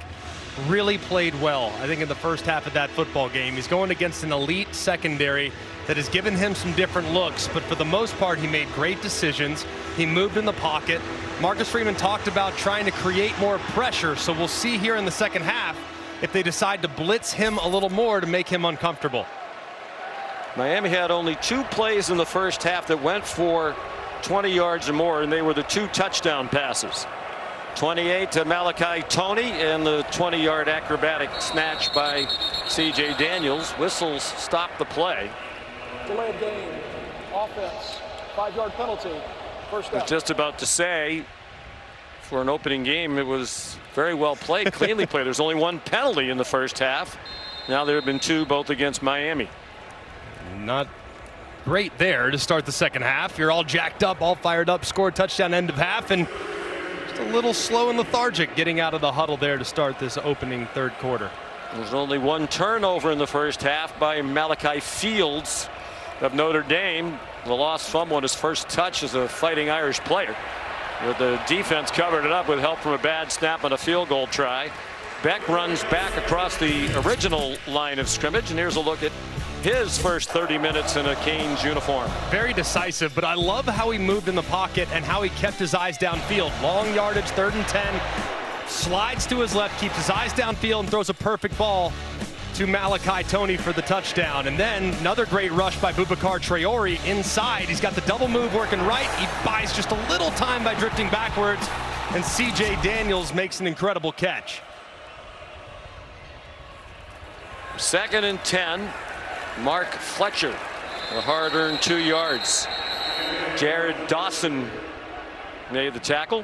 really played well, I think, in the first half of that football game. He's going against an elite secondary that has given him some different looks. But for the most part, he made great decisions. He moved in the pocket. Marcus Freeman talked about trying to create more pressure. So we'll see here in the second half if they decide to blitz him a little more to make him uncomfortable. Miami had only 2 plays in the first half that went for 20 yards or more, and they were the 2 touchdown passes. 28 to Malachi Toney and the 20-yard acrobatic snatch by C.J. Daniels. Whistles stopped the play. Delay of game, offense, 5-yard penalty, first down. I was just about to say, for an opening game, it was very well played, cleanly played. There's only 1 penalty in the first half. Now there have been 2, both against Miami. Not great there to start the second half. You're all jacked up, all fired up, scored touchdown end of half, and just a little slow and lethargic getting out of the huddle there to start this opening third quarter. There's only 1 turnover in the first half by Malachi Fields of Notre Dame. The loss from one, his first touch as a Fighting Irish player. But the defense covered it up with help from a bad snap on a field goal try. Beck runs back across the original line of scrimmage, and here's a look at his first 30 minutes in a Canes uniform. Very decisive, but I love how he moved in the pocket and how he kept his eyes downfield. Long yardage, 3rd and 10, slides to his left, keeps his eyes downfield, and throws a perfect ball to Malachi Toney for the touchdown. And then another great rush by Boubacar Traore inside. He's got the double move working right. He buys just a little time by drifting backwards, and C.J. Daniels makes an incredible catch. 2nd and 10. Mark Fletcher, a hard-earned 2 yards. Jared Dawson made the tackle.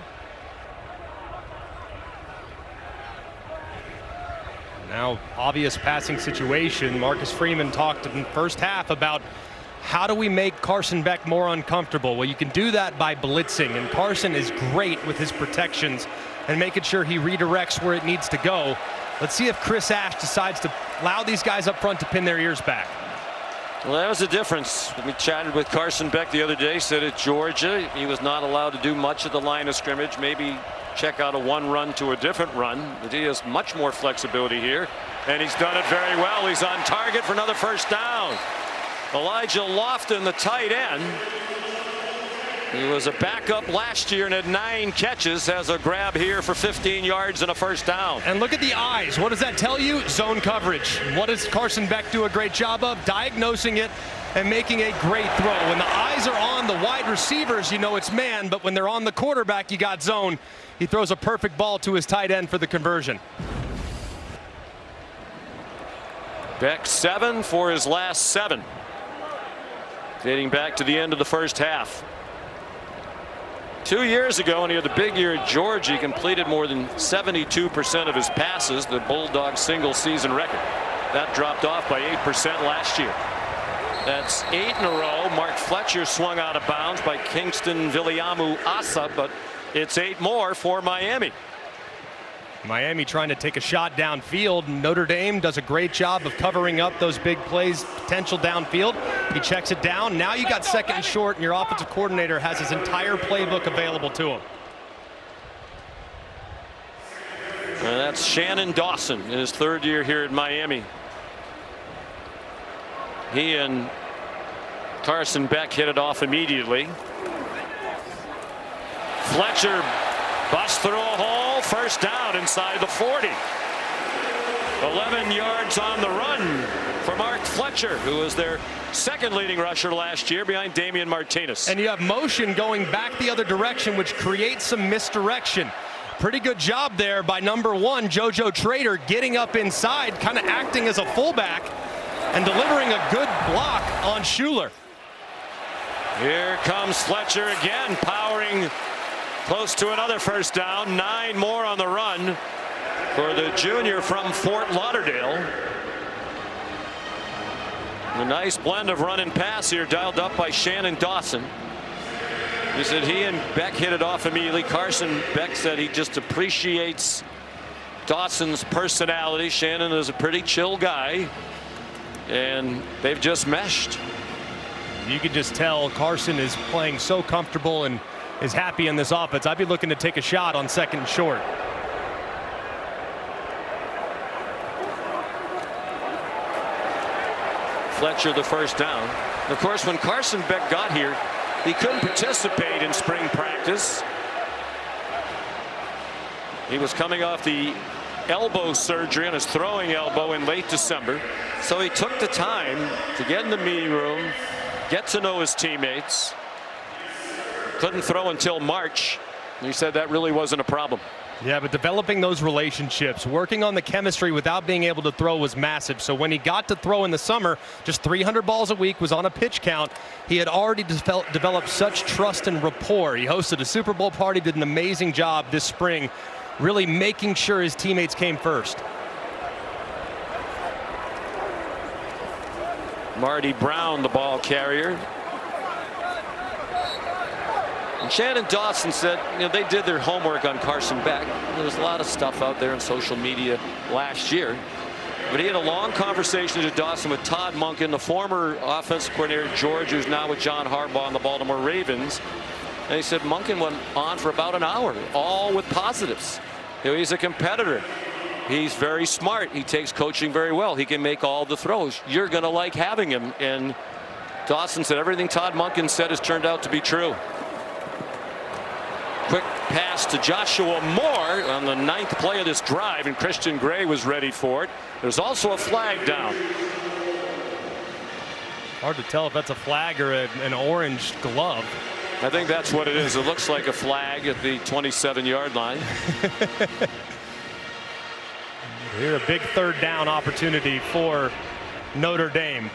Now, obvious passing situation. Marcus Freeman talked in the first half about how do we make Carson Beck more uncomfortable? Well, you can do that by blitzing, and Carson is great with his protections and making sure he redirects where it needs to go. Let's see if Chris Ash decides to allow these guys up front to pin their ears back. Well, that was the difference. We chatted with Carson Beck the other day, said at Georgia he was not allowed to do much at the line of scrimmage, maybe check out a 1 run to a different run, but he has much more flexibility here, and he's done it very well. He's on target for another first down. Elijah Lofton, the tight end. He was a backup last year and had 9 catches, has a grab here for 15 yards and a first down. And look at the eyes. What does that tell you? Zone coverage. What does Carson Beck do a great job of? Diagnosing it and making a great throw. When the eyes are on the wide receivers, you know it's man, but when they're on the quarterback, you got zone. He throws a perfect ball to his tight end for the conversion. Beck 7 for his last 7. Dating back to the end of the first half. 2 years ago, when he had the big year at Georgia, he completed more than 72% of his passes, the Bulldogs' single-season record. That dropped off by 8% last year. That's 8 in a row. Mark Fletcher swung out of bounds by Kingston Viliamu Asa, but it's 8 more for Miami. Miami trying to take a shot downfield. Notre Dame does a great job of covering up those big plays, potential downfield. He checks it down. Now you got 2nd and short, and your offensive coordinator has his entire playbook available to him. And that's Shannon Dawson in his 3rd year here at Miami. He and Carson Beck hit it off immediately. Fletcher busts through a hole. First down inside the 40. 11 yards on the run for Mark Fletcher, who was their 2nd leading rusher last year behind Damian Martinez. And you have motion going back the other direction, which creates some misdirection. Pretty good job there by number 1, JoJo Trader, getting up inside, kind of acting as a fullback and delivering a good block on Schuler. Here comes Fletcher again, powering close to another first down. 9 more on the run for the junior from Fort Lauderdale. A nice blend of run and pass here, dialed up by Shannon Dawson. He said he and Beck hit it off immediately. Carson Beck said he just appreciates Dawson's personality. Shannon is a pretty chill guy, and they've just meshed. You can just tell Carson is playing so comfortable and is happy in this offense. I'd be looking to take a shot on 2nd and short. Fletcher the first down. And of course, when Carson Beck got here, he couldn't participate in spring practice. He was coming off the elbow surgery on his throwing elbow in late December. So he took the time to get in the meeting room, get to know his teammates. Couldn't throw until March. He said that really wasn't a problem. Yeah, but developing those relationships, working on the chemistry without being able to throw was massive. So when he got to throw in the summer, just 300 balls a week, was on a pitch count, he had already developed such trust and rapport. He hosted a Super Bowl party, did an amazing job this spring, really making sure his teammates came first. Marty Brown, the ball carrier. And Shannon Dawson said, they did their homework on Carson Beck. There was a lot of stuff out there on social media last year. But he had a long conversation to Dawson with Todd Monken, the former offensive coordinator at Georgia, who's now with John Harbaugh and the Baltimore Ravens. And he said Monken went on for about an hour, all with positives. He's a competitor. He's very smart. He takes coaching very well. He can make all the throws. You're going to like having him. And Dawson said everything Todd Monken said has turned out to be true. Quick pass to Joshua Moore on the 9th play of this drive, and Christian Gray was ready for it. There's also a flag down. Hard to tell if that's a flag or an orange glove. I think that's what it is. It looks like a flag at the 27-yard line. Here, a big 3rd down opportunity for Notre Dame.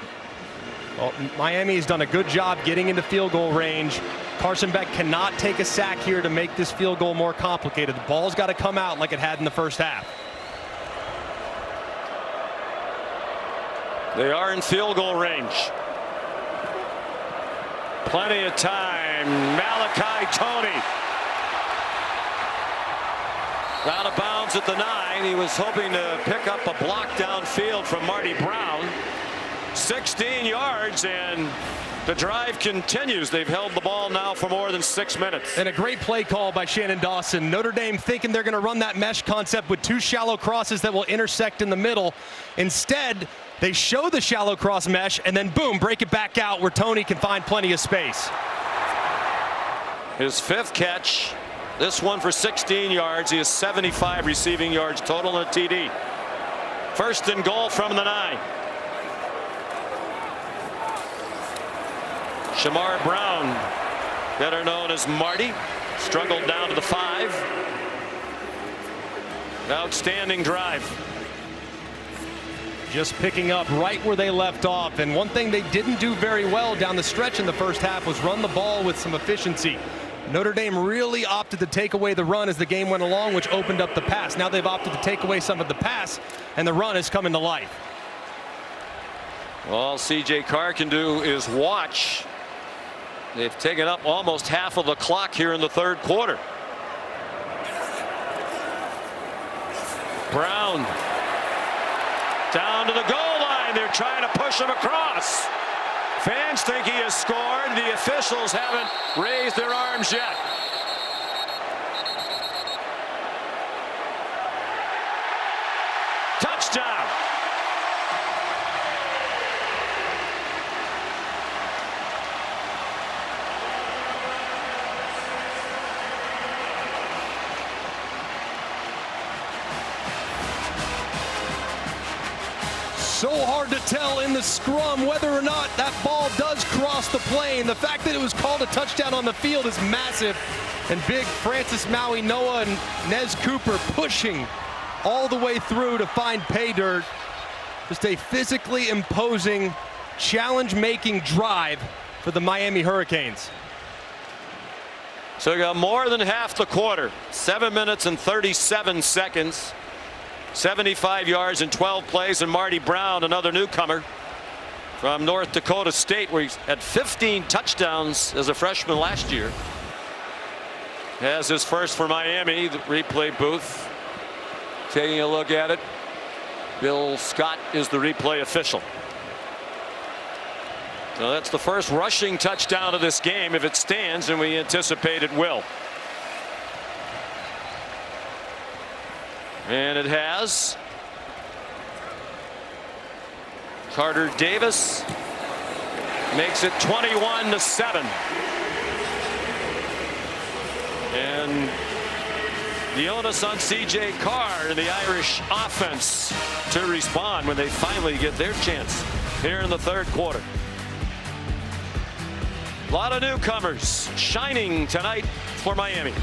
Well, Miami's done a good job getting into field goal range. Carson Beck cannot take a sack here to make this field goal more complicated. The ball's got to come out like it had in the first half. They are in field goal range. Plenty of time. Malachi Toney. Out of bounds at the 9. He was hoping to pick up a block downfield from Marty Brown. 16 yards, and the drive continues. They've held the ball now for more than 6 minutes. And a great play call by Shannon Dawson. Notre Dame thinking they're going to run that mesh concept with 2 shallow crosses that will intersect in the middle. Instead, they show the shallow cross mesh and then boom, break it back out where Toney can find plenty of space. His 5th catch, this one for 16 yards. He has 75 receiving yards total in a TD. 1st and goal from the 9. Shamar Brown, better known as Marty, struggled down to the 5. Outstanding drive. Just picking up right where they left off. And one thing they didn't do very well down the stretch in the first half was run the ball with some efficiency. Notre Dame really opted to take away the run as the game went along, which opened up the pass. Now they've opted to take away some of the pass, and the run is coming to life. All C.J. Carr can do is watch. They've taken up almost half of the clock here in the 3rd quarter. Brown down to the goal line. They're trying to push him across. Fans think he has scored. The officials haven't raised their arms yet. Touchdown. So hard to tell in the scrum whether or not that ball does cross the plane. The fact that it was called a touchdown on the field is massive. And big Francis Maui Noah and Nez Cooper pushing all the way through to find pay dirt. Just a physically imposing, challenge-making drive for the Miami Hurricanes. So we got more than half the quarter. 7 minutes and 37 seconds. 75 yards in 12 plays, and Marty Brown, another newcomer from North Dakota State, where he's had 15 touchdowns as a freshman last year. Has his first for Miami. The replay booth taking a look at it. Bill Scott is the replay official. So that's the first rushing touchdown of this game if it stands, and we anticipate it will. And it has. Carter Davis makes it 21-7. And the onus on C.J. Carr and the Irish offense to respond when they finally get their chance here in the third quarter. A lot of newcomers shining tonight for Miami.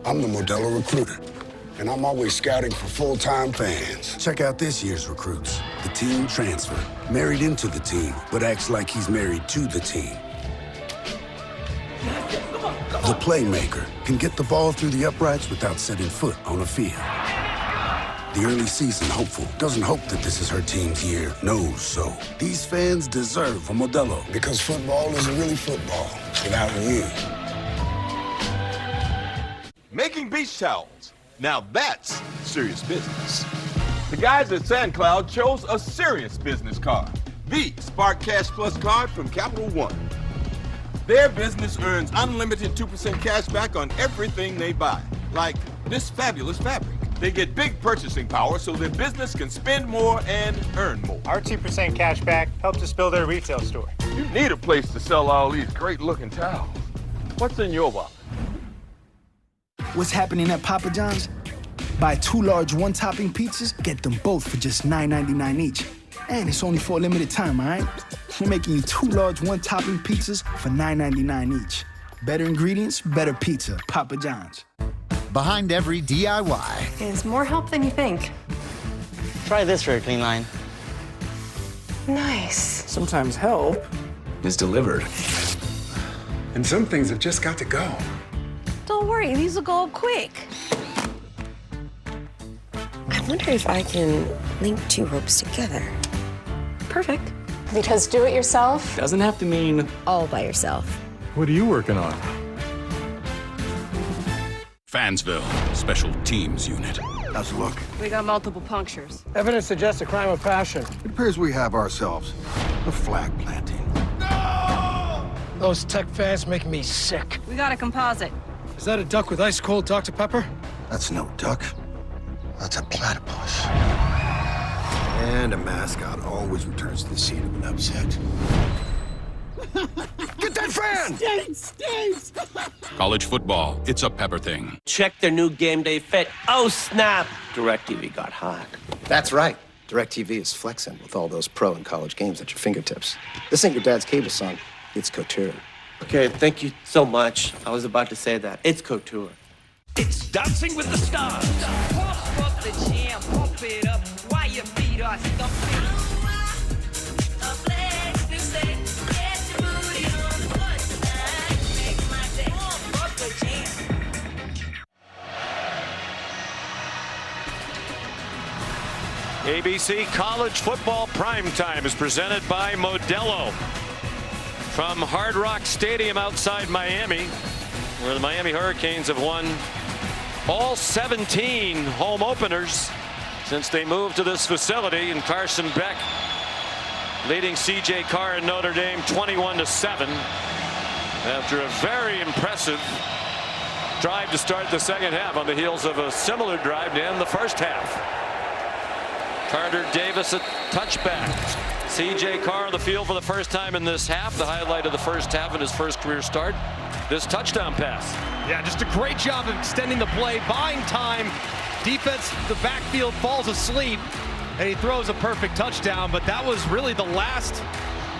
I'm the Modelo Recruiter, and I'm always scouting for full-time fans. Check out this year's recruits. The teen transfer, married into the team, but acts like he's married to the team. The playmaker can get the ball through the uprights without setting foot on a field. The early season hopeful doesn't hope that this is her team's year, knows so. These fans deserve a Modelo, because football isn't really football without you. Making beach towels. Now that's serious business. The guys at SandCloud chose a serious business card. The Spark Cash Plus card from Capital One. Their business earns unlimited 2% cash back on everything they buy, like this fabulous fabric. They get big purchasing power so their business can spend more and earn more. Our 2% cash back helps us build our retail store. You need a place to sell all these great-looking towels. What's in your wallet? What's happening at Papa John's? Buy 2 large one-topping pizzas, get them both for just $9.99 each. And it's only for a limited time, all right? We're making you 2 large one-topping pizzas for $9.99 each. Better ingredients, better pizza. Papa John's. Behind every DIY is more help than you think. Try this for a clean line. Nice. Sometimes help is delivered. And some things have just got to go. Don't worry, these will go quick. I wonder if I can link 2 ropes together. Perfect. Because do it yourself doesn't have to mean all by yourself. What are you working on? Fansville, Special Teams Unit. How's it look? We got multiple punctures. Evidence suggests a crime of passion. It appears we have ourselves a flag planting. Those Tech fans make me sick. We got a composite. Is that a duck with ice cold Dr. Pepper? That's no duck. That's a platypus. And a mascot always returns to the scene of an upset. Get that fan! Stinks! College football, it's a Pepper thing. Check their new game day fit. Oh, snap! DirecTV got hot. That's right. DirecTV is flexing with all those pro and college games at your fingertips. This ain't your dad's cable, son. It's Couture. Okay, thank you so much. I was about to say that. It's Couture. It's Dancing with the Stars. Pump up the jam, pump it up while your feet are stumping. ABC College Football Primetime is presented by Modelo from Hard Rock Stadium outside Miami, where the Miami Hurricanes have won all 17 home openers since they moved to this facility. And Carson Beck leading C.J. Carr and Notre Dame 21-7 after a very impressive drive to start the second half on the heels of a similar drive to end the first half. Carter Davis a touchback. C.J. Carr on the field for the first time in this half. The highlight of the first half in his first career start. This touchdown pass. Yeah, just a great job of extending the play, buying time. Defense, the backfield falls asleep, and he throws a perfect touchdown. But that was really the last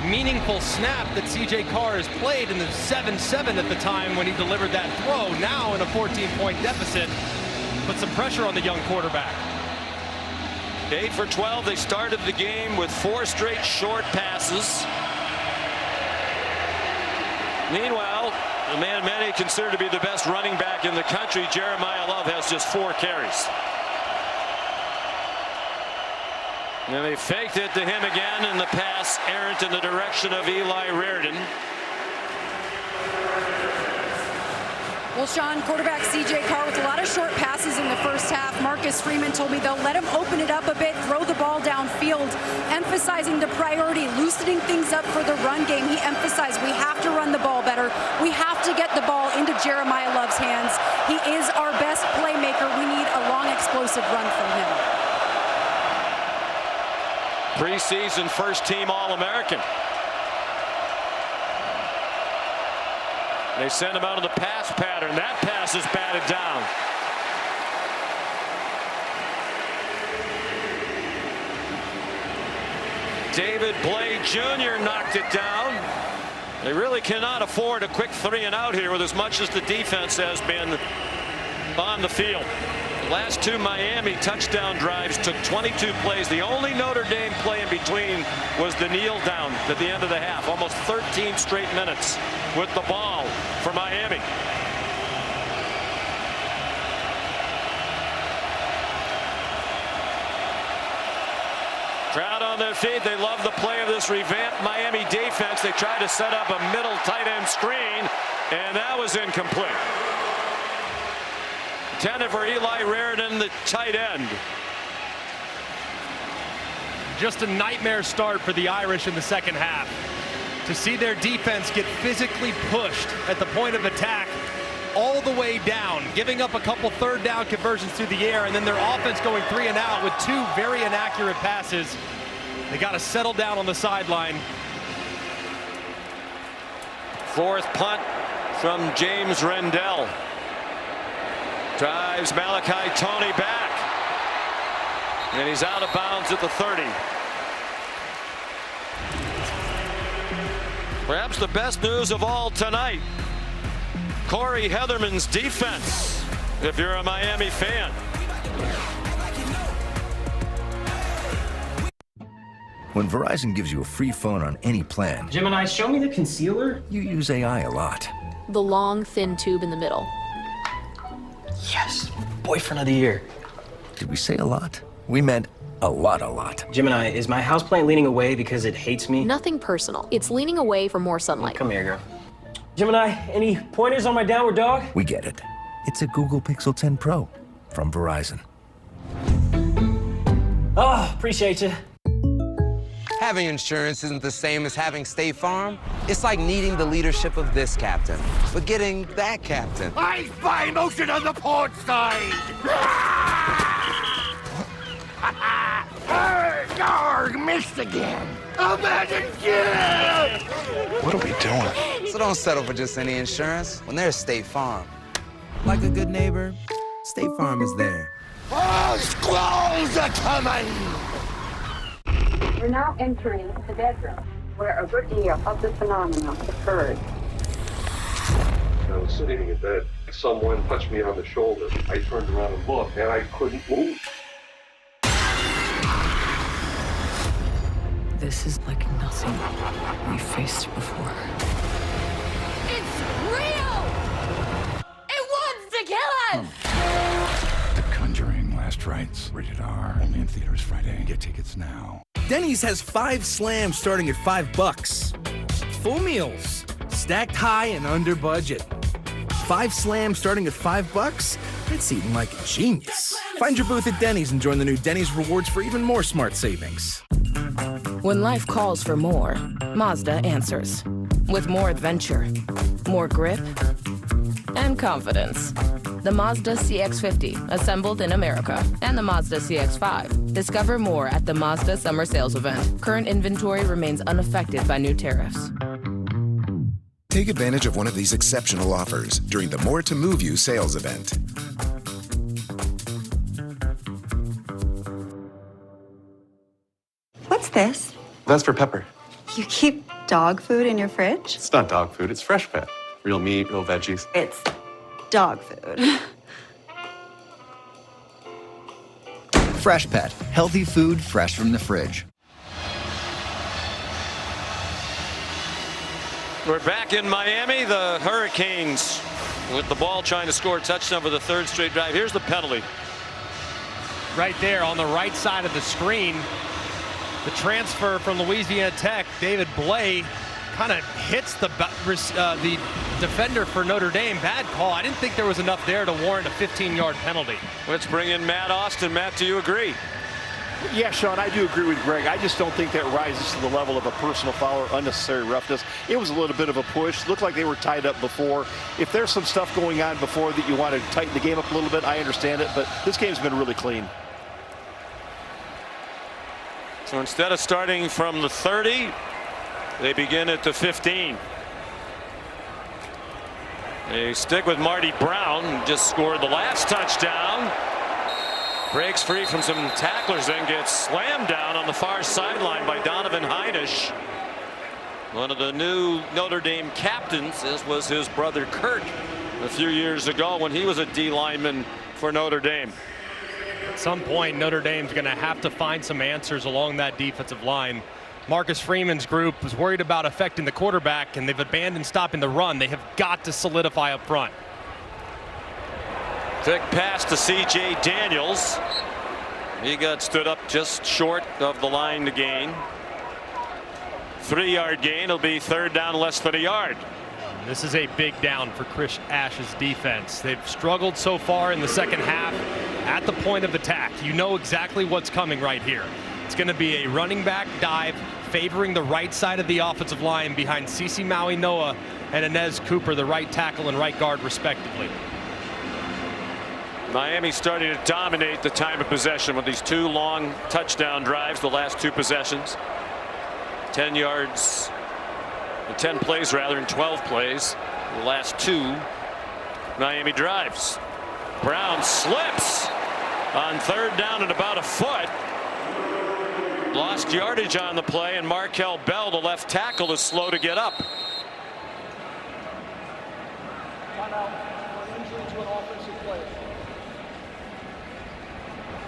meaningful snap that C.J. Carr has played in the 7-7 at the time when he delivered that throw. Now in a 14-point deficit, put some pressure on the young quarterback. 8 for 12. They started the game with 4 straight short passes. Meanwhile, the man many consider to be the best running back in the country, Jeremiah Love, has just 4 carries. And they faked it to him again, and the pass errant in the direction of Eli Reardon. Well, Sean, quarterback C.J. Carr with a lot of short passes in the first half. Marcus Freeman told me they'll let him open it up a bit, throw the ball downfield, emphasizing the priority, loosening things up for the run game. He emphasized we have to run the ball better. We have to get the ball into Jeremiah Love's hands. He is our best playmaker. We need a long, explosive run from him. Preseason first-team All-American. They send him out of the pass pattern. That pass is batted down. David Blay Jr. knocked it down. They really cannot afford a quick 3-and-out here with as much as the defense has been on the field. The last two Miami touchdown drives took 22 plays. The only Notre Dame play in between was the kneel down at the end of the half. Almost 13 straight minutes with the ball for Miami. Crowd on their feet. They love the play of this revamped Miami defense. They tried to set up a middle tight end screen, and that was incomplete. Intended for Eli Raridan, the tight end. Just a nightmare start for the Irish in the second half. To see their defense get physically pushed at the point of attack all the way down, giving up a couple third down conversions through the air, and then their offense going 3-and-out with two very inaccurate passes. They got to settle down on the sideline. Fourth punt from James Rendell. Drives Malachi Tony back. And he's out of bounds at the 30. Perhaps the best news of all tonight. Corey Heatherman's defense, if you're a Miami fan. When Verizon gives you a free phone on any plan, Gemini, show me the concealer. You use AI a lot. The long, thin tube in the middle. Yes, boyfriend of the year. Did we say a lot? We meant a lot. Gemini, is my houseplant leaning away because it hates me? Nothing personal. It's leaning away for more sunlight. Come here, girl. Gemini, any pointers on my downward dog? We get it. It's a Google Pixel 10 Pro from Verizon. Oh, appreciate you. Having insurance isn't the same as having State Farm. It's like needing the leadership of this captain, but getting that captain. I spy motion on the port side! Garg, missed again! Imagine it! What are we doing? So don't settle for just any insurance when there's State Farm. Like a good neighbor, State Farm is there. Oh, squalls are coming! We're now entering the bedroom, where a good deal of the phenomenon occurred. I was sitting in bed. Someone touched me on the shoulder. I turned around and looked, and I couldn't move. This is like nothing we've faced before. It's real! It wants to kill us! The Conjuring Last Rites. Rated R. Only in theaters Friday. Get tickets now. Denny's has 5 slams starting at $5. Full meals, stacked high and under budget. 5 slams starting at $5? That's eating like a genius. Find your booth at Denny's and join the new Denny's Rewards for even more smart savings. When life calls for more, Mazda answers. With more adventure, more grip, and confidence. The Mazda CX-50, assembled in America, and the Mazda CX-5. Discover more at the Mazda Summer Sales Event. Current inventory remains unaffected by new tariffs. Take advantage of one of these exceptional offers during the More to Move You sales event. What's this? That's for Pepper. You keep dog food in your fridge? It's not dog food, it's fresh pet. Real meat, real veggies. It's dog food. Fresh Pet. Healthy food fresh from the fridge. We're back in Miami. The Hurricanes with the ball trying to score a touchdown for the 3rd straight drive. Here's the penalty. Right there on the right side of the screen. The transfer from Louisiana Tech, David Blay, kind of hits the defender for Notre Dame. Bad call. I didn't think there was enough there to warrant a 15-yard penalty. Let's bring in Matt Austin. Matt, do you agree? Yeah, Sean, I do agree with Greg. I just don't think that rises to the level of a personal foul or unnecessary roughness. It was a little bit of a push. Looked like they were tied up before. If there's some stuff going on before that you want to tighten the game up a little bit, I understand it, but this game's been really clean. So instead of starting from the 30, they begin at the 15. They stick with Marty Brown, who just scored the last touchdown. Breaks free from some tacklers, then gets slammed down on the far sideline by Donovan Heinisch. One of the new Notre Dame captains, as was his brother Kurt a few years ago when he was a D lineman for Notre Dame. At some point, Notre Dame's going to have to find some answers along that defensive line. Marcus Freeman's group was worried about affecting the quarterback, and they've abandoned stopping the run. They have got to solidify up front. Thick pass to C.J. Daniels. He got stood up just short of the line to gain. 3-yard gain. It'll be third down, less than a yard. This is a big down for Chris Ash's defense. They've struggled so far in the second half at the point of attack. You know exactly what's coming right here. It's going to be a running back dive favoring the right side of the offensive line behind Cece Maui Noah and Inez Cooper, the right tackle and right guard, respectively. Miami starting to dominate the time of possession with these 2 long touchdown drives, the last 2 possessions. 10 yards, 10 plays rather, in 12 plays. The last 2 Miami drives. Brown slips on third down and about a foot. Lost yardage on the play, and Markel Bell, the left tackle, is slow to get up.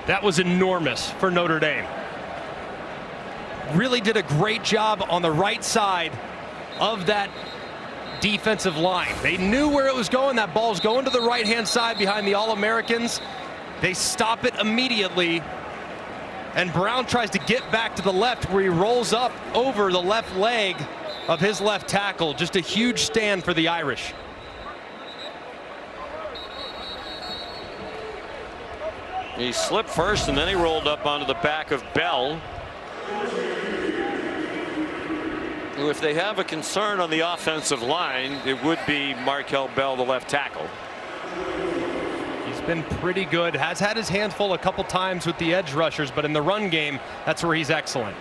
That was enormous for Notre Dame. Really did a great job on the right side of that defensive line. They knew where it was going. That ball's going to the right-hand side behind the All-Americans. They stop it immediately, and Brown tries to get back to the left, where he rolls up over the left leg of his left tackle. Just a huge stand for the Irish. He slipped first, and then he rolled up onto the back of Bell. If they have a concern on the offensive line, it would be Markel Bell, the left tackle. He's been pretty good, has had his hands full a couple times with the edge rushers, but in the run game, that's where he's excellent.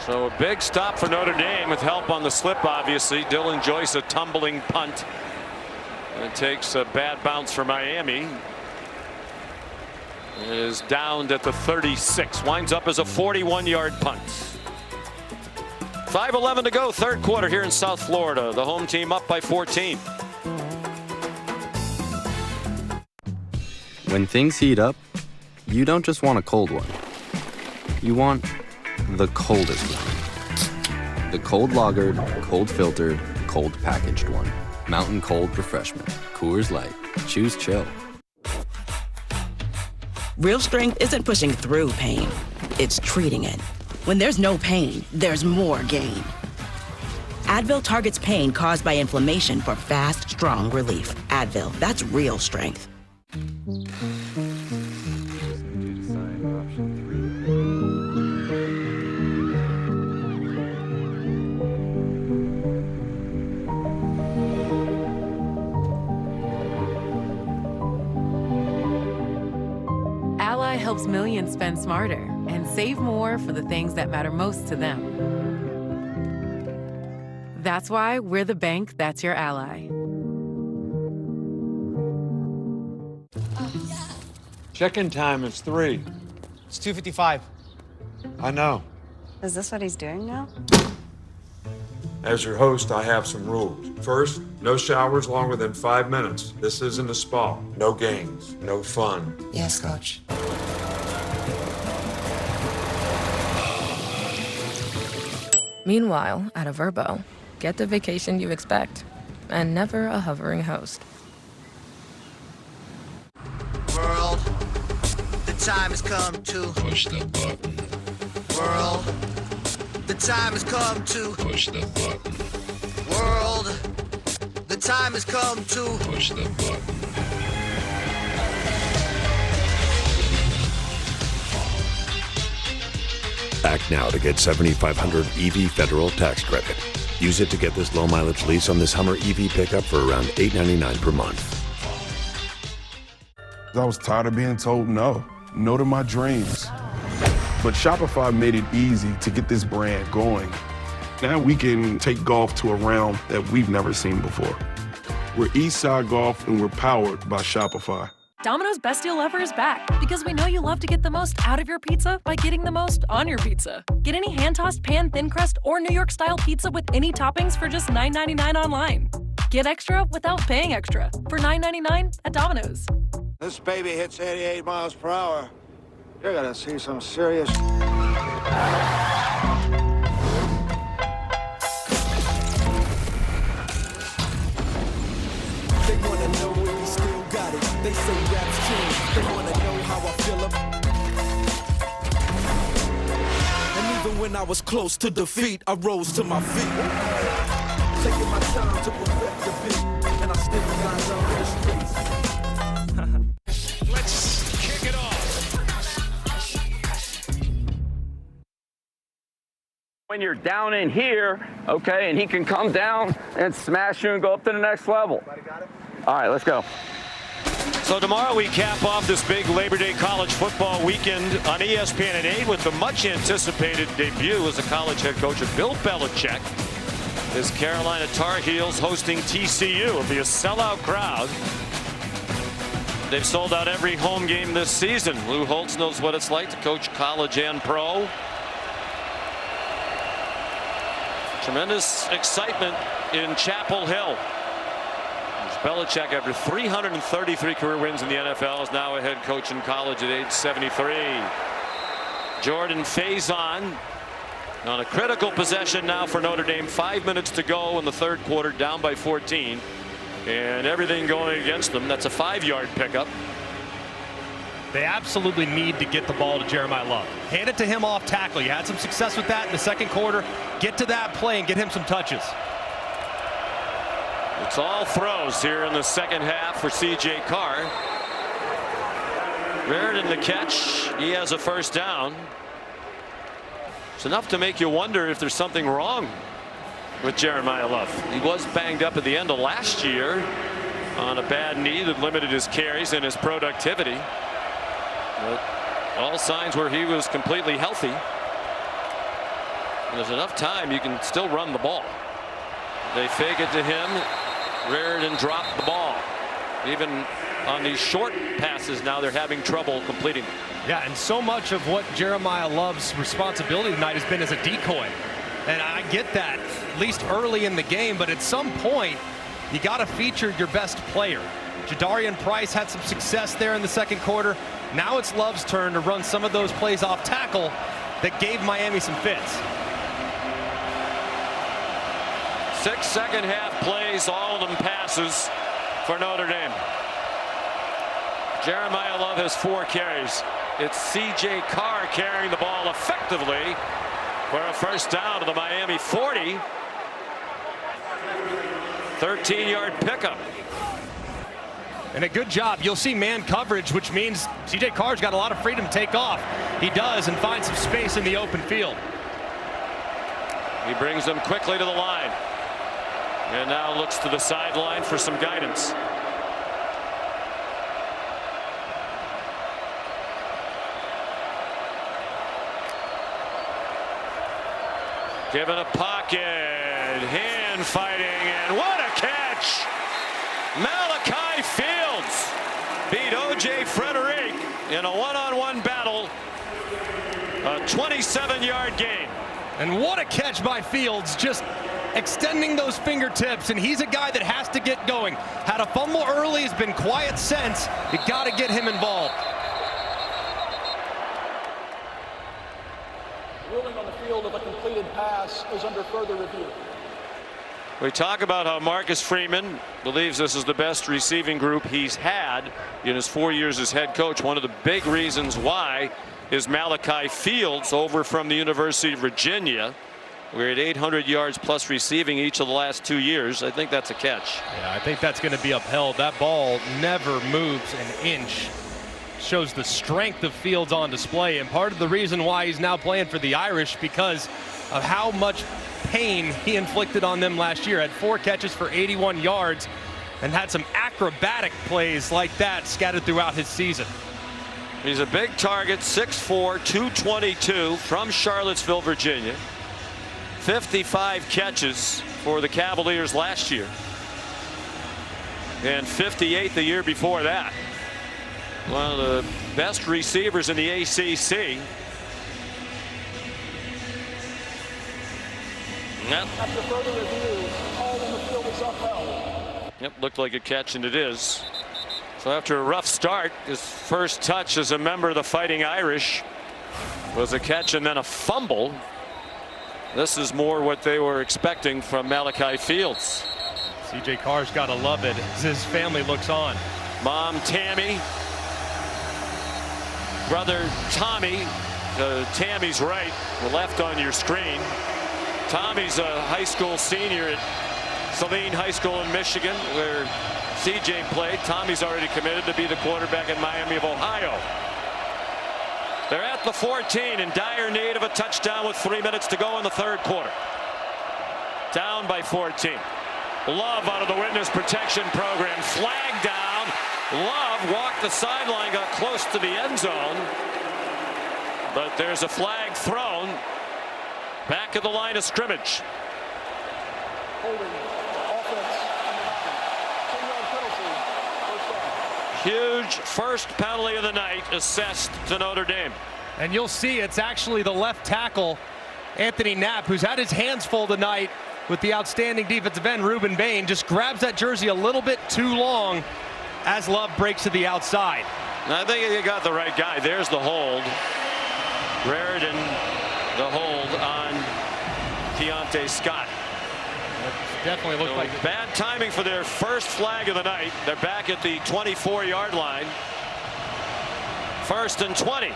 So a big stop for Notre Dame with help on the slip, obviously. Dylan Joyce, a tumbling punt. It takes a bad bounce for Miami. It is downed at the 36. Winds up as a 41-yard punt. 5:11 to go, third quarter here in South Florida. The home team up by 14. When things heat up, you don't just want a cold one. You want the coldest one. The cold lagered, cold filtered, cold packaged one. Mountain Cold Refreshment. Coors Light. Choose chill. Real strength isn't pushing through pain. It's treating it. When there's no pain, there's more gain. Advil targets pain caused by inflammation for fast, strong relief. Advil, that's real strength. Ally helps millions spend smarter and save more for the things that matter most to them. That's why we're the bank that's your ally. Check-in time is 3. It's 2:55. I know. Is this what he's doing now? As your host, I have some rules. First, no showers longer than 5 minutes. This isn't a spa. No games, no fun. Yes, Coach. Meanwhile, at a Vrbo, get the vacation you expect and never a hovering host. World, the time has come to push the button. World, the time has come to push the button. World, the time has come to push the button. Act now to get $7,500 EV federal tax credit. Use it to get this low mileage lease on this Hummer EV pickup for around $899 per month. I was tired of being told no to my dreams. But Shopify made it easy to get this brand going. Now we can take golf to a realm that we've never seen before. We're Eastside Golf and we're powered by Shopify. Domino's Best Deal Ever is back because we know you love to get the most out of your pizza by getting the most on your pizza. Get any hand-tossed pan, thin crust, or New York-style pizza with any toppings for just $9.99 online. Get extra without paying extra for $9.99 at Domino's. This baby hits 88 miles per hour. You're gonna see some serious... They wanna know if we still got it. They say rap's changed. They wanna know how I feel and even when I was close to defeat, I rose to my feet. Taking my time to perfect the beat, and I still got love in the streets. Let's kick it off. When you're down in here, okay, and he can come down and smash you and go up to the next level. All right, let's go. So tomorrow we cap off this big Labor Day college football weekend on ESPN at 8 with the much anticipated debut as a college head coach of Bill Belichick. His Carolina Tar Heels hosting TCU. It'll be a sellout crowd. They've sold out every home game this season. Lou Holtz knows what it's like to coach college and pro. Tremendous excitement in Chapel Hill. Belichick, after 333 career wins in the NFL, is now a head coach in college at age 73. Jordan Faison on a critical possession now for Notre Dame. 5 minutes to go in the third quarter, down by 14. And everything going against them. That's a 5-yard pickup. They absolutely need to get the ball to Jeremiah Love. Hand it to him off tackle. You had some success with that in the second quarter. Get to that play and get him some touches. It's all throws here in the second half for C.J. Carr. Reardon the catch. He has a first down. It's enough to make you wonder if there's something wrong with Jeremiah Love. He was banged up at the end of last year on a bad knee that limited his carries and his productivity. But all signs were he was completely healthy. And there's enough time you can still run the ball. They fake it to him. Reardon dropped the ball. Even on these short passes now they're having trouble completing. Yeah, and so much of what Jeremiah Love's responsibility tonight has been as a decoy. And I get that, at least early in the game, but at some point, you got to feature your best player. Jadarian Price had some success there in the second quarter. Now it's Love's turn to run some of those plays off tackle that gave Miami some fits. 6 second half plays, all of them passes for Notre Dame. Jeremiah Love has 4 carries. It's C.J. Carr carrying the ball effectively for a first down to the Miami 40. 13-yard pickup. And a good job. You'll see man coverage, which means C.J. Carr's got a lot of freedom to take off. He does, and finds some space in the open field. He brings them quickly to the line. And now looks to the sideline for some guidance. Given a pocket, hand fighting, and what a catch! Malachi Fields beat O.J. Frederick in a one-on-one battle. A 27-yard gain. And what a catch by Fields, just extending those fingertips, and he's a guy that has to get going. Had a fumble early, has been quiet since. You got to get him involved. Ruling on the field of a completed pass is under further review. We talk about how Marcus Freeman believes this is the best receiving group he's had in his 4 years as head coach. One of the big reasons why is Malachi Fields over from the University of Virginia. We're at 800 yards plus receiving each of the last 2 years. I think that's a catch. Yeah, I think that's going to be upheld. That ball never moves an inch. Shows the strength of Fields on display, and part of the reason why he's now playing for the Irish because of how much pain he inflicted on them last year. Had 4 catches for 81 yards and had some acrobatic plays like that scattered throughout his season. He's a big target, 6'4", 222 from Charlottesville, Virginia. 55 catches for the Cavaliers last year. And 58 the year before that. One of the best receivers in the ACC. Yep. After further review, all on the field is upheld. Yep, looked like a catch, and it is. So after a rough start, his first touch as a member of the Fighting Irish was a catch and then a fumble. This is more what they were expecting from Malachi Fields. CJ Carr's got to love it as his family looks on. Mom Tammy, brother Tommy, Tammy's right, the left on your screen. Tommy's a high school senior at Saline High School in Michigan, where CJ played. Tommy's already committed to be the quarterback in Miami of Ohio. They're at the 14 in dire need of a touchdown with 3 minutes to go in the third quarter. Down by 14. Love out of the witness protection program. Flag down. Love walked the sideline, got close to the end zone. But there's a flag thrown. Back at the line of scrimmage. Holding offense. 10-yard penalty. First down. Huge first penalty of the night assessed to Notre Dame. And you'll see it's actually the left tackle, Anthony Knapp, who's had his hands full tonight with the outstanding defensive end, Ruben Bain, just grabs that jersey a little bit too long as Love breaks to the outside. I think you got the right guy. There's the hold. Raridan, the hold on Keontae Scott. Definitely looked like bad timing for their first flag of the night. They're back at the 24-yard line. 1st and 20.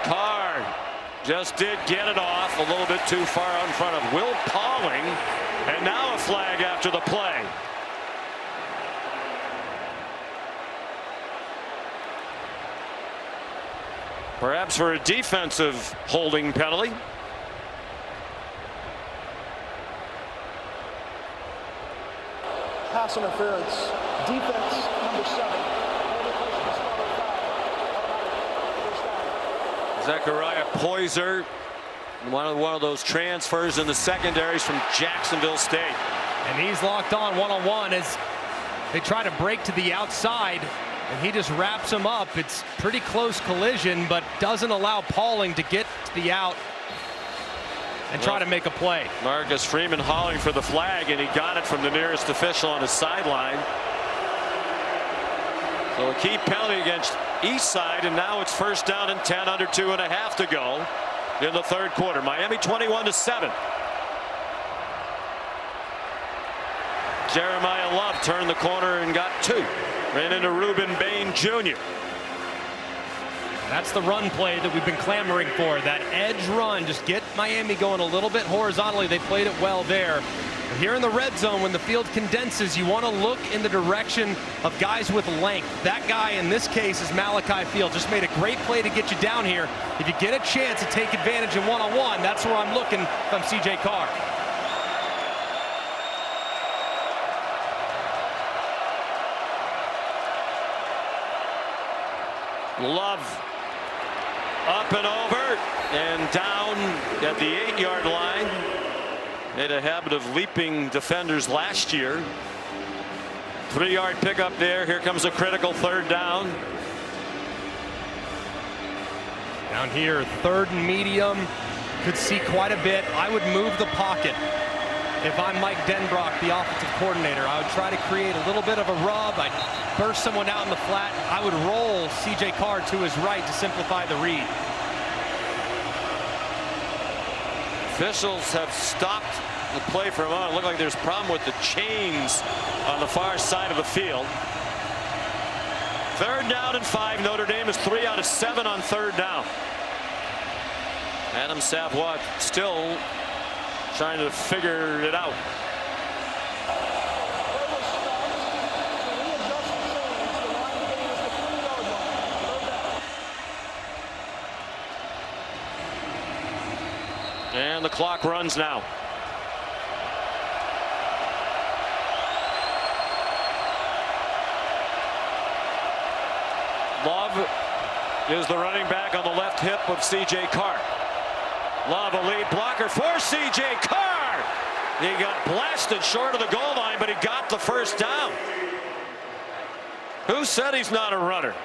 Carr just did get it off a little bit too far in front of Will Pauling, and now a flag after the play. Perhaps for a defensive holding penalty. Pass interference. Defense number 7. Zechariah Poyser, one of those transfers in the secondaries from Jacksonville State. And he's locked on one-on-one as they try to break to the outside, and he just wraps him up. It's pretty close collision, but doesn't allow Pauling to get to the out and try to make a play. Marcus Freeman hauling for the flag, and he got it from the nearest official on his sideline. So a key penalty against Eastside, and now it's 1st down and 10, under 2.5 to go in the third quarter. Miami 21-7. Jeremiah Love turned the corner and got 2. Ran into Ruben Bain Jr. That's the run play that we've been clamoring for. That edge run, just get Miami going a little bit horizontally. They played it well there. But here in the red zone, when the field condenses, you want to look in the direction of guys with length. That guy in this case is Malachi Fields. Just made a great play to get you down here. If you get a chance to take advantage in one-on-one, that's where I'm looking from CJ Carr. Love up and over and down at the 8-yard line. Made a habit of leaping defenders last year. 3-yard pickup there. Here comes a critical 3rd down. Down here, 3rd and medium. Could see quite a bit. I would move the pocket. If I'm Mike Denbrock, the offensive coordinator, I would try to create a little bit of a rub. I'd burst someone out in the flat. I would roll CJ Carr to his right to simplify the read. Officials have stopped the play for a moment. It looked like there's a problem with the chains on the far side of the field. Third down and 5. Notre Dame is 3 out of 7 on third down. Adam Savoie still trying to figure it out. And the clock runs now. Love is the running back on the left hip of C.J. Carr. Love, a lead blocker for C.J. Carr. He got blasted short of the goal line, but he got the first down. Who said he's not a runner?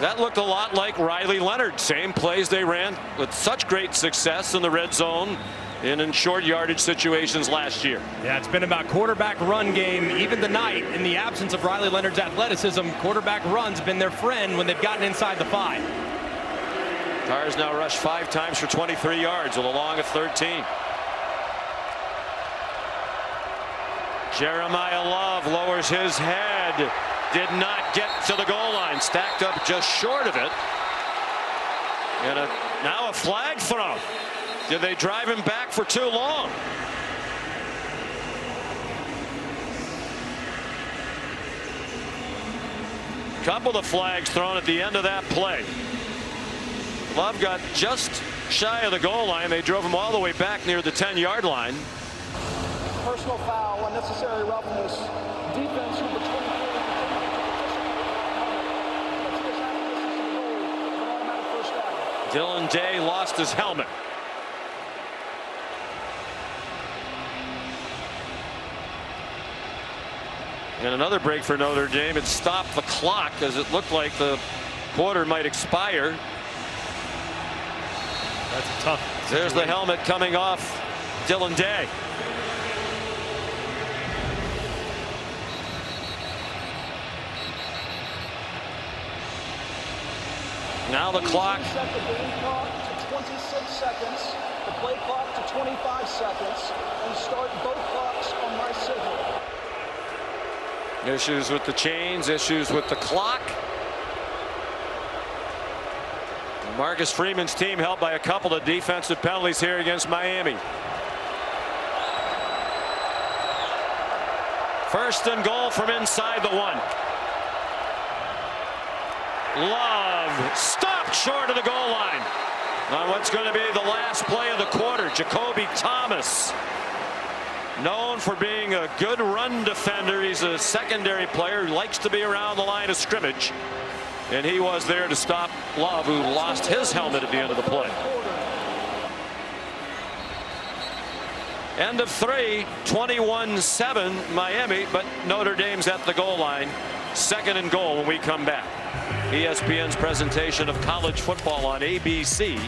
That looked a lot like Riley Leonard. Same plays they ran with such great success in the red zone and in short yardage situations last year. Yeah, it's been about quarterback run game even tonight. In the absence of Riley Leonard's athleticism, quarterback runs been their friend when they've gotten inside the 5. Carr's now rushed 5 times for 23 yards with a long of 13. Jeremiah Love lowers his head. Did not get to the goal line. Stacked up just short of it. And now a flag thrown. Did they drive him back for too long? Couple of flags thrown at the end of that play. Love got just shy of the goal line. They drove him all the way back near the 10-yard line. Personal foul, unnecessary roughness. Defense number 23. Dylan Day lost his helmet. And another break for Notre Dame. It stopped the clock as it looked like the quarter might expire. That's a tough situation. There's the helmet coming off Dylan Day. Now the clock. Set the game clock to 26 seconds, the play clock to 25 seconds, and start both clocks on my signal. Issues with the chains, issues with the clock. Marcus Freeman's team helped by a couple of defensive penalties here against Miami. First and goal from inside the 1. Love stopped short of the goal line on what's going to be the last play of the quarter. Jacoby Thomas, known for being a good run defender. He's a secondary player who likes to be around the line of scrimmage. And he was there to stop Love, who lost his helmet at the end of the play. End of 3, 21-7 Miami, but Notre Dame's at the goal line. Second and goal when we come back. ESPN's presentation of college football on ABC.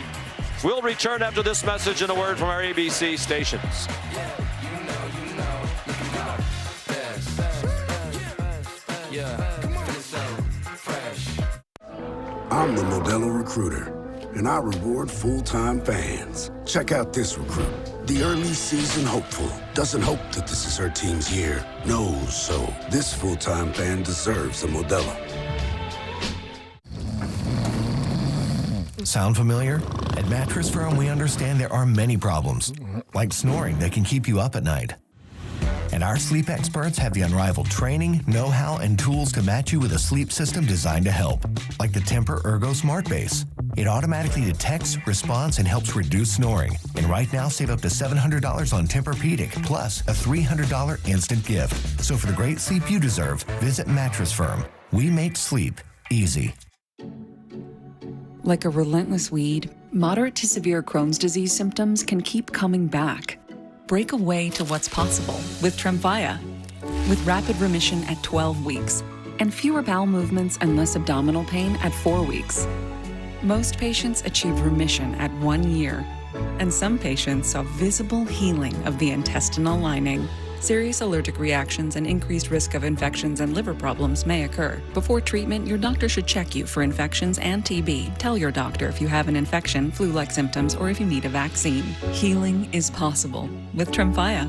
We'll return after this message and a word from our ABC stations. I'm the Modelo Recruiter, and I reward full-time fans. Check out this recruit. The early season hopeful doesn't hope that this is her team's year. Knows so. This full-time fan deserves a Modelo. Sound familiar? At Mattress Firm, we understand there are many problems, like snoring that can keep you up at night. And our sleep experts have the unrivaled training, know-how, and tools to match you with a sleep system designed to help, like the Tempur Ergo Smart Base. It automatically detects, responds, and helps reduce snoring. And right now, save up to $700 on Tempur-Pedic, plus a $300 instant gift. So for the great sleep you deserve, visit Mattress Firm. We make sleep easy. Like a relentless weed, moderate to severe Crohn's disease symptoms can keep coming back. Break away to what's possible with Tremfya. With rapid remission at 12 weeks and fewer bowel movements and less abdominal pain at 4 weeks. Most patients achieve remission at 1 year, and some patients saw visible healing of the intestinal lining. Serious allergic reactions and increased risk of infections and liver problems may occur. Before treatment, your doctor should check you for infections and TB. Tell your doctor if you have an infection, flu-like symptoms, or if you need a vaccine. Healing is possible with Tremfya.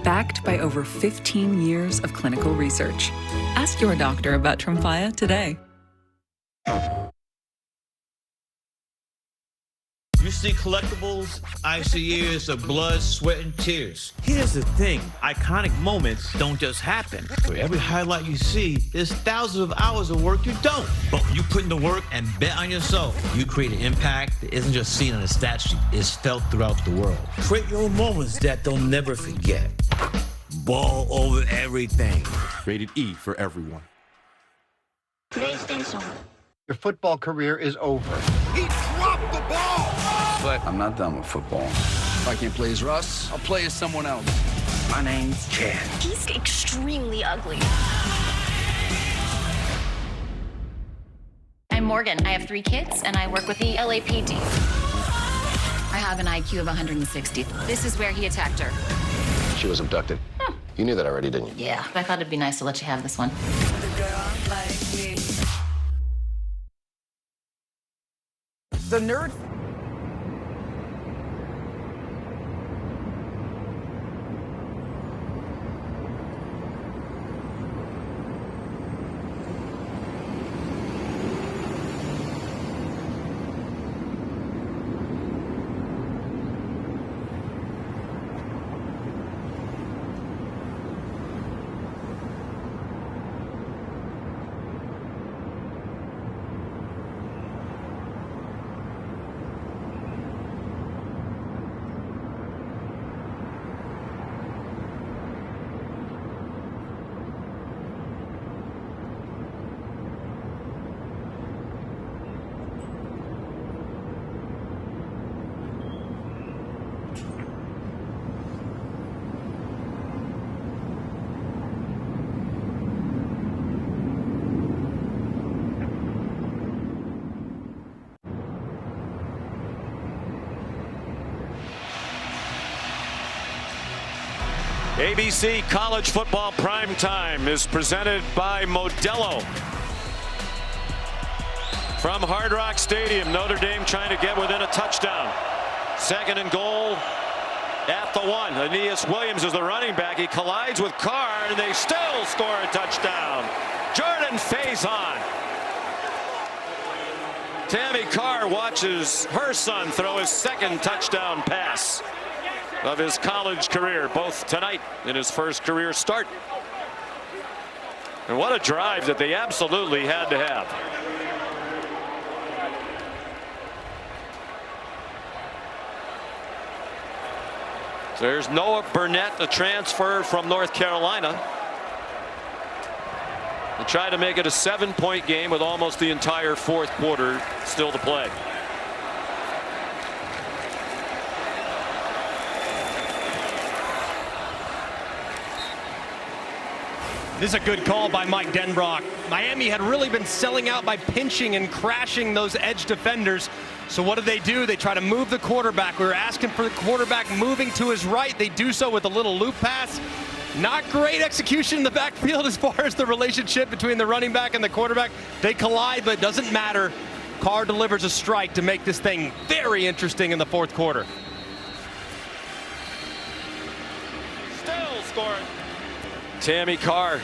backed by over 15 years of clinical research. Ask your doctor about Tremfya today. You see collectibles, I see years of blood, sweat, and tears. Here's the thing, iconic moments don't just happen. For every highlight you see, there's thousands of hours of work you don't. But when you put in the work and bet on yourself, you create an impact that isn't just seen on a stat sheet, it's felt throughout the world. Create your own moments that they'll never forget. Ball over everything. Rated E for everyone. PlayStation. Your football career is over. He dropped the ball! But I'm not done with football. If I can't play as Russ, I'll play as someone else. My name's Chad. He's extremely ugly. I'm Morgan. I have 3 kids, and I work with the LAPD. I have an IQ of 160. This is where he attacked her. She was abducted. You knew that already, didn't you? Yeah, I thought it'd be nice to let you have this one. The nerd. ABC College Football Primetime is presented by Modelo. From Hard Rock Stadium, Notre Dame trying to get within a touchdown. 2nd and goal at the 1. Aeneas Williams is the running back. He collides with Carr, and they still score a touchdown. Jordan Faison. Tammy Carr watches her son throw his 2nd touchdown pass of his college career, both tonight in his first career start. And what a drive that they absolutely had to have. So there's Noah Burnett, a transfer from North Carolina. They try to make it a 7-point game with almost the entire 4th quarter still to play. This is a good call by Mike Denbrock. Miami had really been selling out by pinching and crashing those edge defenders. So what do? They try to move the quarterback. We were asking for the quarterback moving to his right. They do so with a little loop pass. Not great execution in the backfield as far as the relationship between the running back and the quarterback. They collide, but it doesn't matter. Carr delivers a strike to make this thing very interesting in the 4th quarter. Still scoring. Tammy Carr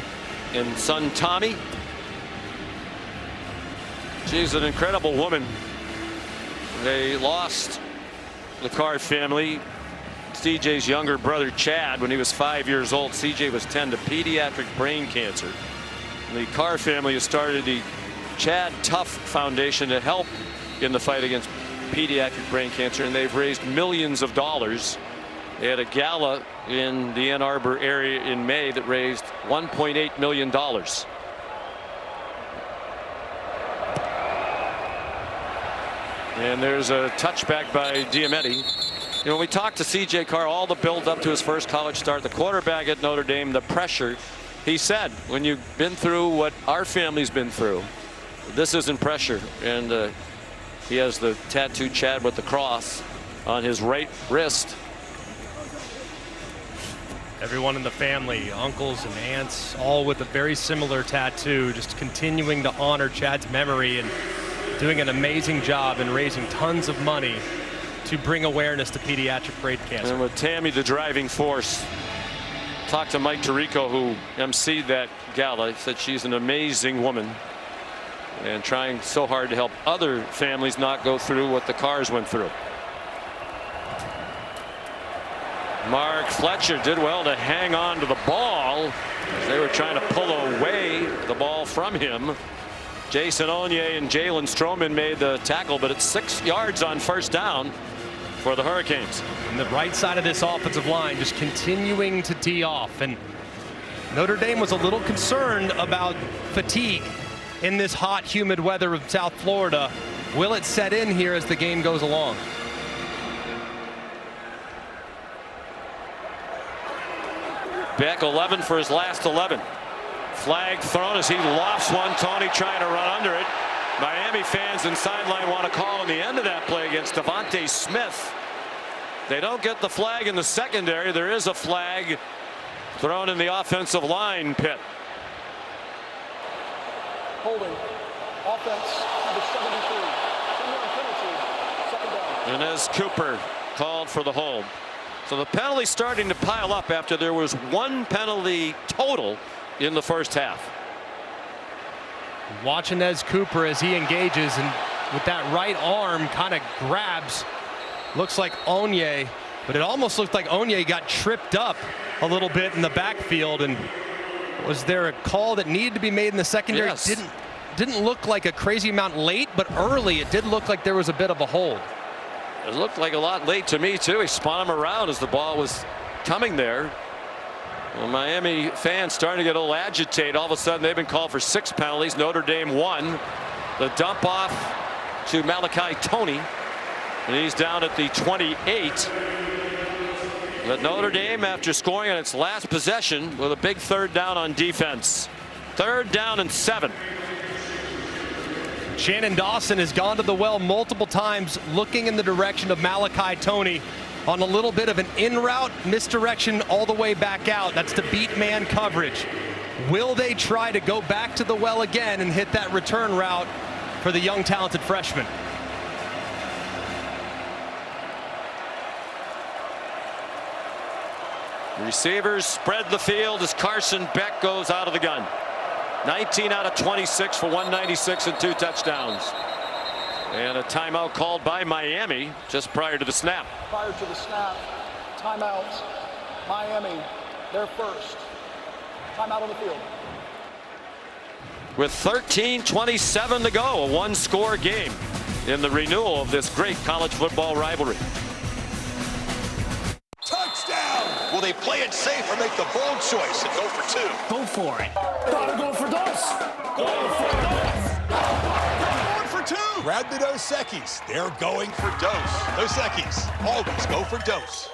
and son Tommy. She's an incredible woman. They lost the Carr family. CJ's younger brother Chad when he was 5 years old. CJ was 10 to pediatric brain cancer. And the Carr family has started the Chad Tough Foundation to help in the fight against pediatric brain cancer, and they've raised millions of dollars. They had a gala in the Ann Arbor area in May that raised $1.8 million. And there's a touchback by Diamete. You know, when we talked to CJ Carr, all the build up to his first college start, the quarterback at Notre Dame, the pressure, he said, when you've been through what our family's been through, this isn't pressure. And he has the tattooed Chad with the cross on his right wrist. Everyone in the family, uncles and aunts, all with a very similar tattoo, just continuing to honor Chad's memory and doing an amazing job in raising tons of money to bring awareness to pediatric brain cancer. And with Tammy the driving force. talked to Mike Tirico, who emceed that gala. He said she's an amazing woman and trying so hard to help other families not go through what the Cars went through. Mark Fletcher did well to hang on to the ball as they were trying to pull away the ball from him. Jason Onye and Jalen Stroman made the tackle, but it's 6 yards on first down for the Hurricanes. And the right side of this offensive line just continuing to tee off. And Notre Dame was a little concerned about fatigue in this hot, humid weather of South Florida. Will it set in here as the game goes along? Beck 11 for his last 11. Flag thrown as he lofts one. Tony trying to run under it. Miami fans and sideline want to call on the end of that play against Devontae Smith. They don't get the flag in the secondary. There is a flag thrown in the offensive line pit. Holding. Offense, number 73. 10-yard penalty. Second down. Inez Cooper called for the hold. So the penalty starting to pile up after there was one penalty total in the first half. Watch Inez Cooper as he engages, and with that right arm kind of grabs, looks like Onye, but it almost looked like Onye got tripped up a little bit in the backfield. And was there a call that needed to be made in the secondary? Yes. Didn't look like a crazy amount late, but early it did look like there was a bit of a hold. It looked like a lot late to me too. He spun him around as the ball was coming there. Well, Miami fans starting to get a little agitated. All of a sudden they've been called for 6 penalties. Notre Dame 1. The dump off to Malachi Tony, and he's down at the 28. But Notre Dame, after scoring on its last possession, with a big third down on defense. 3rd down and 7. Shannon Dawson has gone to the well multiple times looking in the direction of Malachi Tony on a little bit of an in route misdirection all the way back out. That's to beat man coverage. Will they try to go back to the well again and hit that return route for the young talented freshman? Receivers spread the field as Carson Beck goes out of the gun. 19 out of 26 for 196 and 2 touchdowns. And a timeout called by Miami just prior to the snap. Prior to the snap, timeout. Miami, their first. Timeout on the field. With 13:27 to go, a 1-score game in the renewal of this great college football rivalry. Touchdown! Will they play it safe or make the bold choice and go for 2? Go for it. Gotta go for Dos. Go for Dos. Going for 2. Grab the Dos Equis. They're going for Dos. Dos Equis. Always go for Dos.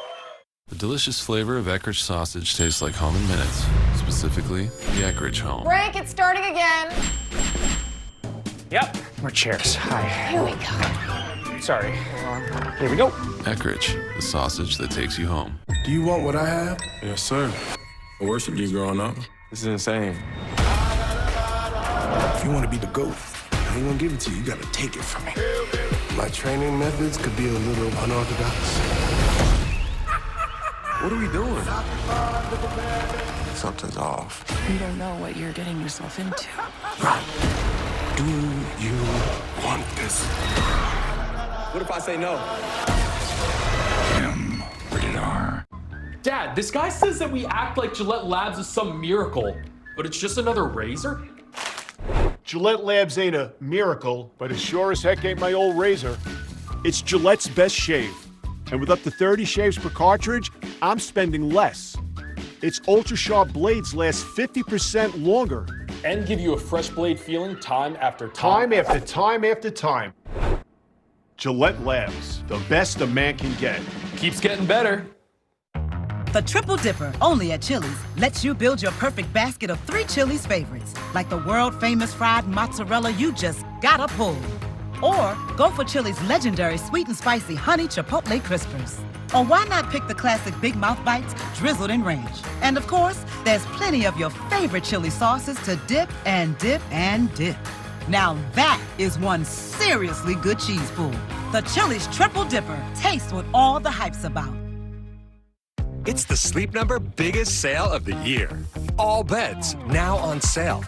The delicious flavor of Eckrich sausage tastes like home in minutes. Specifically, the Eckrich home. Break, it's starting again. Yep, more chairs. Hi. Here we go. Sorry. Here we go. Eckrich, the sausage that takes you home. Do you want what I have? Yes, sir. I worshiped you growing up. This is insane. If you want to be the GOAT, I ain't gonna give it to you. You gotta take it from me. My training methods could be a little unorthodox. What are we doing? Something's off. You don't know what you're getting yourself into. Right. Do you want this? What if I say no? Rated R. Dad, this guy says that we act like Gillette Labs is some miracle, but it's just another razor? Gillette Labs ain't a miracle, but it sure as heck ain't my old razor. It's Gillette's best shave. And with up to 30 shaves per cartridge, I'm spending less. Its ultra-sharp blades last 50% longer. And give you a fresh blade feeling time after Time after time after time. Gillette Labs, the best a man can get. Keeps getting better. The Triple Dipper, only at Chili's, lets you build your perfect basket of 3 Chili's favorites, like the world-famous fried mozzarella you just gotta pull. Or go for Chili's legendary sweet and spicy honey chipotle crispers. Or why not pick the classic Big Mouth Bites drizzled in ranch? And of course, there's plenty of your favorite chili sauces to dip and dip and dip. Now that is one seriously good cheese pool. The Chili's Triple Dipper. Taste what all the hype's about. It's the Sleep Number biggest sale of the year. All beds now on sale.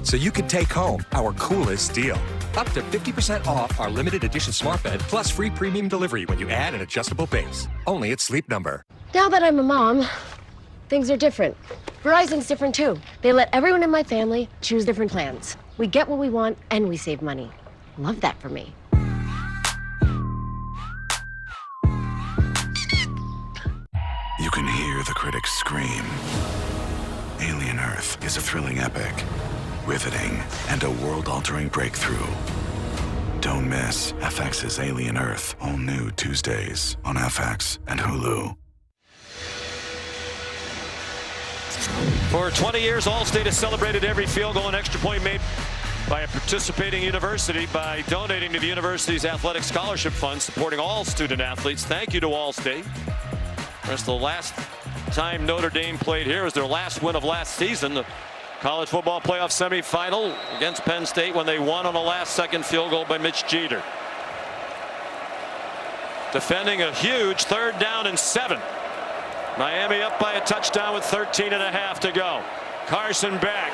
So you can take home our coolest deal. Up to 50% off our limited edition smart bed plus free premium delivery when you add an adjustable base. Only at Sleep Number. Now that I'm a mom, things are different. Verizon's different too. They let everyone in my family choose different plans. We get what we want and we save money. Love that for me. You can hear the critics scream. Alien Earth is a thrilling epic, riveting, and a world-altering breakthrough. Don't miss FX's Alien Earth, all new Tuesdays on FX and Hulu. For 20 years, Allstate has celebrated every field goal and extra point made by a participating university by donating to the university's athletic scholarship fund, supporting all student athletes. Thank you to Allstate. That's the last time Notre Dame played here was their last win of last season. The college football playoff semifinal against Penn State when they won on a last-second field goal by Mitch Jeter. Defending a huge 3rd down and 7. Miami up by a touchdown with 13.5 to go. Carson Beck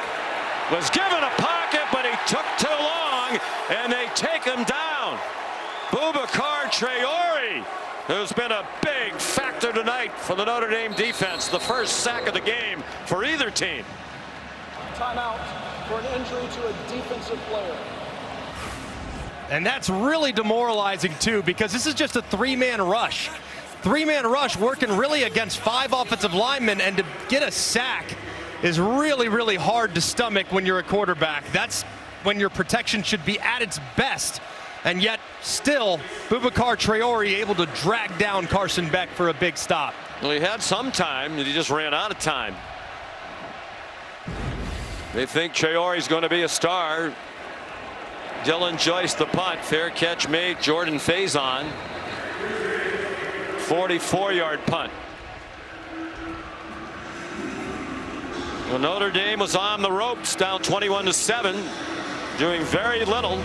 was given a pocket, but he took too long, and they take him down. Boubacar Traore, who's been a big factor tonight for the Notre Dame defense. The first sack of the game for either team. Timeout for an injury to a defensive player. And that's really demoralizing too, because this is just a 3-man rush. 3-man rush working really against 5 offensive linemen, and to get a sack is really, really hard to stomach when you're a quarterback. That's when your protection should be at its best. And yet, still, Boubacar Traore able to drag down Carson Beck for a big stop. Well, he had some time, and he just ran out of time. They think Traore's going to be a star. Dylan Joyce, the punt. Fair catch made. Jordan Faison. 44-yard punt. Well, Notre Dame was on the ropes, down 21-7, doing very little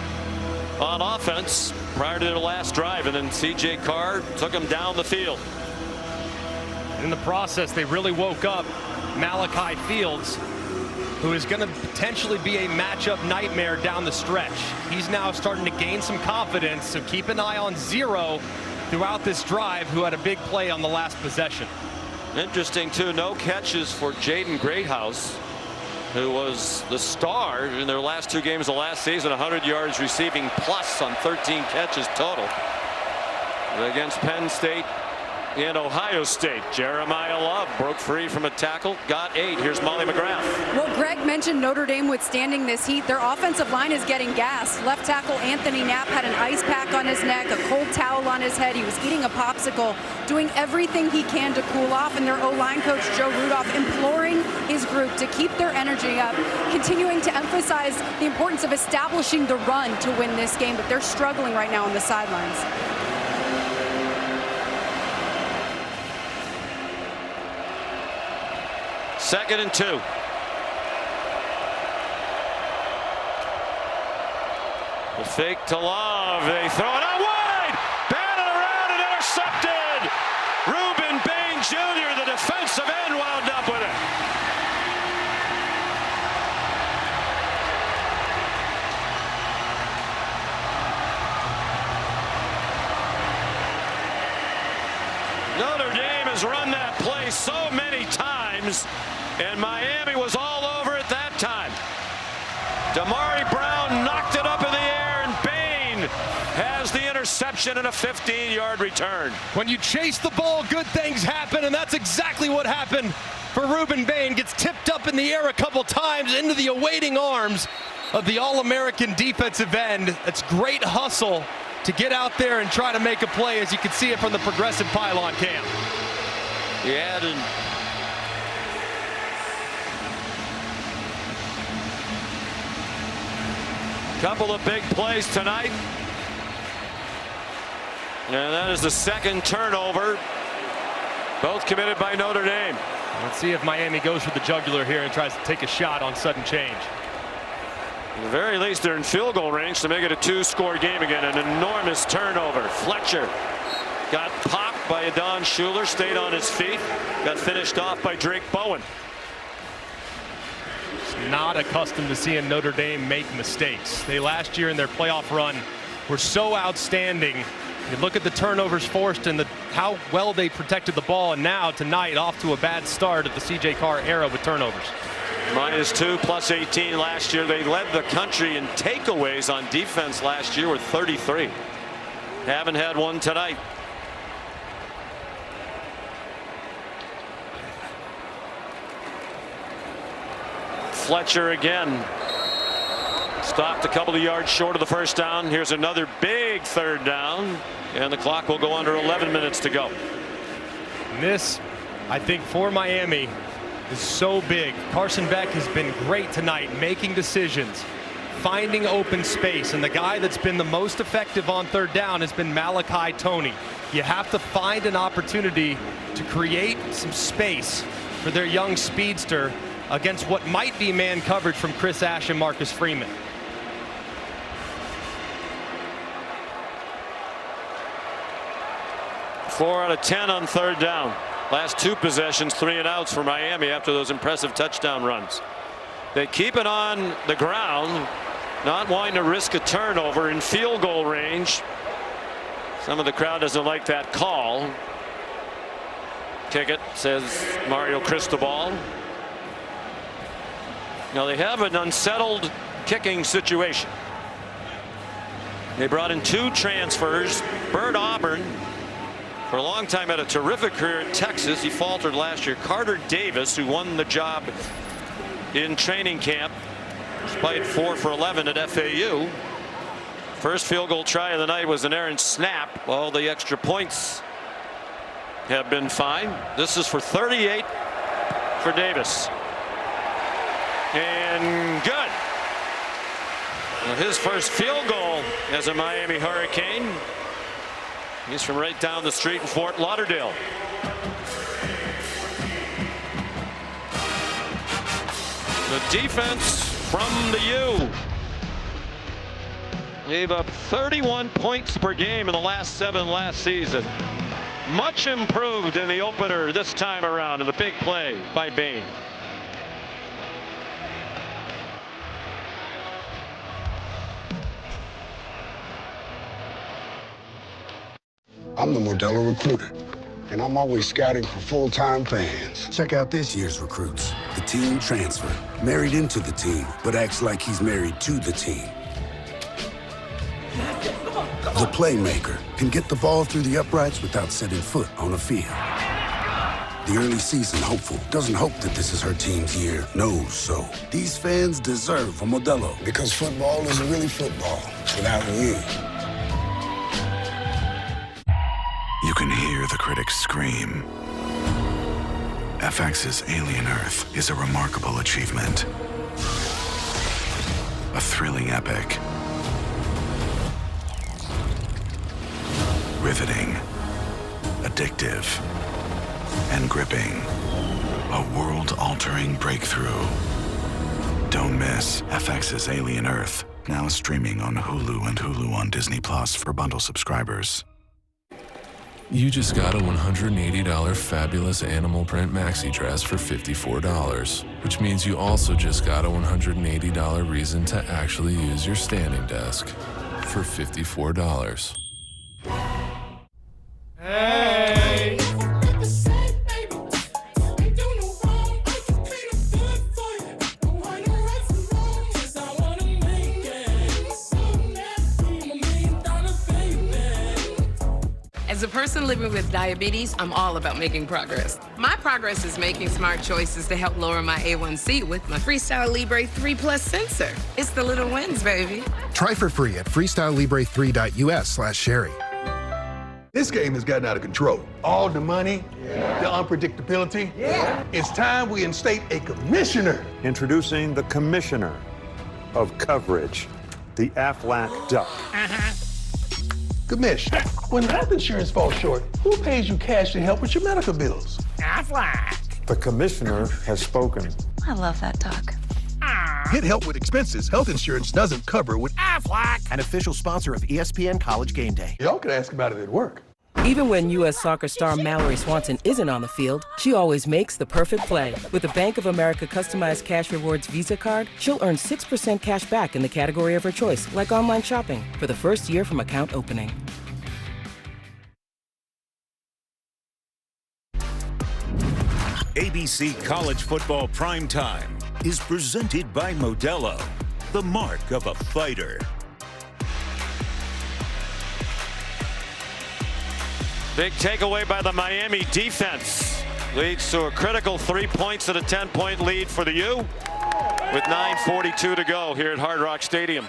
on offense prior to their last drive, and then C.J. Carr took him down the field. In the process, they really woke up Malachi Fields, who is going to potentially be a matchup nightmare down the stretch. He's now starting to gain some confidence, so keep an eye on Zero throughout this drive, who had a big play on the last possession. Interesting, too, no catches for Jaden Greathouse, who was the star in their last 2 games of last season, 100 yards receiving plus on 13 catches total. Against Penn State and Ohio State. Jeremiah Love broke free from a tackle, got 8. Here's Molly McGrath. Well, Greg mentioned Notre Dame withstanding this heat. Their offensive line is getting gassed. Left tackle Anthony Knapp had an ice pack on his neck, a cold towel on his head. He was eating a popsicle, doing everything he can to cool off, and their O-line coach Joe Rudolph imploring his group to keep their energy up, continuing to emphasize the importance of establishing the run to win this game, but they're struggling right now on the sidelines. Second and 2. The fake to Love. They throw it out wide. Batted around and intercepted. Ruben Bain Jr., the defensive end, wound up with it. Notre Dame has run that play so many times, and Miami was all over it that time. Damari Brown knocked it up in the air, and Bain has the interception and a 15-yard return. When you chase the ball, good things happen, and that's exactly what happened for Ruben Bain. Gets tipped up in the air a couple times into the awaiting arms of the All-American defensive end. It's great hustle to get out there and try to make a play, as you can see it from the Progressive Pylon cam. Yeah, and couple of big plays tonight. And that is the second turnover, both committed by Notre Dame. Let's see if Miami goes for the jugular here and tries to take a shot on sudden change. At the very least, they're in field goal range to make it a 2-score game again. An enormous turnover. Fletcher got popped by Adon Schuler, stayed on his feet, got finished off by Drake Bowen. Not accustomed to seeing Notre Dame make mistakes. They last year in their playoff run were so outstanding. You look at the turnovers forced and how well they protected the ball, and now tonight off to a bad start at the C.J. Carr era with turnovers. -2, +18 last year. They led the country in takeaways on defense last year with 33. Haven't had one tonight. Fletcher again. Stopped a couple of yards short of the first down. Here's another big third down, and the clock will go under 11 minutes to go. And this, I think, for Miami is so big. Carson Beck has been great tonight, making decisions, finding open space, and the guy that's been the most effective on third down has been Malachi Toney. You have to find an opportunity to create some space for their young speedster against what might be man coverage from Chris Ash and Marcus Freeman. Four out of 10 on third down. Last 2 possessions, 3 and outs for Miami after those impressive touchdown runs. They keep it on the ground, not wanting to risk a turnover in field goal range. Some of the crowd doesn't like that call. Kick it, says Mario Cristobal. Now they have an unsettled kicking situation. They brought in 2 transfers. Bert Auburn, for a long time, had a terrific career at Texas. He faltered last year. Carter Davis, who won the job in training camp, despite 4 for 11 at FAU. First field goal try of the night was an errant snap. All the extra points have been fine. This is for 38 for Davis. And good. Well, his first field goal as a Miami Hurricane. He's from right down the street in Fort Lauderdale. The defense from the U gave up 31 points per game in the last 7 last season. Much improved in the opener this time around in the big play by Bain. I'm the Modelo Recruiter, and I'm always scouting for full-time fans. Check out this year's recruits. The team transfer, married into the team, but acts like he's married to the team. The playmaker can get the ball through the uprights without setting foot on a field. The early season hopeful doesn't hope that this is her team's year, knows so. These fans deserve a Modelo, because football isn't really football without you. You can hear the critics scream. FX's Alien Earth is a remarkable achievement. A thrilling epic. Riveting. Addictive. And gripping. A world-altering breakthrough. Don't miss FX's Alien Earth, now streaming on Hulu and Hulu on Disney Plus for bundle subscribers. You just got a $180 fabulous animal print maxi dress for $54, which means you also just got a $180 reason to actually use your standing desk for $54. Hey! As a person living with diabetes, I'm all about making progress. My progress is making smart choices to help lower my A1C with my Freestyle Libre 3 Plus sensor. It's the little wins, baby. Try for free at freestylelibre3.us/Sherry. This game has gotten out of control. All the money, the unpredictability. It's time we instate a commissioner. Introducing the commissioner of coverage, the Aflac Duck. Commish, when health insurance falls short, who pays you cash to help with your medical bills? Aflac. The commissioner has spoken. I love that duck. Get help with expenses health insurance doesn't cover with Aflac, an official sponsor of ESPN College Game Day. Y'all could ask about it at work. Even when U.S. Soccer star Mallory Swanson isn't on the field, she always makes the perfect play. With a Bank of America customized cash rewards Visa card, she'll earn 6% cash back in the category of her choice, like online shopping, for the first year from account opening. ABC College Football Primetime is presented by Modelo, the mark of a fighter. Big takeaway by the Miami defense. Leads to a critical 3 points and a 10-point lead for the U with 9:42 to go here at Hard Rock Stadium.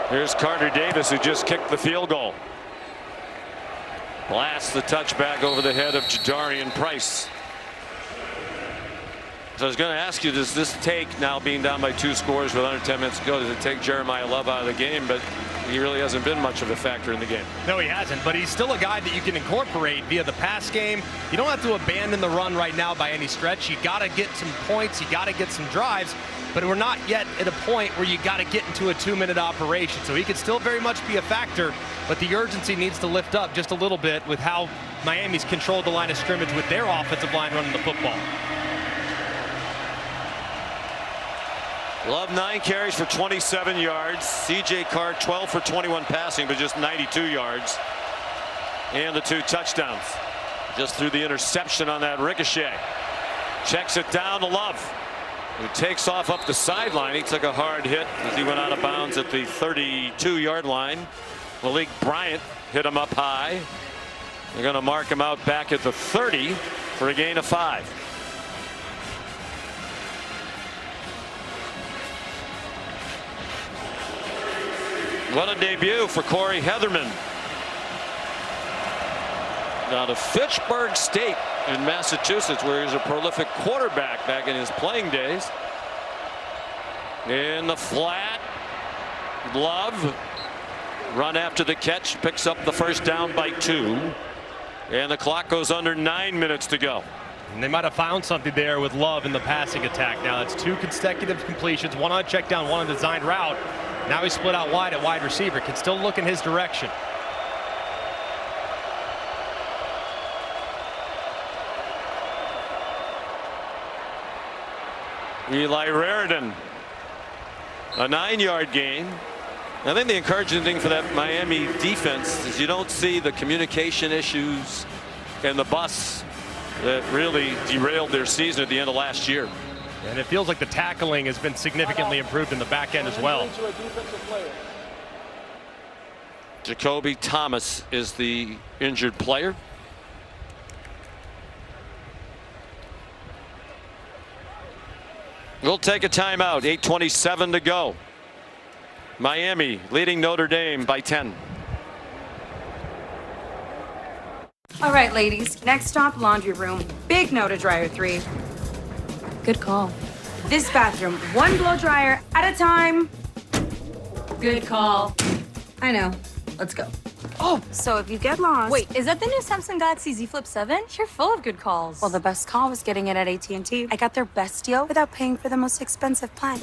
Here's Carter Davis, who just kicked the field goal. Blasts the touchback over the head of Jadarian Price. So I was going to ask you, does this take, now being down by 2 scores with under 10 minutes to go, does it take Jeremiah Love out of the game? But he really hasn't been much of a factor in the game. No, he hasn't, but he's still a guy that you can incorporate via the pass game. You don't have to abandon the run right now by any stretch. You got to get some points. You got to get some drives. But we're not yet at a point where you got to get into a 2-minute operation. So he could still very much be a factor, but the urgency needs to lift up just a little bit with how Miami's controlled the line of scrimmage with their offensive line running the football. Love 9 carries for 27 yards. C.J. Carr 12 for 21 passing, but just 92 yards. And the 2 touchdowns. Just threw the interception on that ricochet. Checks it down to Love, who takes off up the sideline. He took a hard hit as he went out of bounds at the 32-yard line. Malik Bryant hit him up high. They're going to mark him out back at the 30 for a gain of 5. What a debut for Corey Heatherman. Now to Fitchburg State in Massachusetts, where he was a prolific quarterback back in his playing days. In the flat, Love, run after the catch, picks up the first down by 2. And the clock goes under 9 minutes to go. And they might have found something there with Love in the passing attack. Now it's 2 consecutive completions, 1 on a check down, 1 on a designed route. Now he's split out wide at wide receiver. Can still look in his direction. Eli Raridan, a 9-yard gain. I think the encouraging thing for that Miami defense is you don't see the communication issues and the bus that really derailed their season at the end of last year. And it feels like the tackling has been significantly improved in the back end as well. Jacoby Thomas is the injured player. We'll take a timeout. 8:27 to go. Miami leading Notre Dame by 10. All right, ladies. Next stop, laundry room. Big no to dryer 3. Good call. This bathroom, 1 blow dryer at a time. Good call. I know. Let's go. Oh, so if you get lost... Wait, is that the new Samsung Galaxy Z Flip 7? You're full of good calls. Well, the best call was getting it at AT&T. I got their best deal without paying for the most expensive plan.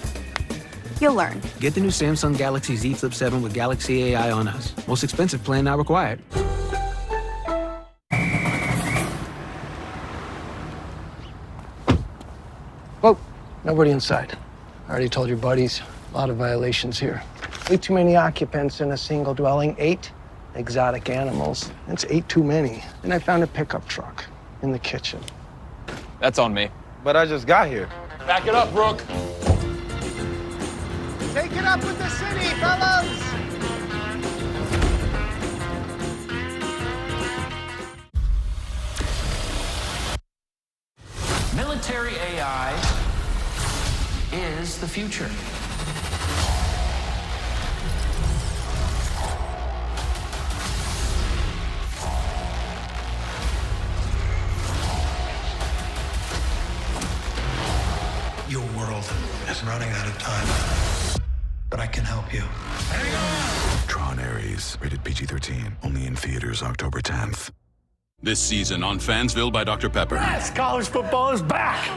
You'll learn. Get the new Samsung Galaxy Z Flip 7 with Galaxy AI on us. Most expensive plan not required. Whoa, nobody inside. I already told your buddies. A lot of violations here. Way too many occupants in a single dwelling. 8 exotic animals. That's 8 too many. And I found a pickup truck in the kitchen. That's on me. But I just got here. Back it up, Brooke. Take it up with the city, fellas! Military AI is the future. Your world is running out of time, but I can help you. Hang on! Tron Ares, rated PG-13, only in theaters October 10th. This season on Fansville by Dr. Pepper. Yes, college football is back.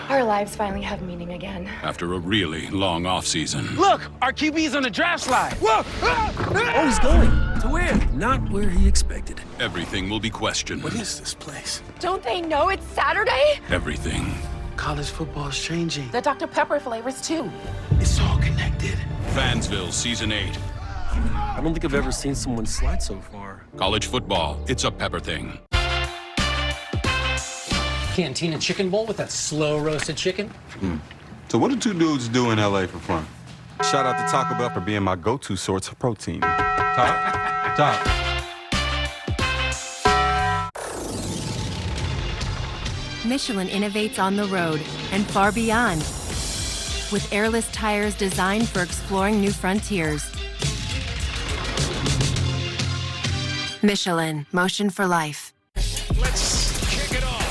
Our lives finally have meaning again. After a really long offseason. Look, our QB's on the draft slide. Look! Oh, he's going. To where? Not where he expected. Everything will be questioned. What is this place? Don't they know it's Saturday? Everything. College football is changing. The Dr. Pepper flavors, too. It's all connected. Fansville Season 8. I don't think I've ever seen someone slide so far. College football, it's a Pepper thing. Cantina chicken bowl with that slow roasted chicken. So what do two dudes do in LA for fun? Shout out to Taco Bell for being my go-to source of protein. Top. Michelin innovates on the road and far beyond, with airless tires designed for exploring new frontiers. Michelin, motion for life. Let's kick it off.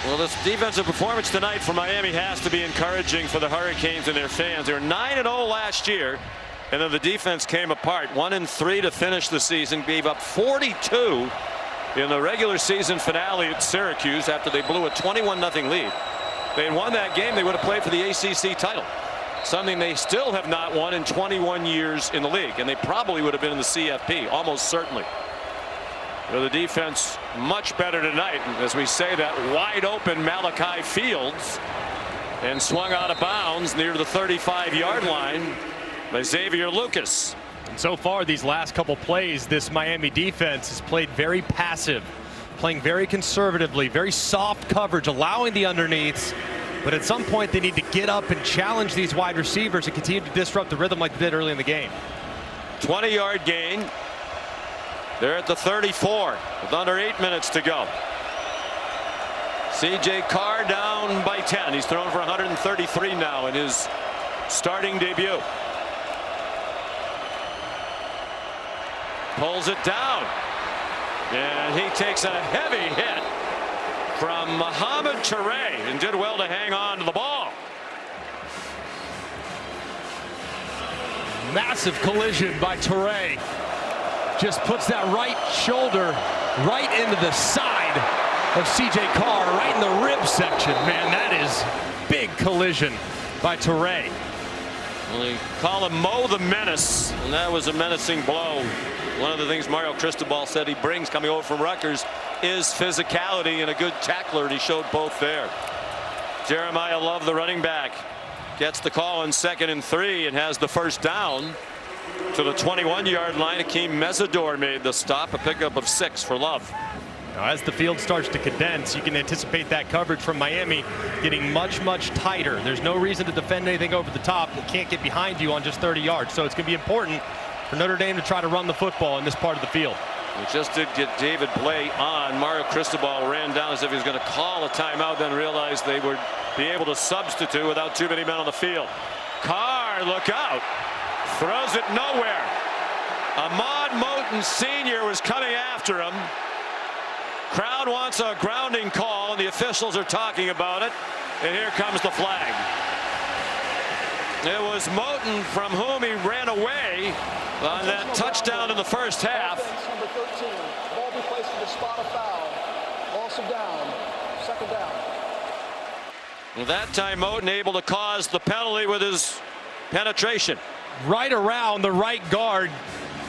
Well, this defensive performance tonight for Miami has to be encouraging for the Hurricanes and their fans. They were 9-0 last year, and then the defense came apart. 1-3 to finish the season, gave up 42 in the regular season finale at Syracuse after they blew a 21-0 lead. If they had won that game, they would have played for the ACC title, something they still have not won in 21 years in the league, and they probably would have been in the CFP, almost certainly. Well, the defense much better tonight, as we say that wide open Malachi Fields, and swung out of bounds near the 35-yard line by Xavier Lucas. And so far, these last couple plays, this Miami defense has played very passive, playing very conservatively, very soft coverage, allowing the underneaths. But at some point, they need to get up and challenge these wide receivers and continue to disrupt the rhythm like they did early in the game. 20-yard gain. They're at the 34 with under 8 minutes to go. C.J. Carr down by 10. He's thrown for 133 now in his starting debut. Pulls it down. And he takes a heavy hit from Mohamed Touré and did well to hang on to the ball. Massive collision by Touré. Just puts that right shoulder right into the side of C.J. Carr, right in the rib section. Man, that is big collision by Touré. Well, they call him Mo the Menace, and that was a menacing blow. One of the things Mario Cristobal said he brings coming over from Rutgers is physicality and a good tackler, and he showed both there. Jeremiah Love, the running back, gets the call on 2nd and 3 and has the first down to the 21-yard line. Akeem Mesidor made the stop, a pickup of 6 for Love. Now, as the field starts to condense, you can anticipate that coverage from Miami getting much, much tighter. There's no reason to defend anything over the top. It can't get behind you on just 30 yards. So it's going to be important for Notre Dame to try to run the football in this part of the field. We just did get David Blay on. Mario Cristobal ran down as if he was going to call a timeout, then realized they would be able to substitute without too many men on the field. Carr, look out. Throws it nowhere. Ahmad Moten Sr. was coming after him. Crowd wants a grounding call, and the officials are talking about it. And here comes the flag. It was Moten from whom he ran away on that touchdown in the first half. Number 13. Ball be placed in the spot of foul. Loss of down. 2nd down. Well, that time Moten able to cause the penalty with his penetration. Right around the right guard,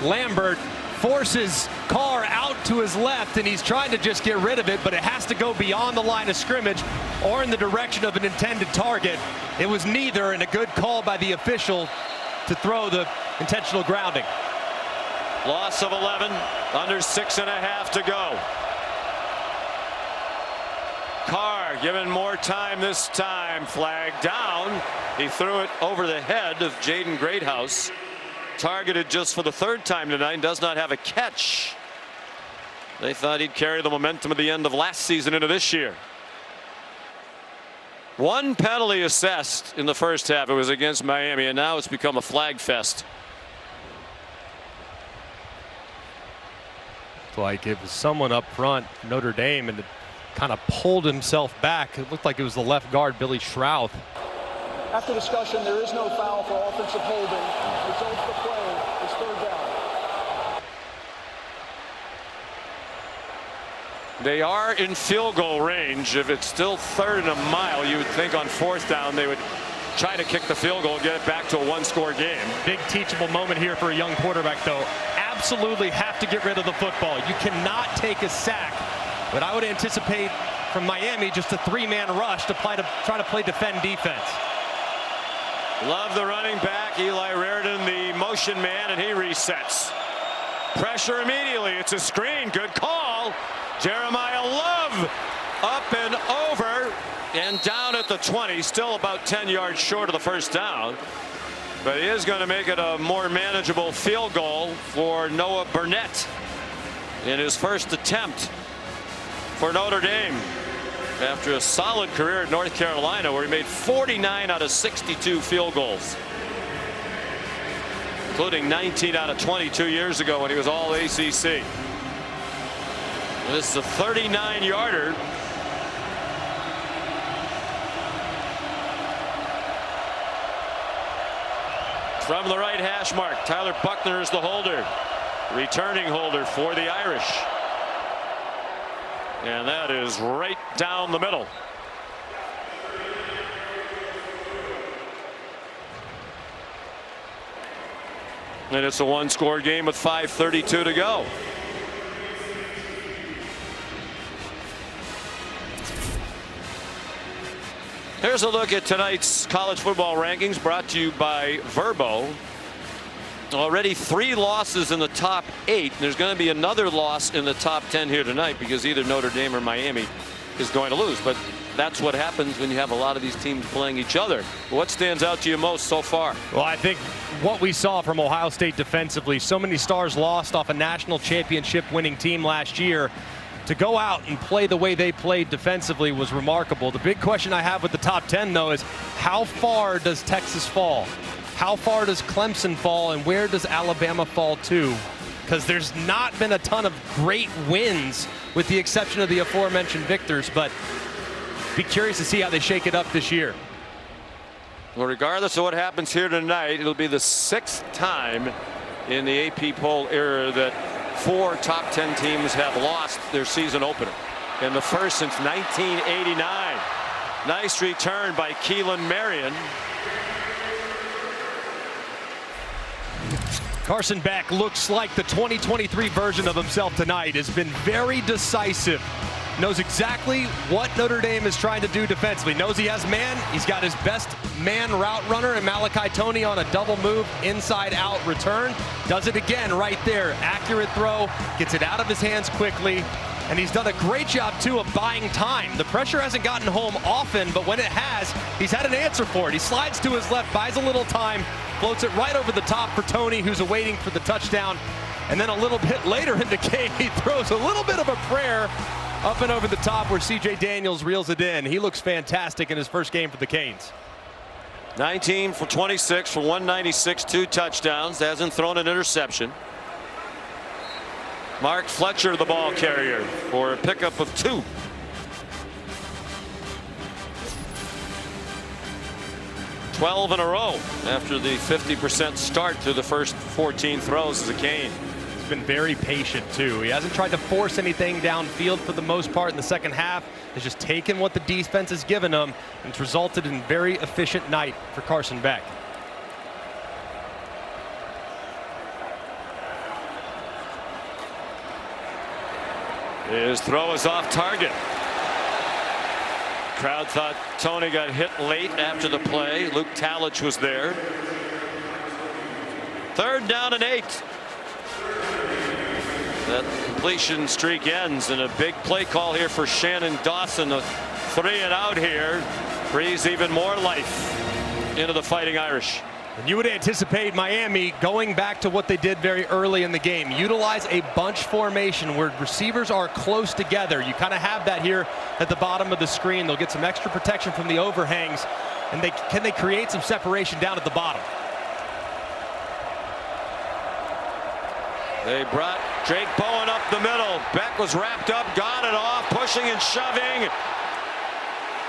Lambert forces Carr out to his left, and he's trying to just get rid of it, but it has to go beyond the line of scrimmage or in the direction of an intended target. It was neither, and a good call by the official to throw the intentional grounding. Loss of 11, under 6.5 to go. Carr given more time this time. Flag down. He threw it over the head of Jaden Greathouse. Targeted just for the 3rd time tonight. Does not have a catch. They thought he'd carry the momentum at the end of last season into this year. 1 penalty assessed in the first half. It was against Miami, and now it's become a flag fest. Like it was someone up front, Notre Dame, and it kind of pulled himself back. It looked like it was the left guard, Billy Schrauth. After discussion, there is no foul for offensive holding. Result of the play is third down. They are in field goal range. If it's still 3rd and a mile, you would think on 4th down they would try to kick the field goal, get it back to a 1-score game. Big teachable moment here for a young quarterback, though. Absolutely have to get rid of the football. You cannot take a sack, but I would anticipate from Miami just a 3-man rush to try to play defend defense. Love the running back, Eli Raridon, the motion man, and he resets. Pressure immediately. It's a screen. Good call. Jeremiah Love up and over and down at the 20. Still about 10 yards short of the first down. But he is going to make it a more manageable field goal for Noah Burnett in his first attempt for Notre Dame after a solid career at North Carolina, where he made 49 out of 62 field goals, including 19 out of 22 years ago when he was all ACC. This is a 39-yarder. From the right hash mark, Tyler Buckner is the holder, returning holder for the Irish. And that is right down the middle. And it's a 1-score game with 5:32 to go. Here's a look at tonight's college football rankings, brought to you by Verbo. Already 3 losses in the top 8. There's going to be another loss in the top 10 here tonight, because either Notre Dame or Miami is going to lose. But that's what happens when you have a lot of these teams playing each other. What stands out to you most so far? Well, I think what we saw from Ohio State defensively, so many stars lost off a national championship winning team last year. To go out and play the way they played defensively was remarkable. The big question I have with the top 10, though, is how far does Texas fall? How far does Clemson fall, and where does Alabama fall to? Because there's not been a ton of great wins, with the exception of the aforementioned victors, but be curious to see how they shake it up this year. Well, regardless of what happens here tonight, it'll be the 6th time in the AP poll era that 4 top 10 teams have lost their season opener, and the first since 1989. Nice return by Keelan Marion. Carson Beck looks like the 2023 version of himself tonight. Has been very decisive. Knows exactly what Notre Dame is trying to do defensively. Knows he has man. He's got his best man route runner in Malachi Tony on a double move inside out return. Does it again right there. Accurate throw. Gets it out of his hands quickly. And he's done a great job, too, of buying time. The pressure hasn't gotten home often, but when it has, he's had an answer for it. He slides to his left, buys a little time, floats it right over the top for Tony, who's awaiting for the touchdown. And then a little bit later in the game, he throws a little bit of a prayer up and over the top where C.J. Daniels reels it in. He looks fantastic in his first game for the Canes. 19 for 26 for 196, 2 touchdowns. Hasn't thrown an interception. Mark Fletcher, the ball carrier, for a pickup of 2. $12 in a row after the 50% start through the first 14 throws as a Cane. He's been very patient, too. He hasn't tried to force anything downfield for the most part in the second half. He's just taken what the defense has given him, and it's resulted in a very efficient night for Carson Beck. His throw is off target. Crowd thought Tony got hit late after the play. Luke Talich was there. 3rd down and 8. That completion streak ends, and a big play call here for Shannon Dawson. A 3 and out here. Breathes even more life into the Fighting Irish. And you would anticipate Miami going back to what they did very early in the game. Utilize a bunch formation where receivers are close together. You kind of have that here at the bottom of the screen. They'll get some extra protection from the overhangs, and can they create some separation down at the bottom? They brought Jake Bowen up the middle. Beck was wrapped up, got it off, pushing and shoving.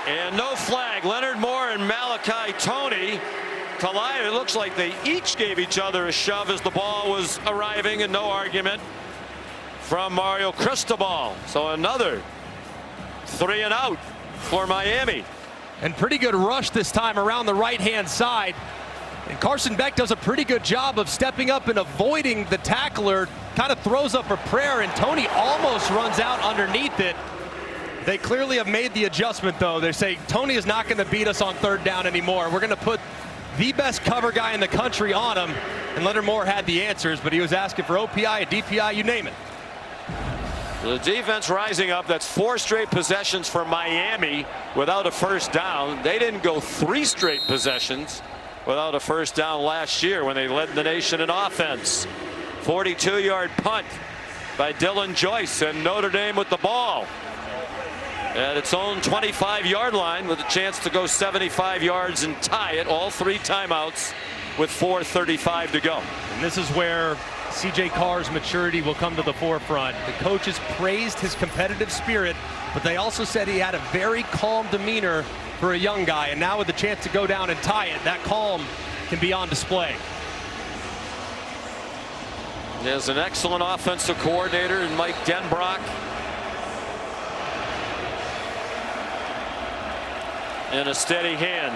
And no flag. Leonard Moore and Malachi Tony. Talia, it looks like they each gave each other a shove as the ball was arriving, and no argument from Mario Cristobal. So another 3 and out for Miami. And pretty good rush this time around the right-hand side. And Carson Beck does a pretty good job of stepping up and avoiding the tackler. Kind of throws up a prayer, and Tony almost runs out underneath it. They clearly have made the adjustment, though. They say Tony is not going to beat us on 3rd down anymore. We're going to put the best cover guy in the country on him. And Leonard Moore had the answers, but he was asking for OPI, a DPI, you name it. The defense rising up. That's 4 straight possessions for Miami without a first down. They didn't go 3 straight possessions without a first down last year when they led the nation in offense. 42-yard punt by Dylan Joyce, and Notre Dame with the ball at its own 25-yard line with a chance to go 75 yards and tie it. All 3 timeouts with 4:35 to go. And this is where CJ Carr's maturity will come to the forefront. The coaches praised his competitive spirit, but they also said he had a very calm demeanor for a young guy. And now with the chance to go down and tie it, that calm can be on display. There's an excellent offensive coordinator in Mike Denbrock. And a steady hand.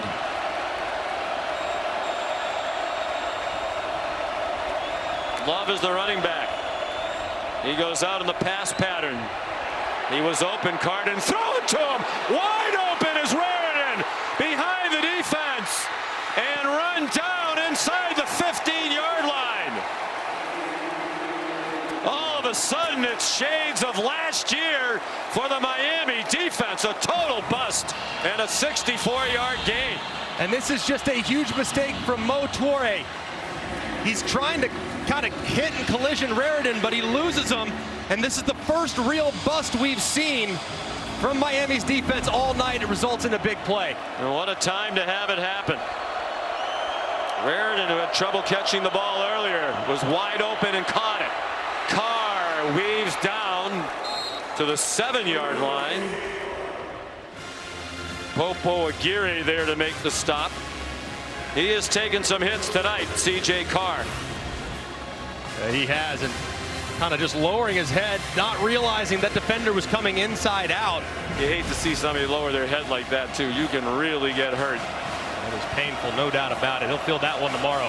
Love is the running back. He goes out in the pass pattern. He was open, Carden, throw it to him. Wide open is Raritan behind the defense and run down inside the 15-yard line. All of a sudden, it's shades of last year for the Miami defense. A total bust and a 64-yard gain. And this is just a huge mistake from Mo Toure. He's trying to kind of hit and collision Raritan, but he loses him. And this is the first real bust we've seen from Miami's defense all night. It results in a big play. And what a time to have it happen. Raritan, who had trouble catching the ball earlier, was wide open and caught it. Carr weaves down to the 7-yard line. Popo Aguirre there to make the stop. He has taken some hits tonight, CJ Carr. He has, and kind of just lowering his head, not realizing that defender was coming inside out. You hate to see somebody lower their head like that, too. You can really get hurt. That is painful, no doubt about it. He'll feel that one tomorrow.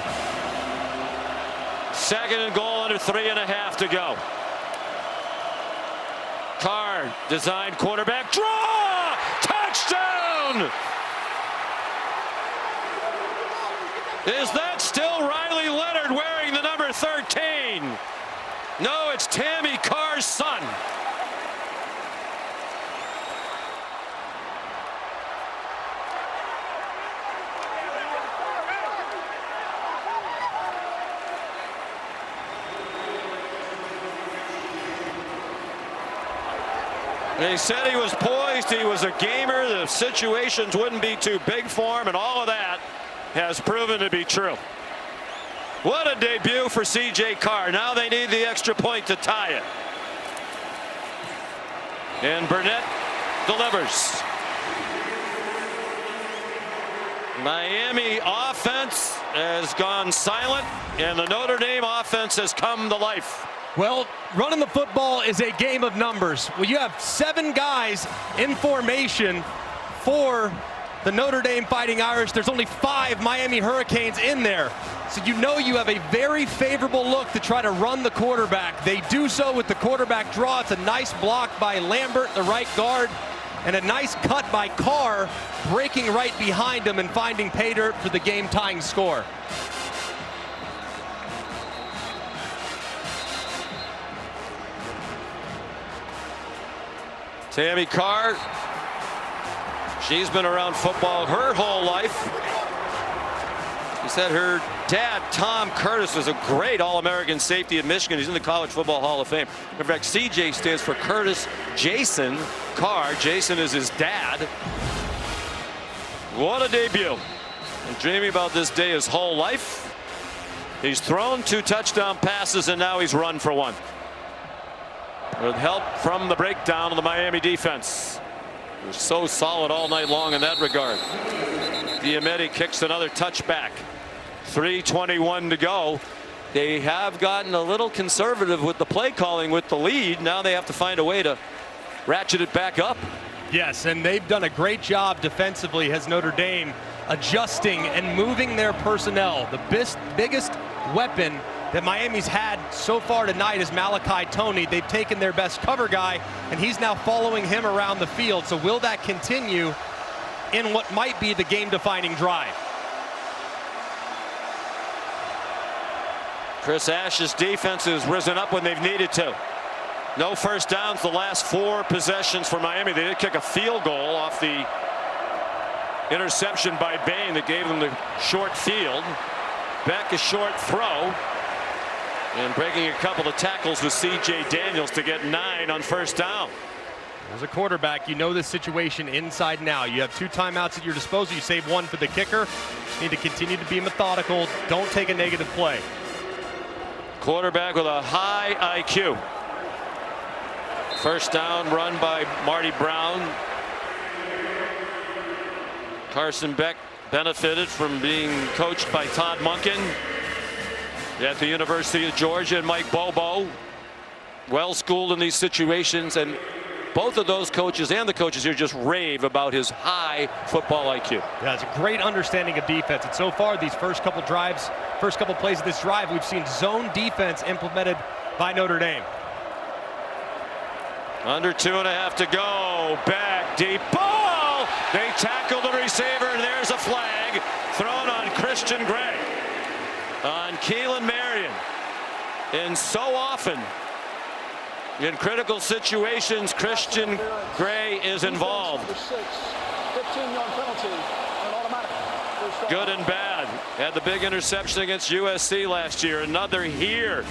2nd and goal, under 3.5 to go. Carr, designed quarterback draw! Touchdown! Is that still Riley Leonard wearing the number 13? No, it's Tammy Carr's son. They said he was poised, he was a gamer, the situations wouldn't be too big for him, and all of that has proven to be true. What a debut for CJ Carr. Now they need the extra point to tie it. And Burnett delivers. Miami offense has gone silent, and the Notre Dame offense has come to life. Well, running the football is a game of numbers. Well, you have 7 guys in formation for the Notre Dame Fighting Irish. There's only 5 Miami Hurricanes in there. So you know you have a very favorable look to try to run the quarterback. They do so with the quarterback draw. It's a nice block by Lambert, the right guard, and a nice cut by Carr, breaking right behind him and finding pay dirt for the game-tying score. Tammy Carr, she's been around football her whole life. She said her dad, Tom Curtis, was a great All-American safety at Michigan. He's in the College Football Hall of Fame. In fact, CJ stands for Curtis Jason Carr. Jason is his dad. What a debut. And dreaming about this day his whole life. He's thrown 2 touchdown passes, and now he's run for 1. With help from the breakdown of the Miami defense. They're so solid all night long in that regard. Diomede kicks another touchback. 3:21 to go. They have gotten a little conservative with the play calling with the lead. Now they have to find a way to ratchet it back up. Yes, and they've done a great job defensively, has Notre Dame, adjusting and moving their personnel. The biggest weapon that Miami's had so far tonight is Malachi Toney. They've taken their best cover guy, and he's now following him around the field. So will that continue in what might be the game-defining drive? Chris Ash's defense has risen up when they've needed to. No first downs the last 4 possessions for Miami. They did kick a field goal off the interception by Bain that gave them the short field. Beck a short throw. And breaking a couple of tackles with C.J. Daniels to get 9 on first down. As a quarterback, you know this situation inside and out. You have 2 timeouts at your disposal. You save 1 for the kicker. You need to continue to be methodical. Don't take a negative play. Quarterback with a high IQ. First down run by Marty Brown. Carson Beck benefited from being coached by Todd Monken at the University of Georgia, and Mike Bobo, well schooled in these situations, and both of those coaches and the coaches here just rave about his high football IQ. Yeah, it's a great understanding of defense, and so far these first couple drives, first couple plays of this drive, we've seen zone defense implemented by Notre Dame. Under 2.5 to go. Back deep ball. They tackle the receiver, and there's a flag thrown on Christian Gray. On Keelan Marion. And so often in critical situations, Christian Gray is involved. 15-yard penalty, an automatic. Good and bad. Had the big interception against USC last year. Another here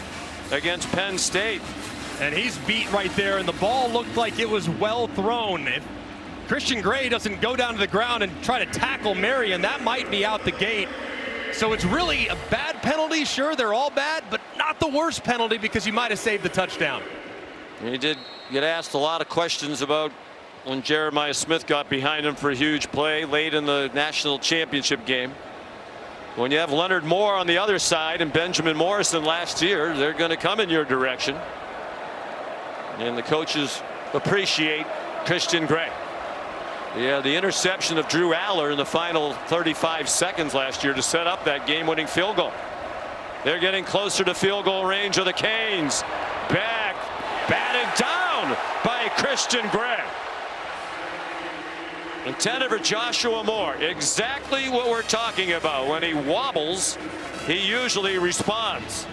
against Penn State. And he's beat right there, and the ball looked like it was well thrown. If Christian Gray doesn't go down to the ground and try to tackle Marion, that might be out the gate. So it's really a bad penalty. Sure, they're all bad, but not the worst penalty because you might have saved the touchdown. He did get asked a lot of questions about when Jeremiah Smith got behind him for a huge play late in the national championship game. When you have Leonard Moore on the other side and Benjamin Morrison last year, they're going to come in your direction. And the coaches appreciate Christian Gray. Yeah, the interception of Drew Aller in the final 35 seconds last year to set up that game-winning field goal. They're getting closer to field goal range of the Canes. Back, batted down by Christian Gray. Intended for Joshua Moore. Exactly what we're talking about. When he wobbles, he usually responds.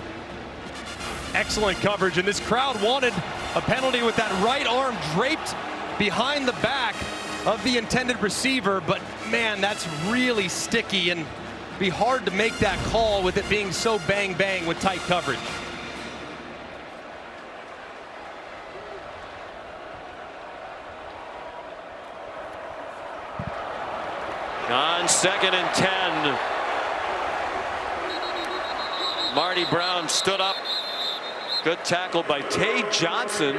Excellent coverage, and this crowd wanted a penalty with that right arm draped behind the back of the intended receiver, but man, that's really sticky and be hard to make that call with it being so bang bang with tight coverage. On 2nd and 10. Marty Brown stood up. Good tackle by Tay Johnson,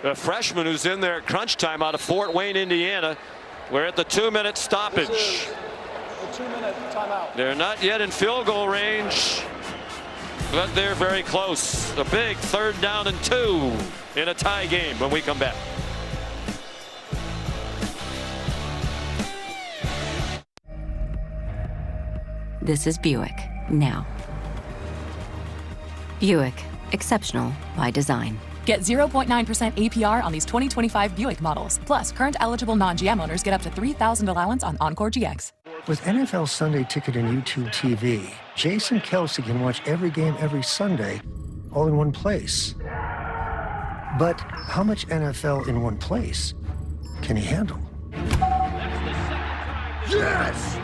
a freshman who's in there at crunch time out of Fort Wayne, Indiana. We're at the 2-minute stoppage. The 2-minute timeout. They're not yet in field goal range, but they're very close. A big 3rd down and 2 in a tie game when we come back. This is Buick now. Buick, exceptional by design. Get 0.9% APR on these 2025 Buick models. Plus, current eligible non-GM owners get up to $3,000 allowance on Encore GX. With NFL Sunday Ticket and YouTube TV, Jason Kelce can watch every game every Sunday, all in one place. But how much NFL in one place can he handle? Yes!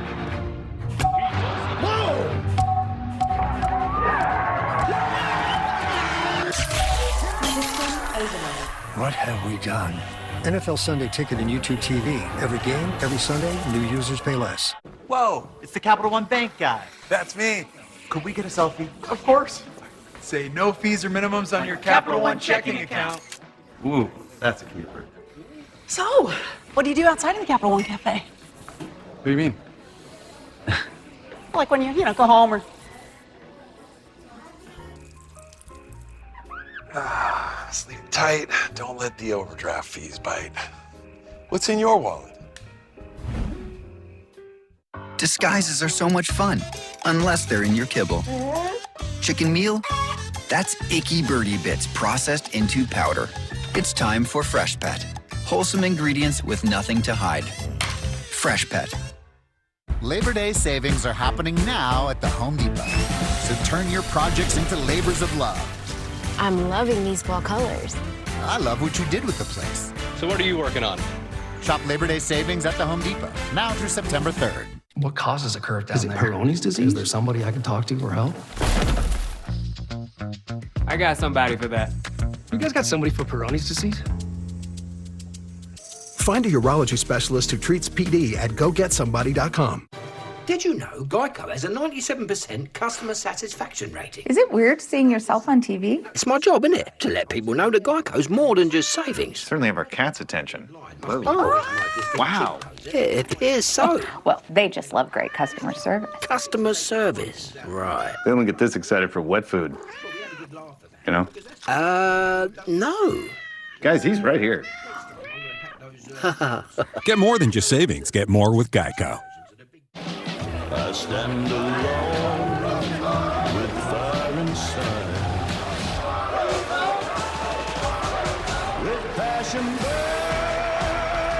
Whoa! What have we done? NFL Sunday Ticket and YouTube TV. Every game, every Sunday, new users pay less. Whoa, it's the Capital One Bank guy. That's me. Could we get a selfie? Of course. Say no fees or minimums on your Capital One checking account. Ooh, that's a keeper. So, what do you do outside of the Capital One Cafe? What do you mean? Like when you go home or... Sleep tight. Don't let the overdraft fees bite. What's in your wallet? Disguises are so much fun, unless they're in your kibble. Chicken meal? That's icky birdie bits processed into powder. It's time for Fresh Pet. Wholesome ingredients with nothing to hide. Fresh Pet. Labor Day savings are happening now at the Home Depot. So turn your projects into labors of love. I'm loving these fall colors. I love what you did with the place. So what are you working on? Shop Labor Day savings at the Home Depot, now through September 3rd. What causes a curve down there? Is it Peyronie's disease? Is there somebody I can talk to or help? I got somebody for that. You guys got somebody for Peyronie's disease? Find a urology specialist who treats PD at GoGetSomebody.com. Did you know Geico has a 97% customer satisfaction rating? Is it weird seeing yourself on TV? It's my job, isn't it? To let people know that Geico's more than just savings. Certainly have our cat's attention. Whoa. Oh, wow. Yeah, it appears so. Well, they just love great customer service. Customer service, right. They don't get this excited for wet food. You know? No. Guys, he's right here. Get more than just savings. Get more with Geico. I stand alone with fire inside, with passion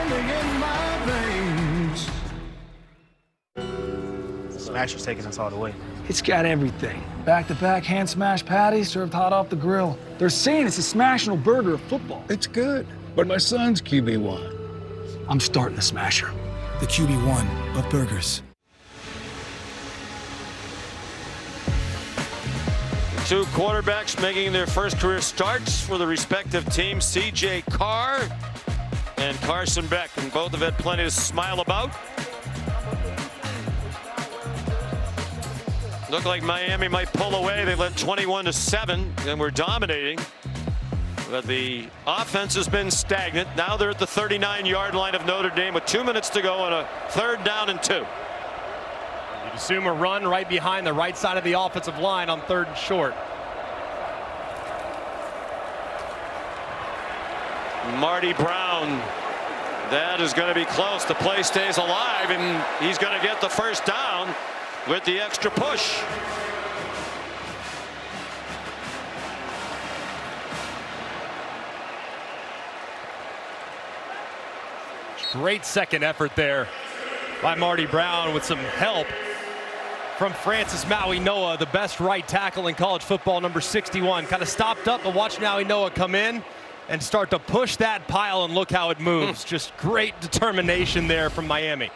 burning in my veins. Smash is taking us all the way. It's got everything. Back-to-back hand smash patties served hot off the grill. They're saying it's the smashable burger of football. It's good, but my son's QB1. I'm starting the smasher. The QB1 of burgers. Two quarterbacks making their first career starts for the respective teams, C.J. Carr and Carson Beck, and both have had plenty to smile about. Looked like Miami might pull away. They led 21-7 and were dominating. But the offense has been stagnant. Now they're at the 39-yard line of Notre Dame with 2 minutes to go on a 3rd down and 2. You'd assume a run right behind the right side of the offensive line on 3rd and short. Marty Brown. That is going to be close. The play stays alive, and he's going to get the first down with the extra push. Great second effort there by Marty Brown with some help from Francis Maui Noah, the best right tackle in college football, number 61. Kind of stopped up, but watch Maui Noah come in and start to push that pile, and look how it moves. Just great determination there from Miami.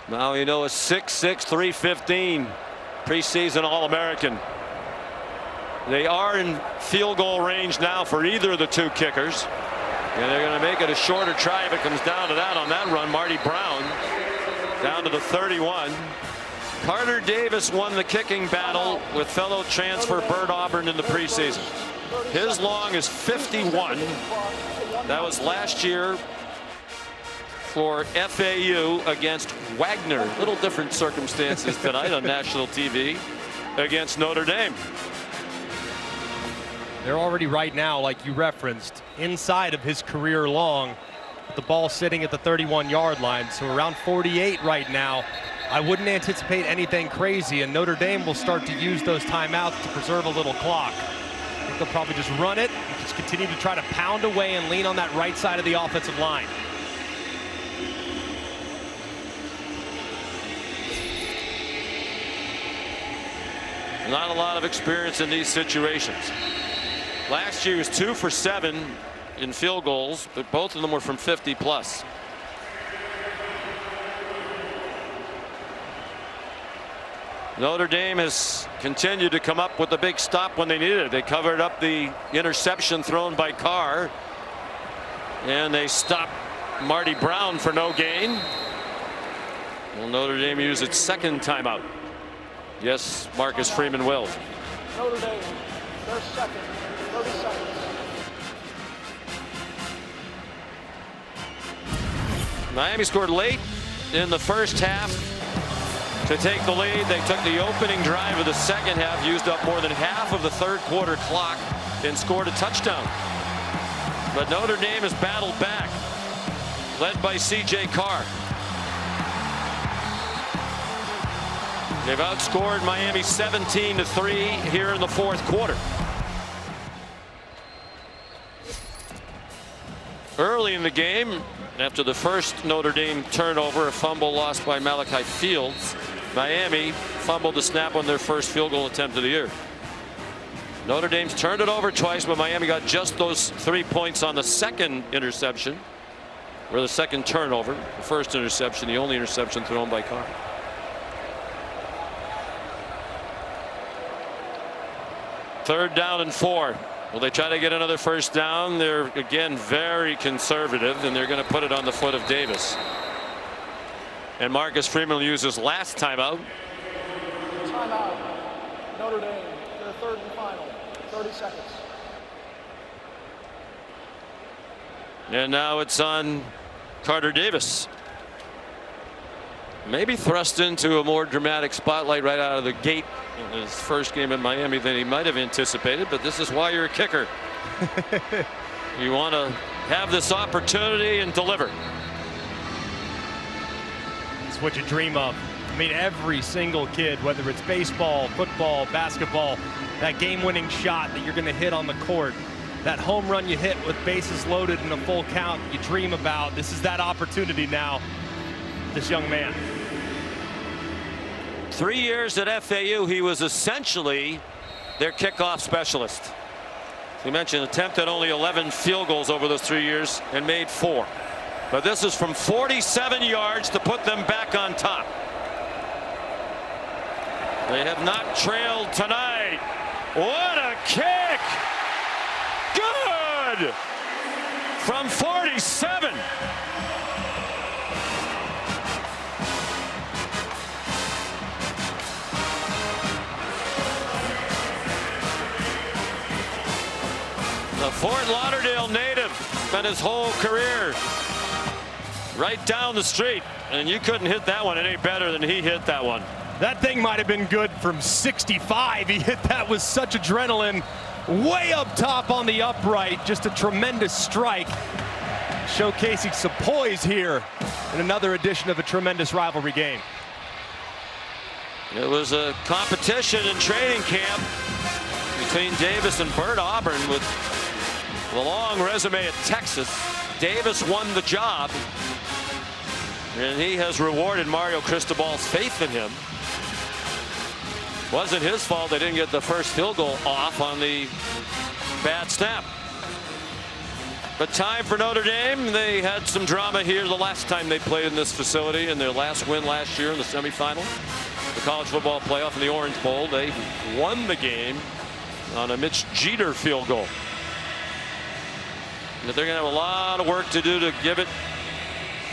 Maui Noah 6'6", 315, preseason All-American. They are in field goal range now for either of the two kickers. And they're going to make it a shorter try if it comes down to that on that run. Marty Brown down to the 31. Carter Davis won the kicking battle with fellow transfer Bert Auburn in the preseason. His long is 51. That was last year for FAU against Wagner. Little different circumstances tonight on national TV against Notre Dame. They're already right now, like you referenced, inside of his career long, with the ball sitting at the 31-yard line. So around 48 right now. I wouldn't anticipate anything crazy, and Notre Dame will start to use those timeouts to preserve a little clock. I think they'll probably just run it, just continue to try to pound away and lean on that right side of the offensive line. Not a lot of experience in these situations. Last year he was 2 for 7 in field goals, but both of them were from 50 plus. Notre Dame has continued to come up with a big stop when they needed it. They covered up the interception thrown by Carr, and they stopped Marty Brown for no gain. Will Notre Dame use its second timeout? Yes, Marcus Freeman will. Notre Dame, their second, 30 seconds. Miami scored late in the first half to take the lead. They took the opening drive of the second half, used up more than half of the third quarter clock, and scored a touchdown. But Notre Dame has battled back, led by C.J. Carr. They've outscored Miami 17-3 here in the fourth quarter. Early in the game, after the first Notre Dame turnover, a fumble lost by Malachi Fields, Miami fumbled the snap on their first field goal attempt of the year. Notre Dame's turned it over twice, but Miami got just those 3 points on the second interception, or the second turnover. The first interception, the only interception thrown by Carr. Third down and 4. Will they try to get another first down? They're again very conservative, and they're going to put it on the foot of Davis. And Marcus Freeman will use his last timeout. Timeout. Notre Dame, their third and final. 30 seconds. And now it's on Carter Davis. Maybe thrust into a more dramatic spotlight right out of the gate in his first game in Miami than he might have anticipated, but this is why you're a kicker. You want to have this opportunity and deliver. It's what you dream of. I mean, every single kid, whether it's baseball, football, basketball, that game-winning shot that you're going to hit on the court, that home run you hit with bases loaded in a full count, you dream about. This is that opportunity now. This young man. 3 years at FAU, he was essentially their kickoff specialist. We mentioned attempted only 11 field goals over those 3 years and made 4. But this is from 47 yards to put them back on top. They have not trailed tonight. What a kick! Good! From 47. The Fort Lauderdale native spent his whole career right down the street, and you couldn't hit that one any better than he hit that one. That thing might have been good from 65. He hit that with such adrenaline, way up top on the upright. Just a tremendous strike, showcasing some poise here in another edition of a tremendous rivalry game. It was a competition in training camp between Davis and Bert Auburn. With a long resume at Texas, Davis won the job, and he has rewarded Mario Cristobal's faith in him. Wasn't his fault they didn't get the first field goal off on the bad snap. But time for Notre Dame. They had some drama here the last time they played in this facility in their last win last year in the semifinal, the college football playoff in the Orange Bowl. They won the game on a Mitch Jeter field goal. But they're going to have a lot of work to do to give it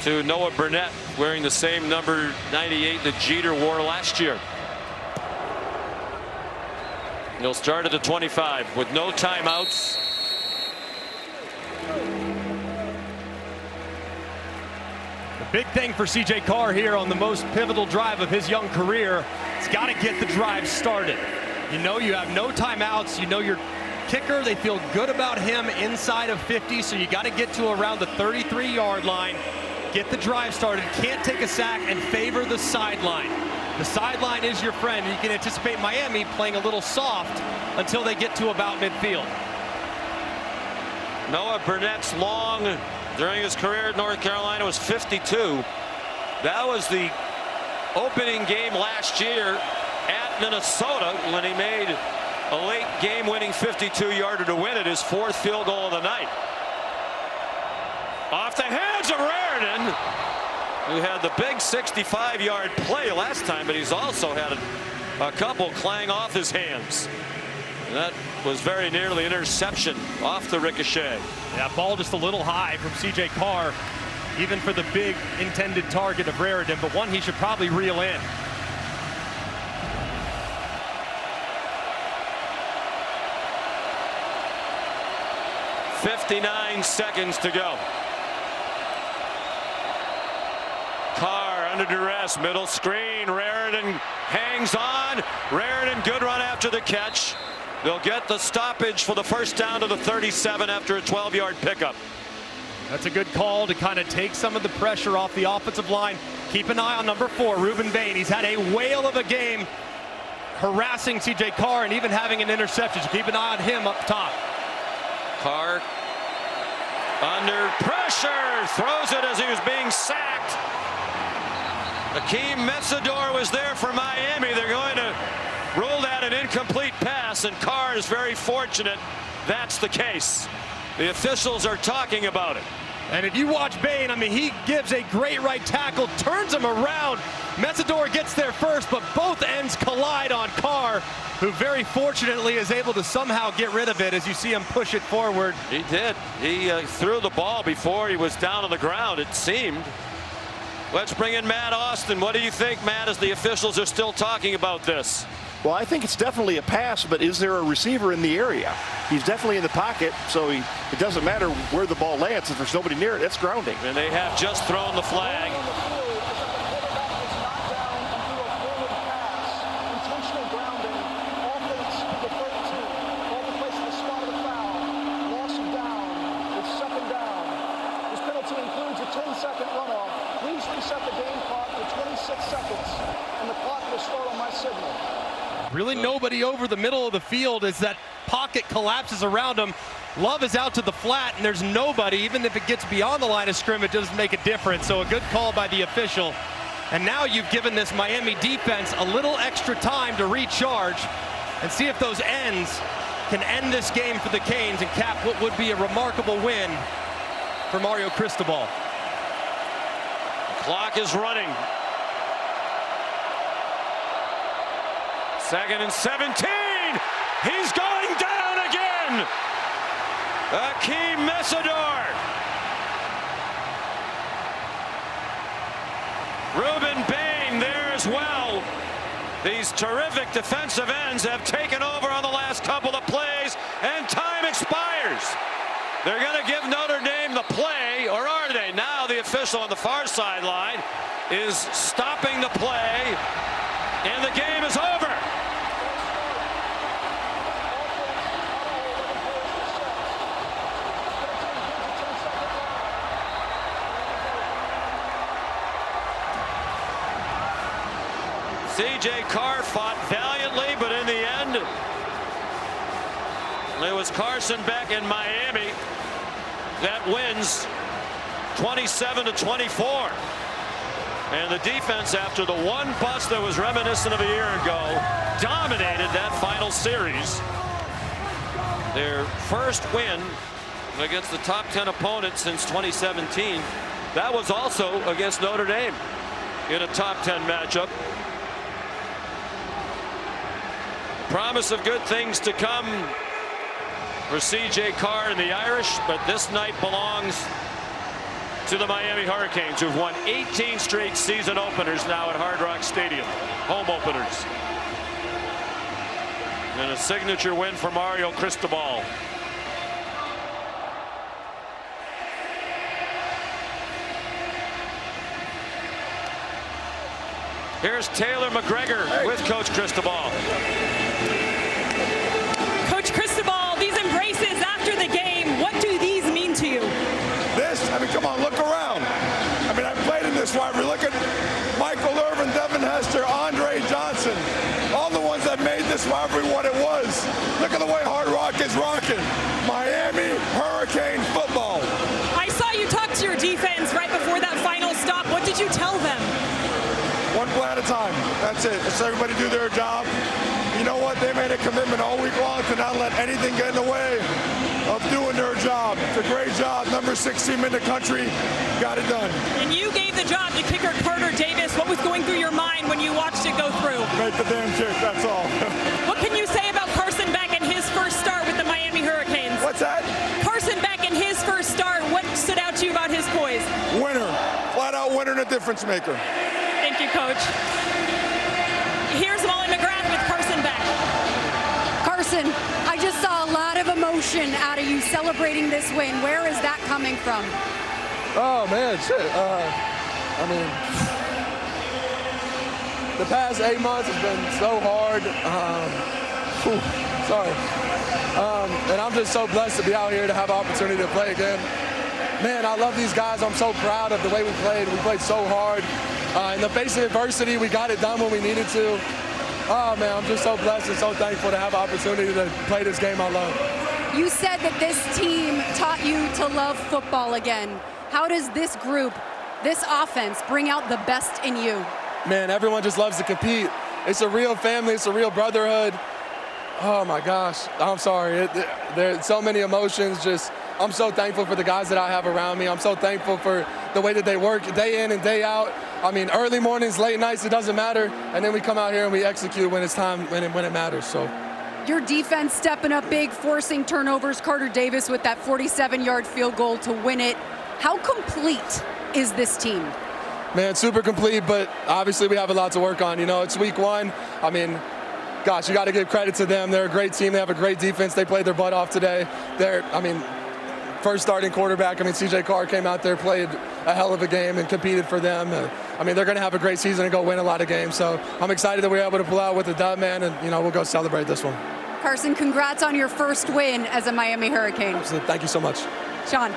to Noah Burnett, wearing the same number 98 that Jeter wore last year. He'll start at the 25 with no timeouts. The big thing for C.J. Carr here on the most pivotal drive of his young career, he's got to get the drive started. You know you have no timeouts. You know your kicker, they feel good about him inside of 50, so you got to get to around the 33-yard line. Get the drive started. Can't take a sack and favor the sideline. The sideline is your friend. You can anticipate Miami playing a little soft until they get to about midfield. Noah Burnett's long during his career at North Carolina was 52. That was the opening game last year at Minnesota when he made a late game-winning 52-yarder to win it, his fourth field goal of the night. Off the hands of Raritan, who had the big 65-yard play last time, but he's also had a couple clang off his hands. And that was very nearly an interception off the ricochet. That ball just a little high from C.J. Carr, even for the big intended target of Raritan, but one he should probably reel in. "59 seconds to go." Carr under duress. Middle screen. Raritan hangs on. Raritan, good run after the catch. They'll get the stoppage for the first down to the 37 after a 12-yard pickup. That's a good call to kind of take some of the pressure off the offensive line. Keep an eye on number 4, Ruben Bain. He's had a whale of a game harassing C.J. Carr and even having an interception. So keep an eye on him up top. Carr under pressure, throws it as he was being sacked. Akeem Metzador was there for Miami. They're going to rule that an incomplete pass, and Carr is very fortunate that's the case. The officials are talking about it. And if you watch Bain, I mean, he gives a great right tackle, turns him around. Metzador gets there first, but both ends collide on Carr, who very fortunately is able to somehow get rid of it as you see him push it forward. He did. He threw the ball before he was down on the ground, it seemed. Let's bring in Matt Austin. What do you think, Matt, as the officials are still talking about this? Well, I think it's definitely a pass, but is there a receiver in the area? He's definitely in the pocket, so it doesn't matter where the ball lands. If there's nobody near it, it's grounding. And they have just thrown the flag. Really nobody over the middle of the field as that pocket collapses around him. Love is out to the flat, and there's nobody. Even if it gets beyond the line of scrimmage, it doesn't make a difference. So a good call by the official. And now you've given this Miami defense a little extra time to recharge and see if those ends can end this game for the Canes and cap what would be a remarkable win for Mario Cristobal. The clock is running. 2nd and 17. He's going down again. Akeem Metzador. Ruben Bain there as well. These terrific defensive ends have taken over on the last couple of plays, and time expires. They're going to give Notre Dame the play, or are they? Now the official on the far sideline is stopping the play, and the game is over. C.J. Carr fought valiantly, but in the end, it was Carson Beck in Miami that wins 27-24. And the defense, after the one bust that was reminiscent of a year ago, dominated that final series. Their first win against the top 10 opponent since 2017. That was also against Notre Dame in a top 10 matchup. Promise of good things to come for C.J. Carr and the Irish, but this night belongs to the Miami Hurricanes, who've won 18 straight season openers now at Hard Rock Stadium, home openers. And a signature win for Mario Cristobal. Here's Taylor McGregor with Coach Cristobal. Coach Cristobal, these embraces after the game, what do these mean to you? This, I mean, come on, look around. I mean, I played in this rivalry. Look at Michael Irvin, Devin Hester, Andre Johnson, all the ones that made this rivalry what it was. Look at the way Hard Rock is rocking. Miami Hurricane football. I saw you talk to your defense right before that final stop. What did you tell them? One play at a time. That's it. Just everybody do their job. You know what? They made a commitment all week long to not let anything get in the way of doing their job. It's a great job. Number 6 team in the country got it done. And you gave the job to kicker Carter Davis. What was going through your mind when you watched it go through? Make the damn kick, that's all. What can you say about Carson Beck and his first start with the Miami Hurricanes? What's that? Carson Beck and his first start. What stood out to you about his poise? Winner. Flat out winner and a difference maker. Thank you, Coach. Here's Molly McGrath with Carson Beck. Carson, I just saw a lot of emotion out of you celebrating this win. Where is that coming from? Oh, man, shit. I mean, The past 8 months has been so hard. And I'm just so blessed to be out here to have an opportunity to play again. Man, I love these guys. I'm so proud of the way we played. We played so hard. In the face of adversity, we got it done when we needed to. Oh, man, I'm just so blessed and so thankful to have an opportunity to play this game I love. You said that this team taught you to love football again. How does this group, this offense, bring out the best in you? Man, everyone just loves to compete. It's a real family. It's a real brotherhood. Oh, my gosh. I'm sorry. There's so many emotions. I'm so thankful for the guys that I have around me. I'm so thankful for the way that they work day in and day out. I mean, early mornings, late nights, it doesn't matter. And then we come out here and we execute when it's time, when it matters. So. Your defense stepping up big, forcing turnovers. Carter Davis with that 47-yard field goal to win it. How complete is this team? Man, super complete, but obviously we have a lot to work on. You know, it's week one. I mean, gosh, you got to give credit to them. They're a great team. They have a great defense. They played their butt off today. First starting quarterback, C.J. Carr came out there, played a hell of a game and competed for them. They're going to have a great season and go win a lot of games. So I'm excited that we were able to pull out with a dub, man, and, we'll go celebrate this one. Carson, congrats on your first win as a Miami Hurricane. Absolutely. Thank you so much. Sean.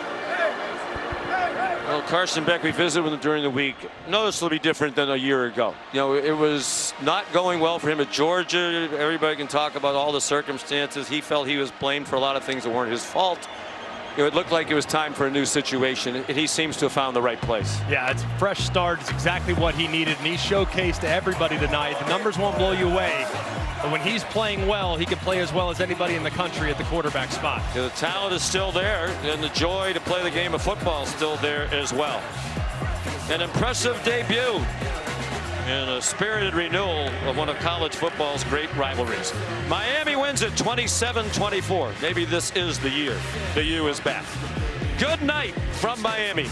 Well, Carson Beck, we visited with him during the week. Noticeably different than a year ago. It was not going well for him at Georgia. Everybody can talk about all the circumstances. He felt he was blamed for a lot of things that weren't his fault. It looked like it was time for a new situation, and he seems to have found the right place. Yeah, it's a fresh start. It's exactly what he needed, and he showcased to everybody tonight. The numbers won't blow you away, but when he's playing well, he can play as well as anybody in the country at the quarterback spot. The talent is still there, and the joy to play the game of football is still there as well. An impressive debut and a spirited renewal of one of college football's great rivalries. Miami wins it 27-24. Maybe this is the year. The U is back. Good night from Miami.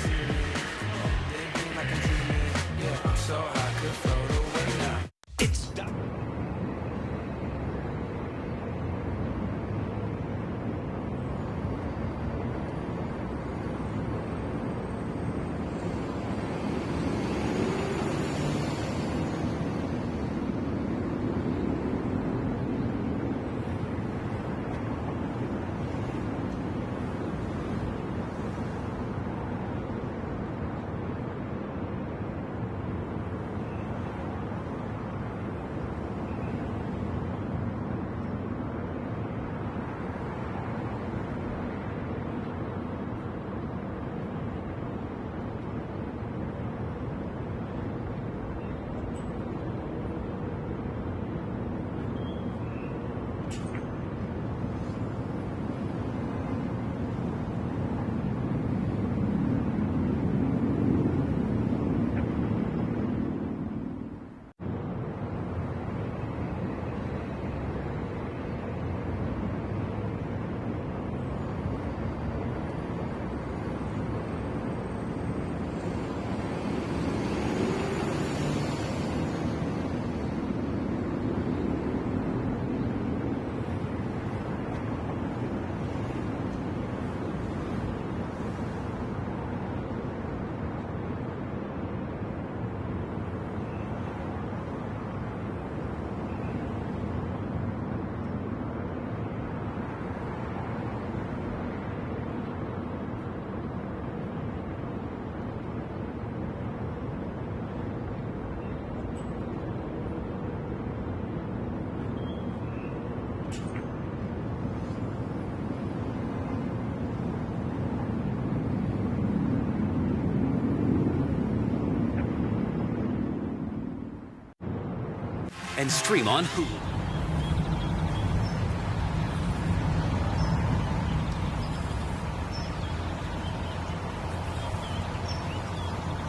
And stream on Hulu.